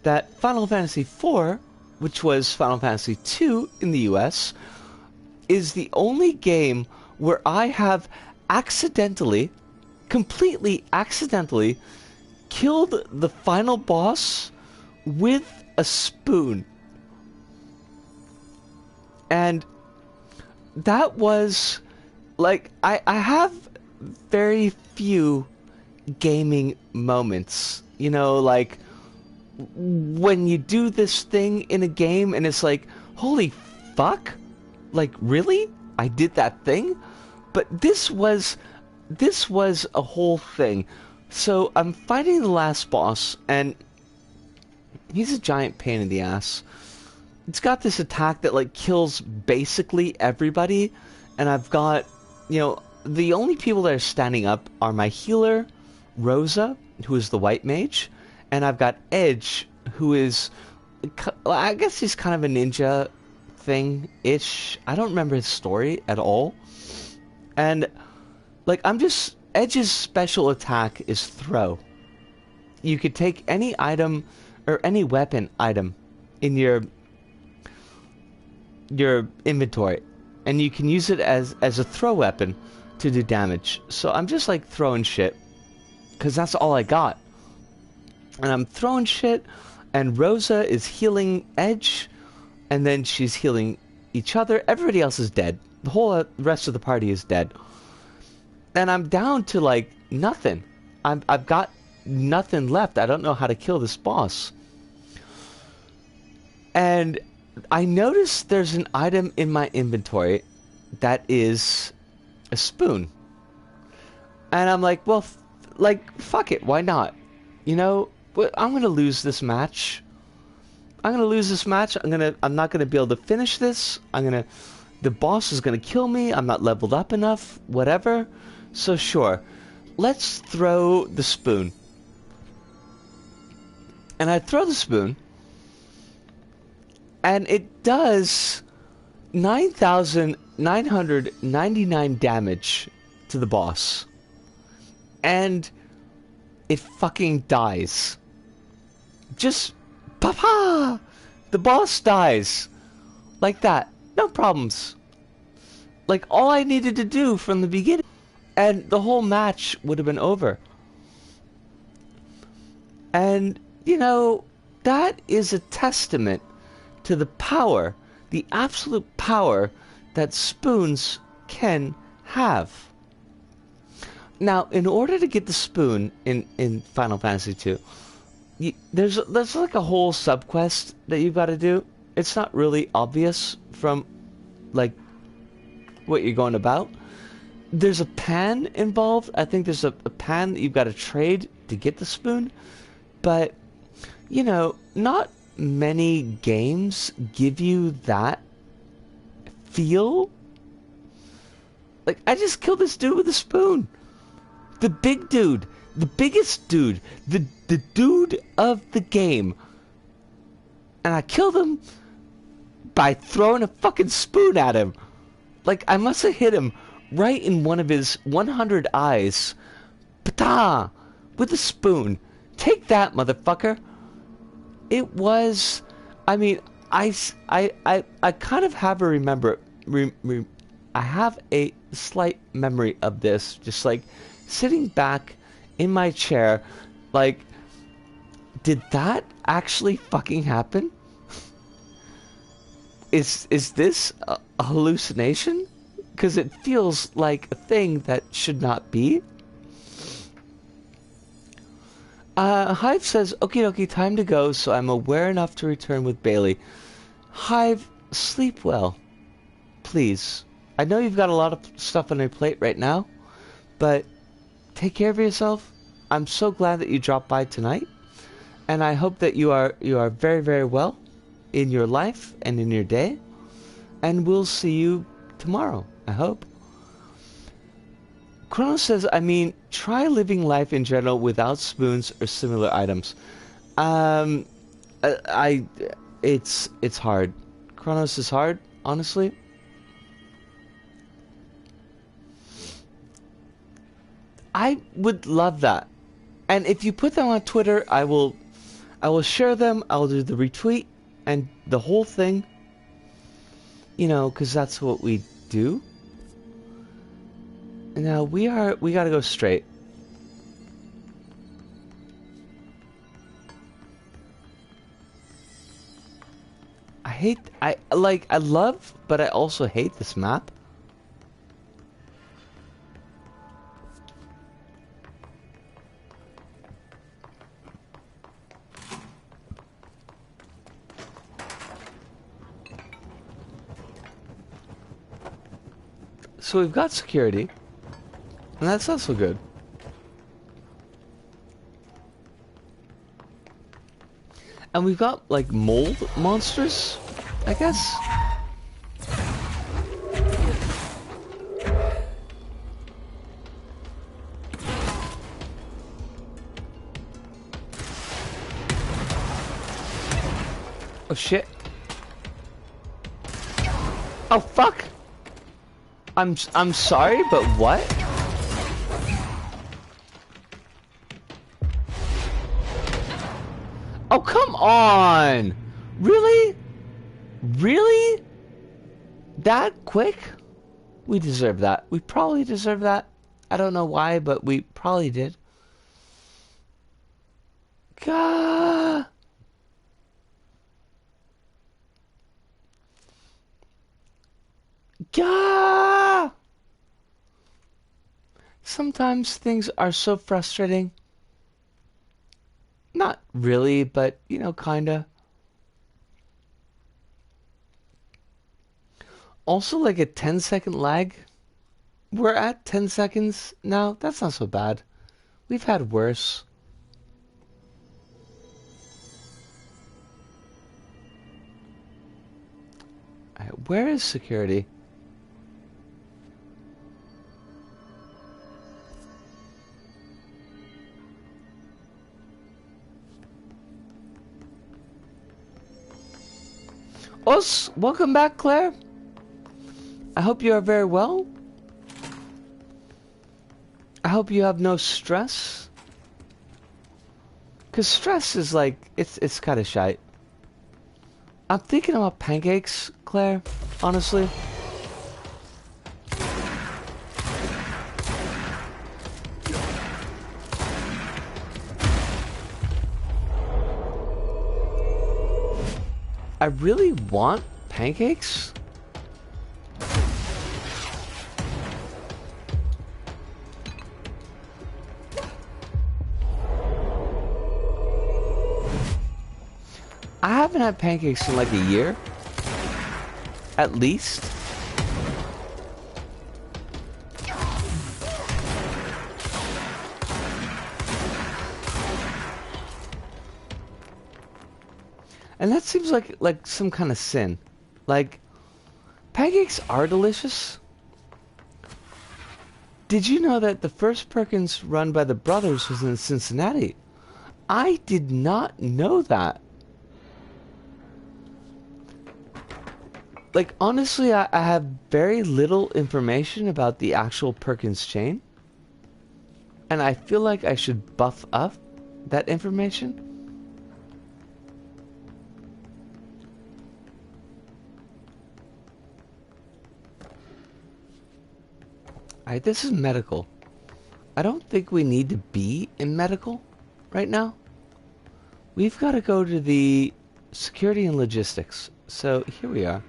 that Final Fantasy IV, which was Final Fantasy II in the US, is the only game where I have completely accidentally, killed the final boss with a spoon. And that was, like, I have very few gaming moments. You know, like, when you do this thing in a game and it's like, holy fuck? Like, really? I did that thing? But this was a whole thing. So I'm fighting the last boss, and he's a giant pain in the ass. It's got this attack that, like, kills basically everybody, and I've got, you know, the only people that are standing up are my healer, Rosa, who is the white mage, and I've got Edge, who is, I guess he's kind of a ninja thing-ish. I don't remember his story at all. And, like, Edge's special attack is throw. You could take any item, or any weapon item in your inventory, and you can use it as a throw weapon to do damage. So I'm just, like, throwing shit, because that's all I got. And I'm throwing shit, and Rosa is healing Edge, and then she's healing each other. Everybody else is dead. The whole rest of the party is dead. And I'm down to, like, nothing. I've got nothing left. I don't know how to kill this boss. And I noticed there's an item in my inventory that is a spoon. And I'm like, well, fuck it. Why not? You know, I'm going to lose this match. I'm not going to be able to finish this. The boss is going to kill me. I'm not leveled up enough. Whatever. So sure. Let's throw the spoon. And I throw the spoon. And it does 9,999 damage to the boss. And it fucking dies. Just, papa! The boss dies. Like that. No problems. Like, all I needed to do from the beginning, and the whole match would have been over. And, you know, that is a testament to the power, the absolute power that spoons can have. Now, in order to get the spoon in Final Fantasy II, there's like a whole subquest that you've got to do. It's not really obvious from, like, what you're going about. There's a pan involved. I think there's a pan that you've got to trade to get the spoon. But, you know, not many games give you that feel. Like, I just killed this dude with a spoon. The big dude. The biggest dude. The dude of the game. And I killed him by throwing a fucking spoon at him. Like, I must have hit him right in one of his 100 eyes. Pata! With a spoon. Take that, motherfucker. It was... I mean, I kind of have a I have a slight memory of this. Just, like, sitting back in my chair, Like, did that actually fucking happen? Is this a hallucination? Because it feels like a thing that should not be. Hive says, "Okie dokie, time to go, so I'm aware enough to return with Bailey." Hive, sleep well. Please. I know you've got a lot of stuff on your plate right now, but take care of yourself. I'm so glad that you dropped by tonight, and I hope that you are very, very well in your life and in your day, and we'll see you tomorrow, I hope. Chrono says, I mean, try living life in general without spoons or similar items. It's hard. Chronos is hard, honestly. I would love that. And if you put them on Twitter, I will share them. I'll do the retweet and the whole thing. You know, because that's what we do. Now we gotta go straight. I love, but I also hate this map. So we've got security, and that's also good. And we've got, like, mold monsters, I guess? Oh, shit. Oh, fuck! I'm sorry, but what? Oh, come on! Really? Really? That quick? We deserve that. We probably deserve that. I don't know why, but we probably did. Gah! Gah! Sometimes things are so frustrating. Not really, but, you know, kinda. Also, like a 10-second lag. We're at 10 seconds now. That's not so bad. We've had worse. Alright, where is security? Us, welcome back, Claire. I hope you are very well. I hope you have no stress. Cause stress is like, it's kind of shite. I'm thinking about pancakes, Claire, honestly. I really want pancakes. I haven't had pancakes in like a year. At least. And that seems like some kind of sin. Like, pancakes are delicious. Did you know that the first Perkins run by the brothers was in Cincinnati? I did not know that. Like, honestly, I have very little information about the actual Perkins chain. And I feel like I should buff up that information. Alright, this is medical. I don't think we need to be in medical right now. We've got to go to the security and logistics. So here we are.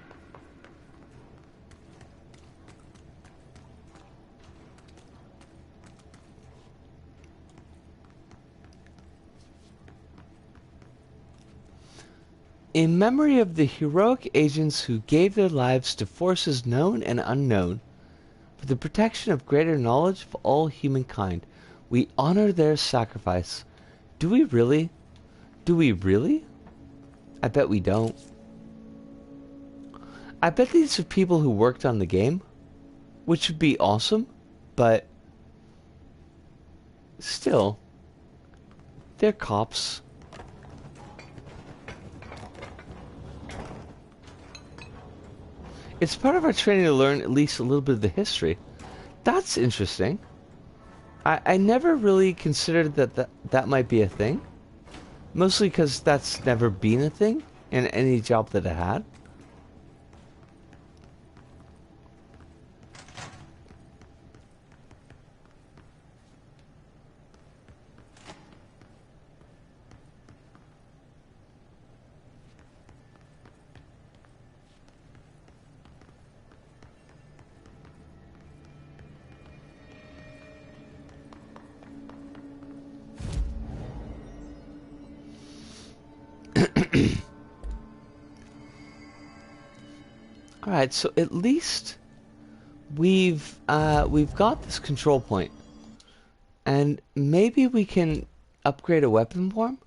In memory of the heroic agents who gave their lives to forces known and unknown, for the protection of greater knowledge of all humankind, we honor their sacrifice. Do we really? Do we really? I bet we don't. I bet these are people who worked on the game, which would be awesome, but still, they're cops. It's part of our training to learn at least a little bit of the history. That's interesting. I never really considered that might be a thing. Mostly because that's never been a thing in any job that I had. Alright, so at least we've got this control point. And maybe we can upgrade a weapon form?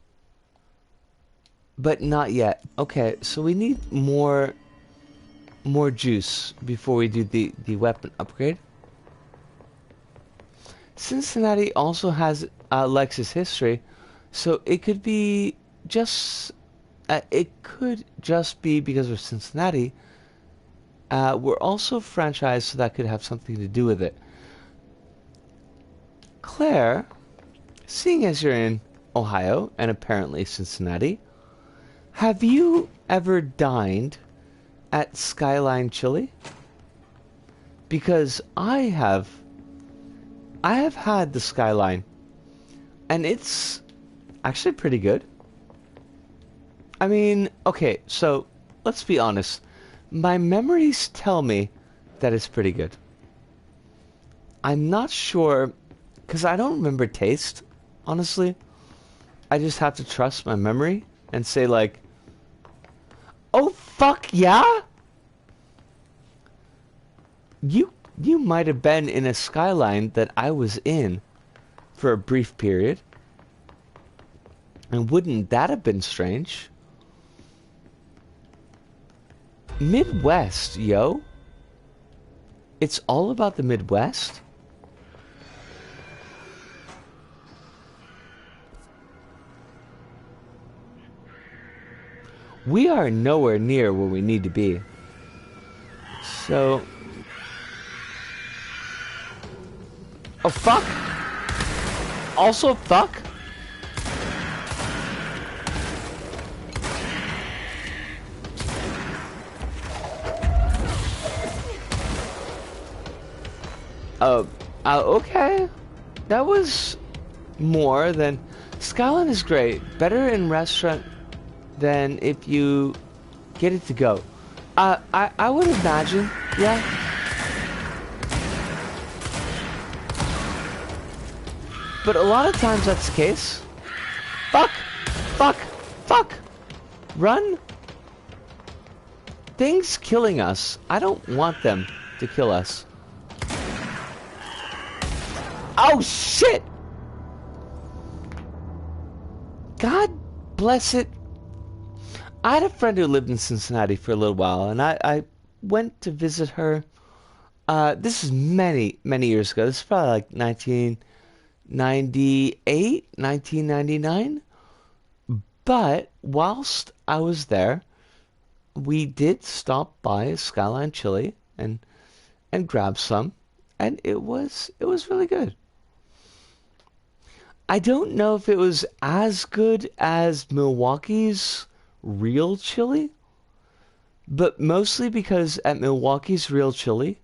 But not yet. Okay, so we need more juice before we do the weapon upgrade. Cincinnati also has Lexus history, so it could be just it could just be because of Cincinnati. We're also franchised, so that could have something to do with it. Claire, seeing as you're in Ohio and apparently Cincinnati, have you ever dined at Skyline Chili? Because I have had the Skyline, and it's actually pretty good. I mean, okay, so let's be honest. My memories tell me that it's pretty good. I'm not sure, because I don't remember taste, honestly. I just have to trust my memory and say like, oh fuck yeah? You might have been in a Skyline that I was in for a brief period. And wouldn't that have been strange? Midwest, yo. It's all about the Midwest. We are nowhere near where we need to be. So... oh, fuck! Also, fuck! Okay. That was more than... Skyline is great. Better in restaurant than if you get it to go. I would imagine, yeah. But a lot of times that's the case. Fuck! Fuck! Fuck! Run! Things killing us. I don't want them to kill us. Oh shit! God bless it. I had a friend who lived in Cincinnati for a little while, and I went to visit her. This is many, many years ago. This is probably like 1998, 1999. But whilst I was there, we did stop by Skyline Chili and grab some, and it was really good. I don't know if it was as good as Milwaukee's real chili, but mostly because at Milwaukee's real chili,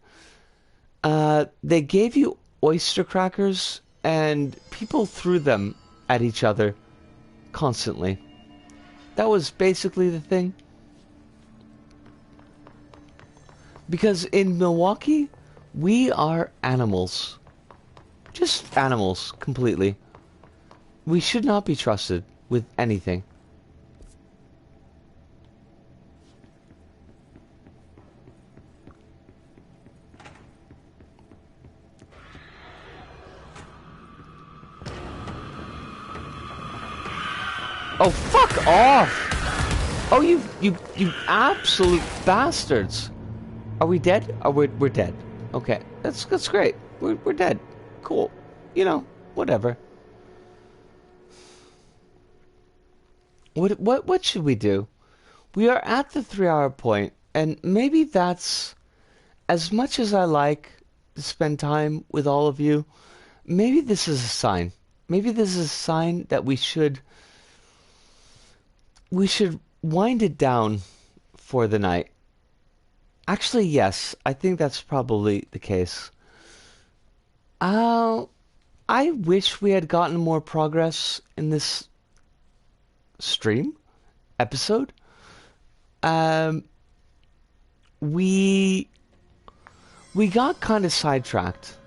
they gave you oyster crackers and people threw them at each other constantly. That was basically the thing. Because in Milwaukee, we are animals. Just animals, completely. We should not be trusted with anything. Oh, fuck off! Oh, you absolute bastards! Are we dead? Oh, we're dead. Okay, that's great. We're dead. Cool. You know, whatever. What should we do? We are at the 3-hour point, and maybe that's, as much as I like to spend time with all of you, maybe this is a sign. Maybe this is a sign that we should wind it down for the night. Actually, yes, I think that's probably the case. I wish we had gotten more progress in this stream episode. We got kind of sidetracked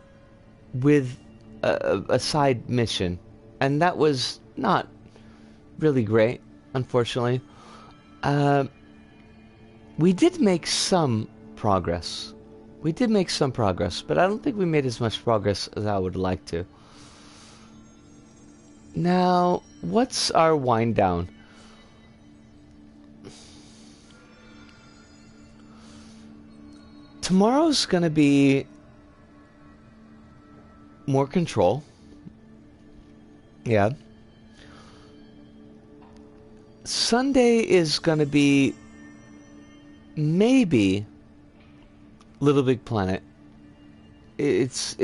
with a side mission, and that was not really great, unfortunately. We did make some progress. We did make some progress, but I don't think we made as much progress as I would like to. Now, what's our wind down? Tomorrow's gonna be more control. Yeah. Sunday is gonna be maybe Little Big Planet. It's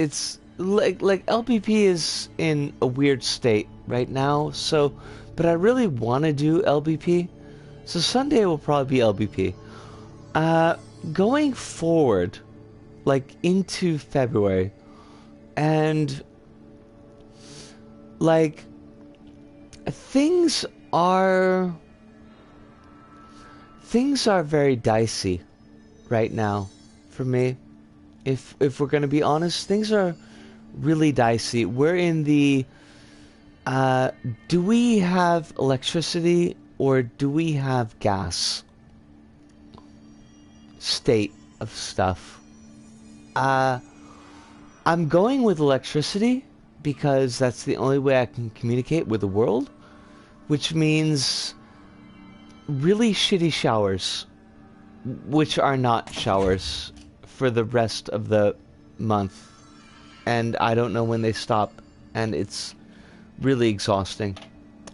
like LBP is in a weird state right now, so but I really want to do LBP, so Sunday will probably be LBP. Going forward, like into February, and like things are very dicey right now for me. If we're gonna be honest, things are really dicey. We're in the do we have electricity or do we have gas state of stuff. I'm going with electricity because that's the only way I can communicate with the world, which means really shitty showers, which are not showers for the rest of the month, and I don't know when they stop, and it's really exhausting,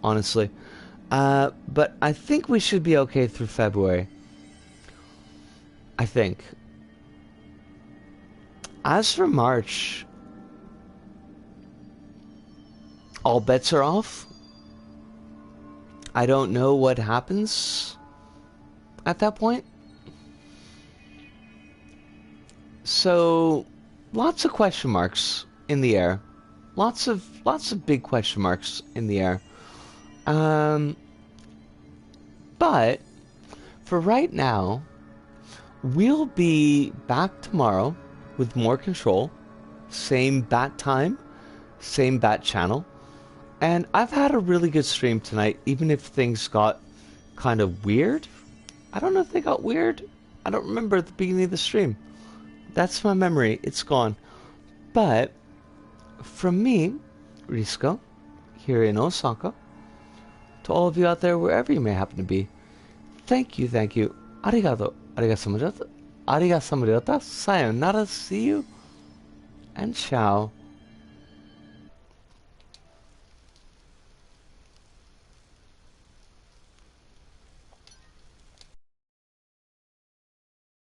honestly. But I think we should be okay through February. I think. As for March, all bets are off. I don't know what happens at that point. So, lots of question marks in the air. Lots of big question marks in the air. But for right now, we'll be back tomorrow with more control. Same bat time, same bat channel. And I've had a really good stream tonight, even if things got kind of weird. I don't know if they got weird. I don't remember at the beginning of the stream. That's my memory. It's gone. But from me, Risco, here in Osaka, to all of you out there, wherever you may happen to be, thank you. Arigato. Arigasamurata. Sayonara. See you. And ciao.